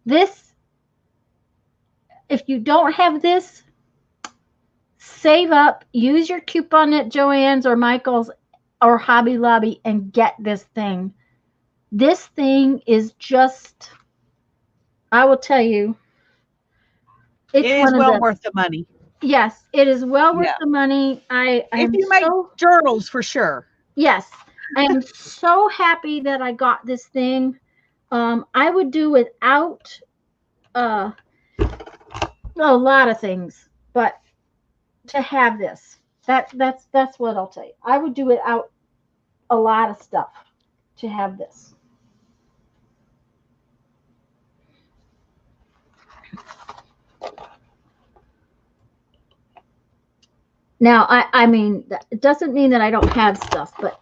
this, if you don't have this, save up, use your coupon at Joann's or Michael's or Hobby Lobby and get this thing. This thing is just, I will tell you, It it's is one of well the, worth the money. yes, it is well worth Yeah. the money. I If am you make so, journals, for sure. yes, I am so happy that I got this thing. I would do without uh, a lot of things, but to have this, that's what I'll tell you. I would do without a lot of stuff to have this. Now, I mean, it doesn't mean that I don't have stuff, but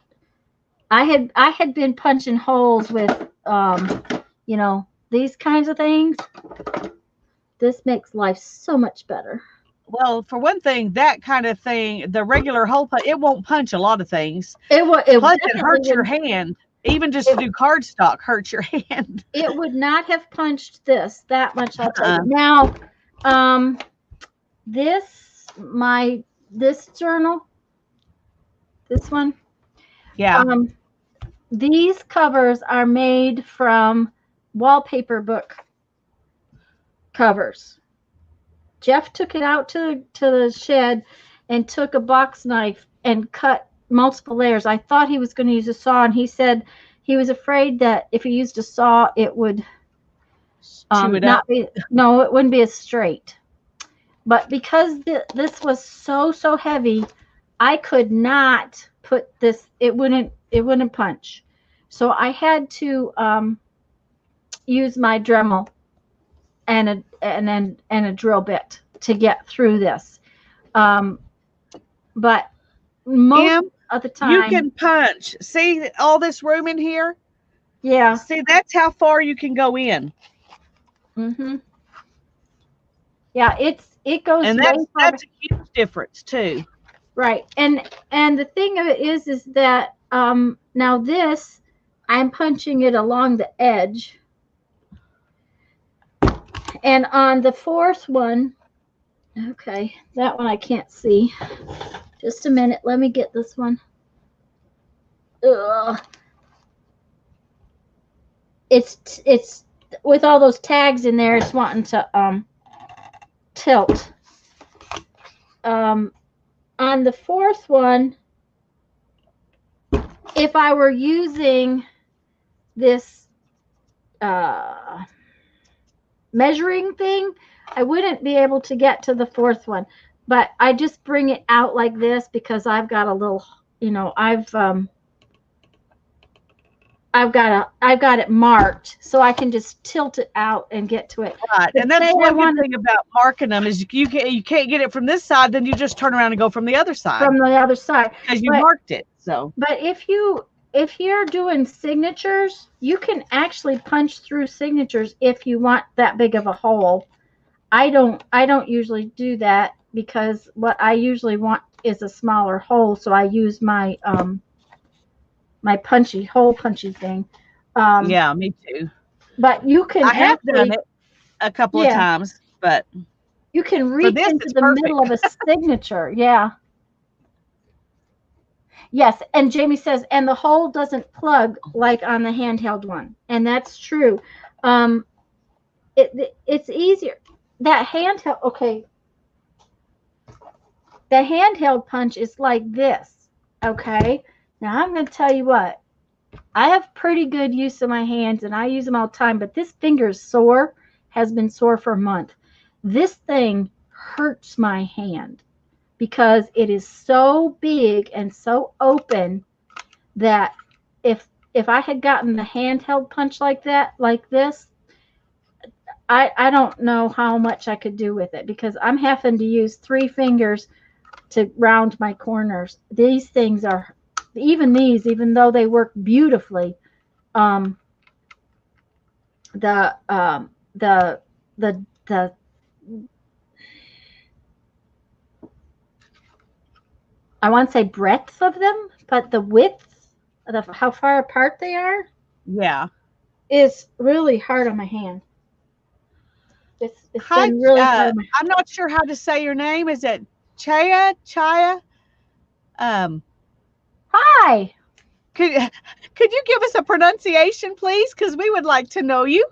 I had been punching holes with, you know, these kinds of things. This makes life so much better. Well, for one thing, that kind of thing, the regular hole punch, it won't punch a lot of things. It Plus, it definitely hurts your would, hand. Even just to do cardstock hurts your hand. it would not have punched this that much, I'll tell you. Uh-uh. Now, um, this journal, this one, Yeah. these covers are made from wallpaper book covers. Jeff took it out to the shed and took a box knife and cut multiple layers. I thought he was going to use a saw, and he said he was afraid that if he used a saw, it would Chew it not up. be, no, it wouldn't be as straight. But because this was so heavy, I could not put this. It wouldn't punch. So I had to use my Dremel and a drill bit to get through this. But most Em, of the you time, can punch. See all this room in here? yeah. See, that's how far you can go in. Mhm. Yeah, it goes And way far. that's a huge difference too. Right. And the thing of it is that now this, I'm punching it along the edge. And on the fourth one, okay, that one I can't see. Just a minute, let me get this one. Ugh. It's with all those tags in there, it's wanting to tilt. On the fourth one, if I were using this measuring thing, I wouldn't be able to get to the fourth one. But I just bring it out like this because I've got a little, you know, I've got it marked, so I can just tilt it out and get to it. Right. But And that's say I one good wanted thing about marking them is you can't get it from this side, then you just turn around and go from the other side from the other side. because you But marked it. So But if you're doing signatures, you can actually punch through signatures if you want that big of a hole. I don't usually do that because what I usually want is a smaller hole, so I use my my hole punchy thing. yeah, me too. But you can I have actually, done it a couple of yeah, times, but you can for reach this into it's the perfect. middle of a signature. Yeah. Yes, and Jamie says, and the hole doesn't plug like on the handheld one, and that's true. It's easier. That handheld, okay, the handheld punch is like this. Okay, now I'm going to tell you what. I have pretty good use of my hands, and I use them all the time. But this finger is sore, has been sore for a month. This thing hurts my hand because it is so big and so open that if I had gotten the handheld punch like that, like this, I don't know how much I could do with it because I'm having to use 3 fingers to round my corners. These things are, even these, even though they work beautifully, um, the the I want to say breadth of them, but the width, how far apart they are, Yeah. is really hard on my hand. It's Hi, been really hard on my I'm not sure how to say your name. Is it Chaya? Hi. Could you give us a pronunciation, please? Because we would like to know you.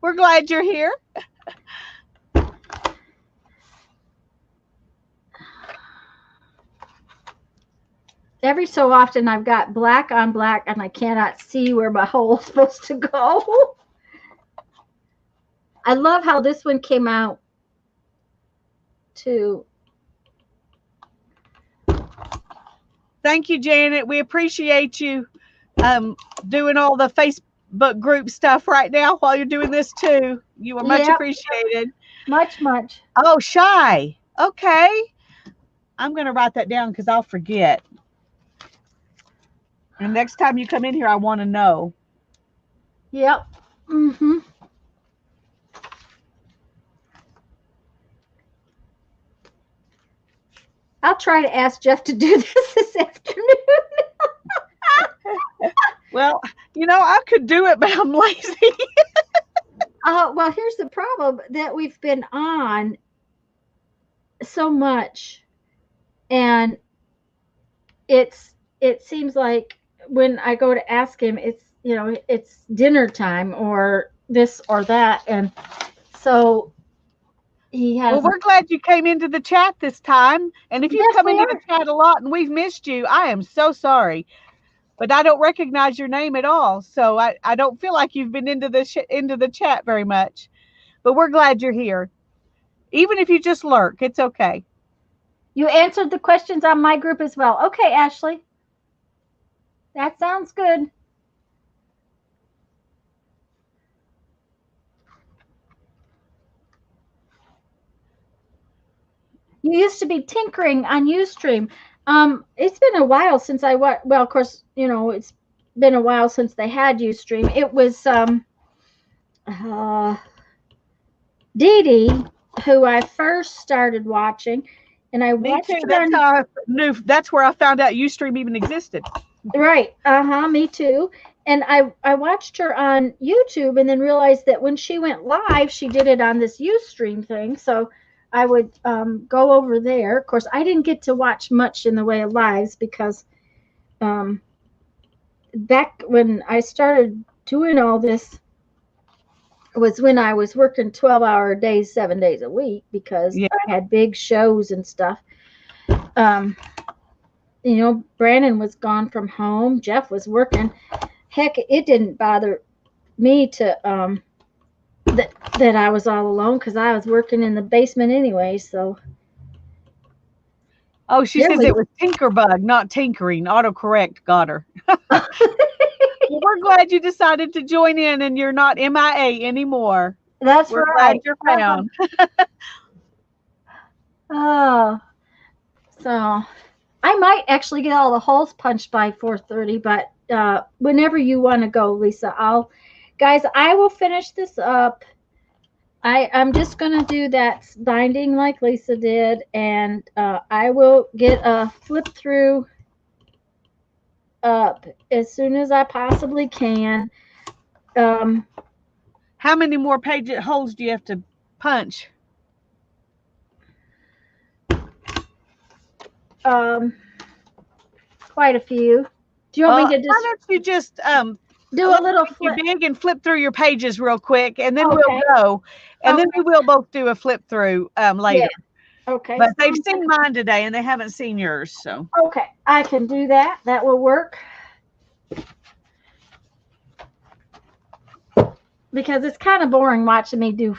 We're glad you're here. Every so often I've got black on black and I cannot see where my hole is supposed to go. I love how this one came out too. Thank you, Janet. We appreciate you doing all the Facebook group stuff right now while you're doing this too. You are much appreciated. Much. Oh, shy. Okay. I'm going to write that down because I'll forget. And next time you come in here, I want to know. Yep. Mm-hmm. I'll try to ask Jeff to do this afternoon. Well, I could do it, but I'm lazy. Well, here's the problem that we've been on so much, and it seems like when I go to ask him, it's dinner time or this or that, and so he has. Well, we're glad you came into the chat this time, and if you've come into the chat a lot and we've missed you, I am so sorry. But I don't recognize your name at all, so I don't feel like you've been into the chat very much. But we're glad you're here. Even if you just lurk, it's okay. You answered the questions on my group as well. Okay, Ashley. That sounds good. You used to be tinkering on Ustream. It's been a while since well, of course, it's been a while since they had Ustream. It was Dee Dee, who I first started watching, and I watched her. That's how I knew. That's where I found out Ustream even existed. Right. Me too. And I watched her on YouTube, and then realized that when she went live, she did it on this Ustream thing. So I would go over there. Of course, I didn't get to watch much in the way of lives because back when I started doing all this was when I was working 12-hour days, 7 days a week, because I had big shows and stuff. Brandon was gone from home. Jeff was working. Heck, it didn't bother me to that I was all alone because I was working in the basement anyway. So. Oh, she says it was Tinkerbug, not tinkering. Autocorrect got her. Well, we're glad you decided to join in and you're not MIA anymore. That's we're right. Glad you're found. Oh, so I might actually get all the holes punched by 4:30, but whenever you want to go, Lisa, I will finish this up. I'm just going to do that binding like Lisa did, and I will get a flip through up as soon as I possibly can. How many more holes do you have to punch? Quite a few. Do you want me to just? Why don't you just do a little flip big and flip through your pages real quick, and then we'll go, and then we will both do a flip through later. Yeah. Okay. But they've seen mine today, and they haven't seen yours, so. Okay, I can do that. That will work. Because it's kind of boring watching me do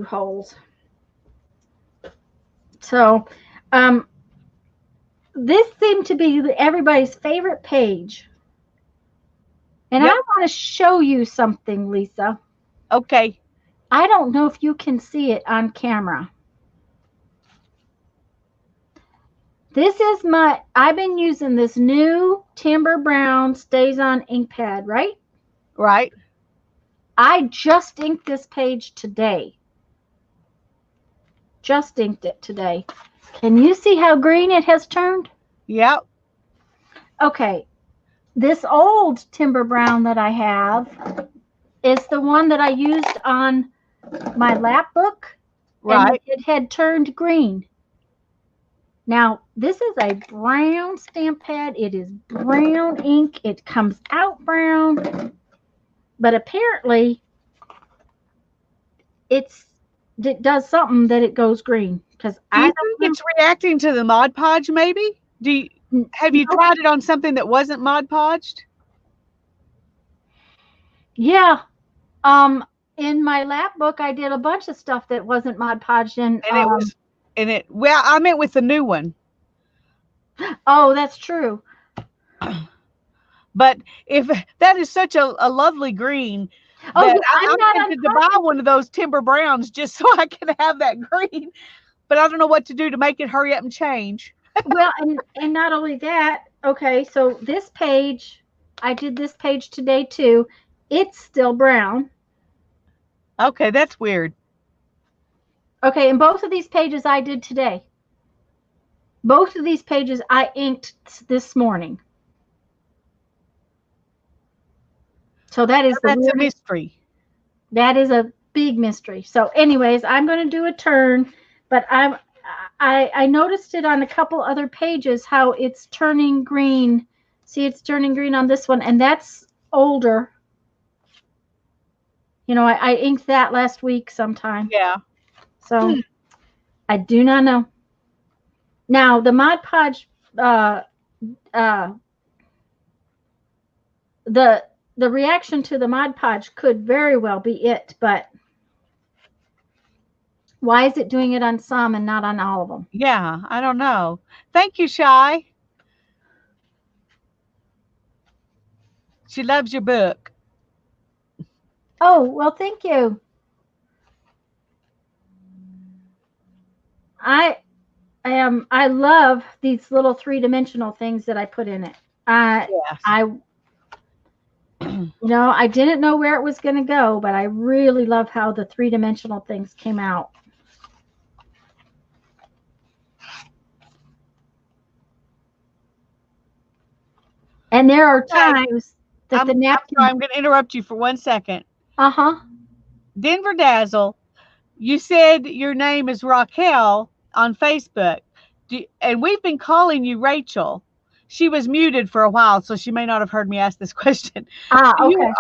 holes. So, this seemed to be everybody's favorite page. And I want to show you something, Lisa. Okay. I don't know if you can see it on camera. This is I've been using this new Timber Brown Stays On ink pad, right? Right. I just inked this page today. Just inked it today. Can you see how green it has turned? Yep. Okay, this old timber brown that I have is the one that I used on my lap book, and Right. it had turned green. Now, this is a brown stamp pad. It is brown ink. It comes out brown, but apparently it does something that it goes green because Do you I think don't it's reacting to the Mod Podge, maybe? Have you know. tried it on something that wasn't Mod Podged? Yeah. In my lap book, I did a bunch of stuff that wasn't Mod Podge. And And it was, well, I meant with the new one. oh, that's true. But if that is such a lovely green Oh, that yeah, I'm I'm not tempted to buy unpacking. one of those timber browns just so I can have that green. But I don't know what to do to make it hurry up and change. Well, and not only that. Okay, so this page, I did this page today too. It's still brown. Okay, that's weird. Okay, and both of these pages I did today. Both of these pages I inked this morning. So that is the That's a weirdest. mystery. That is a big mystery. So, anyways, I'm going to do a turn, but I noticed it on a couple other pages how it's turning green. See, it's turning green on this one, and that's older. You know, I inked that last week sometime. Yeah. So I do not know. Now the Mod Podge, uh, the reaction to the Mod Podge could very well be it, but why is it doing it on some and not on all of them? Yeah, I don't know. Thank you, Shy. She loves your book. Oh, well, thank you. I I love these little three-dimensional things that I put in it. Yes. I didn't know where it was going to go, but I really love how the three-dimensional things came out. And there are times that the napkin. I'm going to interrupt you for 1 second. Uh-huh. Denver Dazzle, you said your name is Raquel on Facebook, and we've been calling you Rachel. She was muted for a while, so she may not have heard me ask this question. Okay.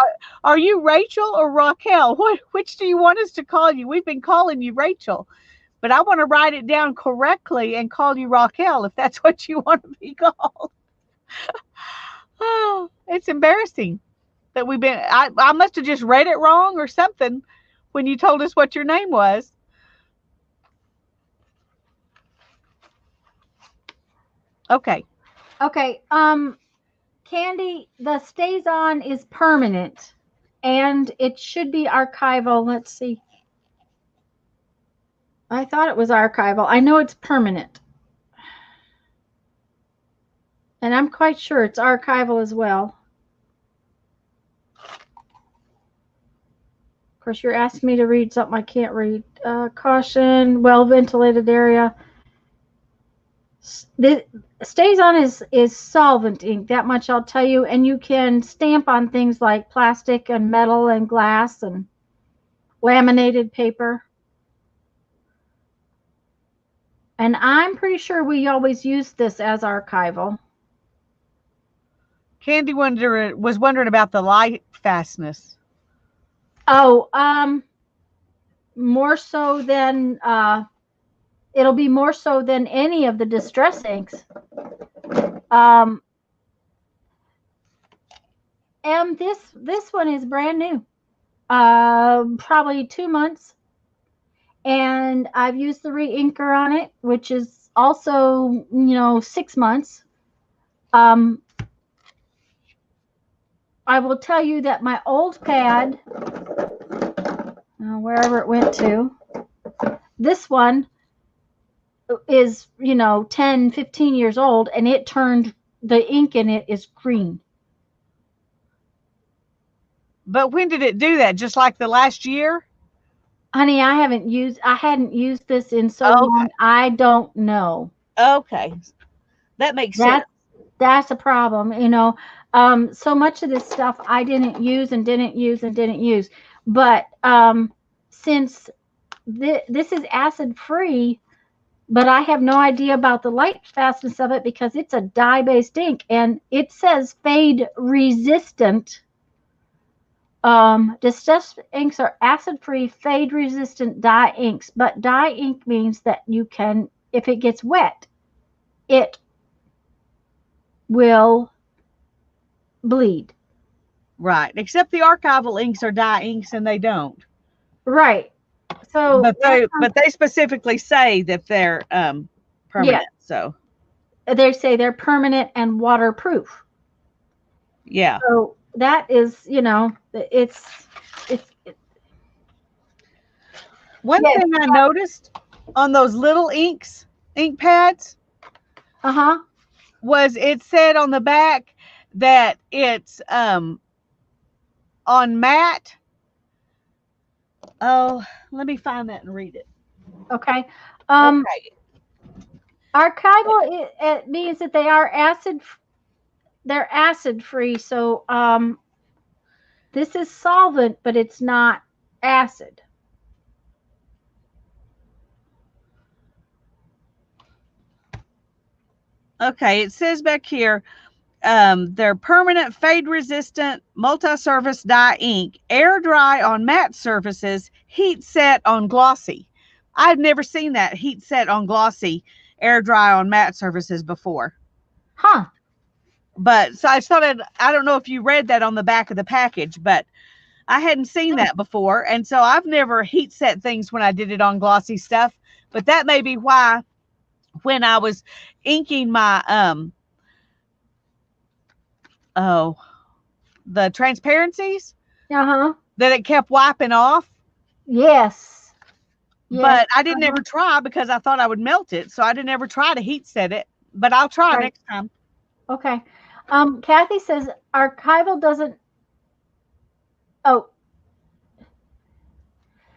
Are you Rachel or Raquel? Which do you want us to call you? We've been calling you Rachel, but I want to write it down correctly and call you Raquel if that's what you want to be called. Oh, it's embarrassing that I must have just read it wrong or something when you told us what your name was. Okay. Okay. Candy, the stays on is permanent and it should be archival. Let's see. I thought it was archival. I know it's permanent. And I'm quite sure it's archival as well. Of course, you're asking me to read something I can't read. Caution, well-ventilated area. The stays on is solvent ink. That much I'll tell you. And you can stamp on things like plastic and metal and glass and laminated paper. And I'm pretty sure we always use this as archival. Candy was wondering about the light fastness. Oh, more so than it'll be more so than any of the distress inks. And this one is brand new. Probably 2 months. And I've used the re-inker on it, which is also, 6 months. I will tell you that my old pad, wherever it went to, this one is, 10, 15 years old, and it turned, the ink in it is green. But when did it do that? Just like the last year? Honey, I hadn't used this in so Okay. long. I don't know. Okay. That makes sense. That's a problem, you know. So much of this stuff I didn't use and didn't use and didn't use. But since this is acid free, but I have no idea about the light fastness of it because it's a dye-based ink and it says fade resistant. Distress inks are acid-free, fade-resistant dye inks, but dye ink means that you can, if it gets wet, it will bleed. Right. Except the archival inks are dye inks and they don't. Right. So But they specifically say that they're permanent. Yeah. So they say they're permanent and waterproof. yeah. So that is, you know, it's One Yes. thing I noticed on those little ink pads was it said on the back that it's on matte. Oh, let me find that and read it. Okay. Okay. Archival it means that they're acid free. So this is solvent, but it's not acid. Okay, it says back here, they're permanent, fade-resistant, multi-surface dye ink, air dry on matte surfaces, heat set on glossy. I've never seen that heat set on glossy, air dry on matte surfaces before. Huh. But so I started, I don't know if you read that on the back of the package, but I hadn't seen that before. And so I've never heat set things when I did it on glossy stuff. But that may be why when I was inking my the transparencies that it kept wiping off. Yes. But I didn't ever try because I thought I would melt it. So I didn't ever try to heat set it, but I'll try next time. Okay. Kathy says archival doesn't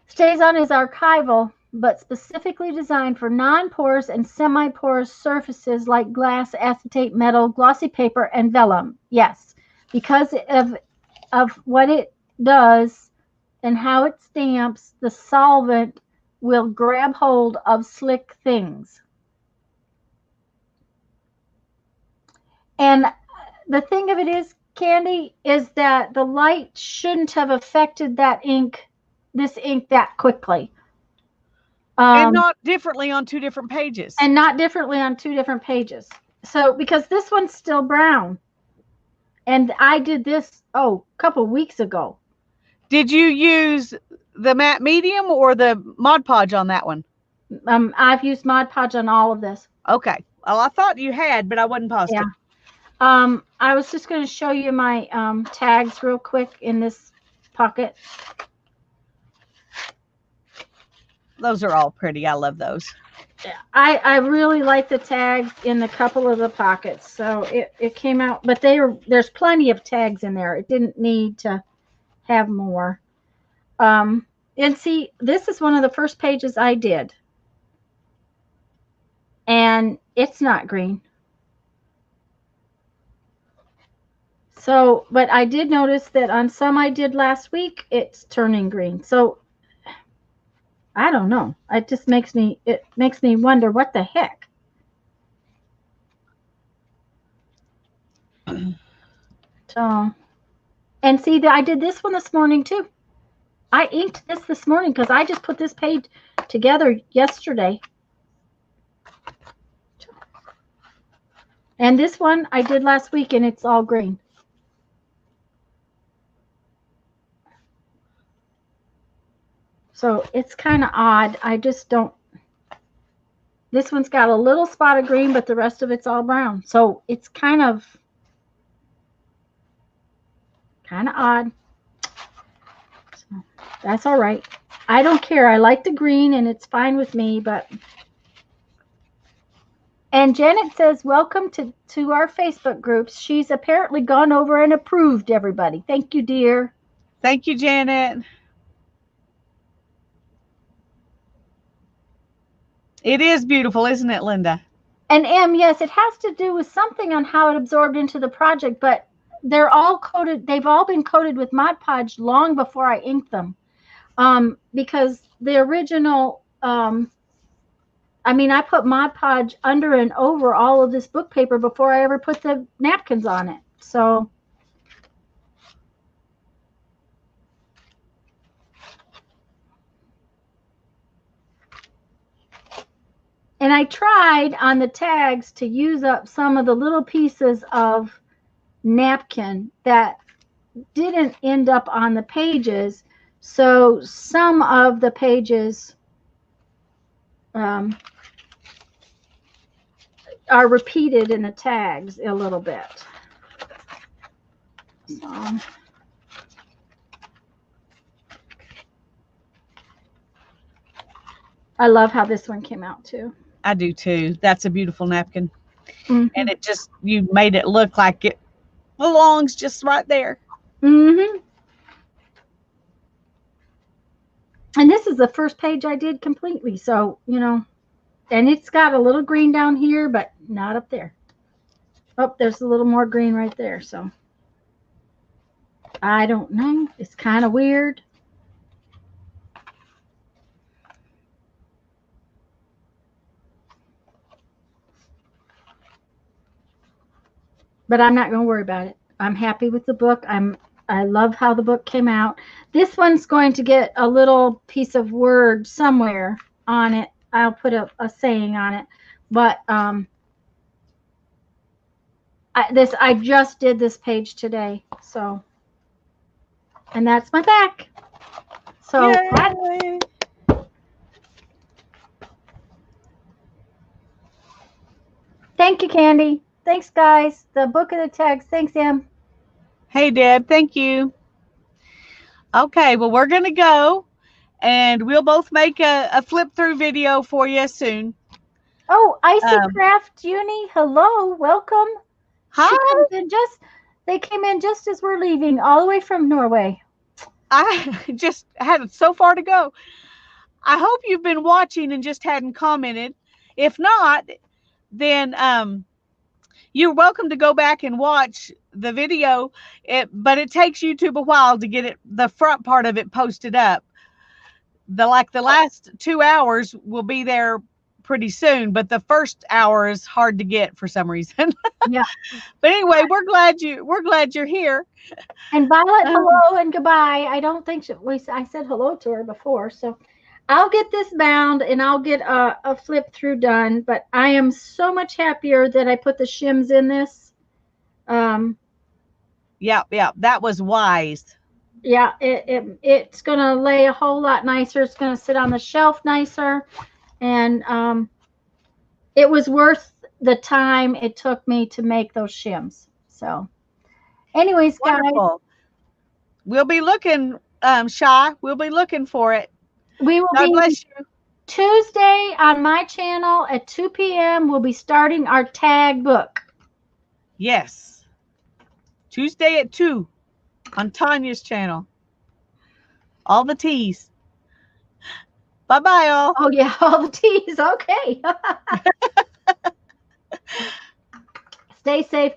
stays on is archival, but specifically designed for non-porous and semi-porous surfaces like glass, acetate, metal, glossy paper, and vellum. Yes, because of what it does and how it stamps, the solvent will grab hold of slick things. And the thing of it is, Candy, is that the light shouldn't have affected this ink that quickly. And not differently on two different pages. And not differently on two different pages. So, because this one's still brown. And I did this, a couple of weeks ago. Did you use the matte medium or the Mod Podge on that one? I've used Mod Podge on all of this. Okay. Well, I thought you had, but I wasn't positive. Yeah. I was just going to show you my tags real quick in this pocket. Those are all pretty. I love those. I really like the tags in a couple of the pockets. So it came out, but there's plenty of tags in there. It didn't need to have more. And see, this is one of the first pages I did. And it's not green. So, but I did notice that on some I did last week, it's turning green. So I don't know. It makes me wonder what the heck. So, and see that I did this one this morning too. I inked this morning because I just put this page together yesterday. And this one I did last week and it's all green. So it's kind of odd. I just don't. This one's got a little spot of green, but the rest of it's all brown. So it's kind of odd. So that's all right. I don't care. I like the green and it's fine with me, but. And Janet says, welcome to our Facebook groups. She's apparently gone over and approved everybody. Thank you, dear. Thank you, Janet. It is beautiful, isn't it, Linda? And yes, it has to do with something on how it absorbed into the project, but they're all coated. They've all been coated with Mod Podge long before I inked them. Because the original, I mean, I put Mod Podge under and over all of this book paper before I ever put the napkins on it. So, and I tried on the tags to use up some of the little pieces of napkin that didn't end up on the pages. So some of the pages are repeated in the tags a little bit. So, I love how this one came out too. I do too. That's a beautiful napkin. Mm-hmm. And it just, you made it look like it belongs just right there. Mm-hmm. And this is the first page I did completely. So, you know, and it's got a little green down here, but not up there. Oh, there's a little more green right there. So I don't know. It's kind of weird. But I'm not going to worry about it. I'm happy with the book. I love how the book came out. This one's going to get a little piece of word somewhere on it. I'll put a saying on it. But I just did this page today. So, and that's my back. So Yay. Thank you, Candy. Thanks, guys. The book of the tags. Thanks, Em. Hey, Deb. Thank you. Okay, well, we're going to go, and we'll both make a flip through video for you soon. Oh, Icy Craft Uni. Hello. Welcome. Hi. They came in just as we're leaving, all the way from Norway. I just had so far to go. I hope you've been watching and just hadn't commented. If not, then you're welcome to go back and watch the video. But it takes YouTube a while to get the front part of it posted up. The last 2 hours will be there pretty soon, but the first hour is hard to get for some reason. Yeah. But anyway, we're glad you're here. And Violet, hello and goodbye. I don't think I said hello to her before, so I'll get this bound and I'll get a flip through done. But I am so much happier that I put the shims in this. Yeah, that was wise. Yeah, it's gonna lay a whole lot nicer. It's gonna sit on the shelf nicer, and it was worth the time it took me to make those shims. So, anyways, Wonderful. guys, we'll be looking, Shy. We'll be looking for it. We will God bless you. Tuesday on my channel at 2 p.m. We'll be starting our tag book. Yes. Tuesday at 2 on Tanya's channel. All the T's. Bye-bye, all. Oh, yeah, all the T's. Okay. Stay safe, guys.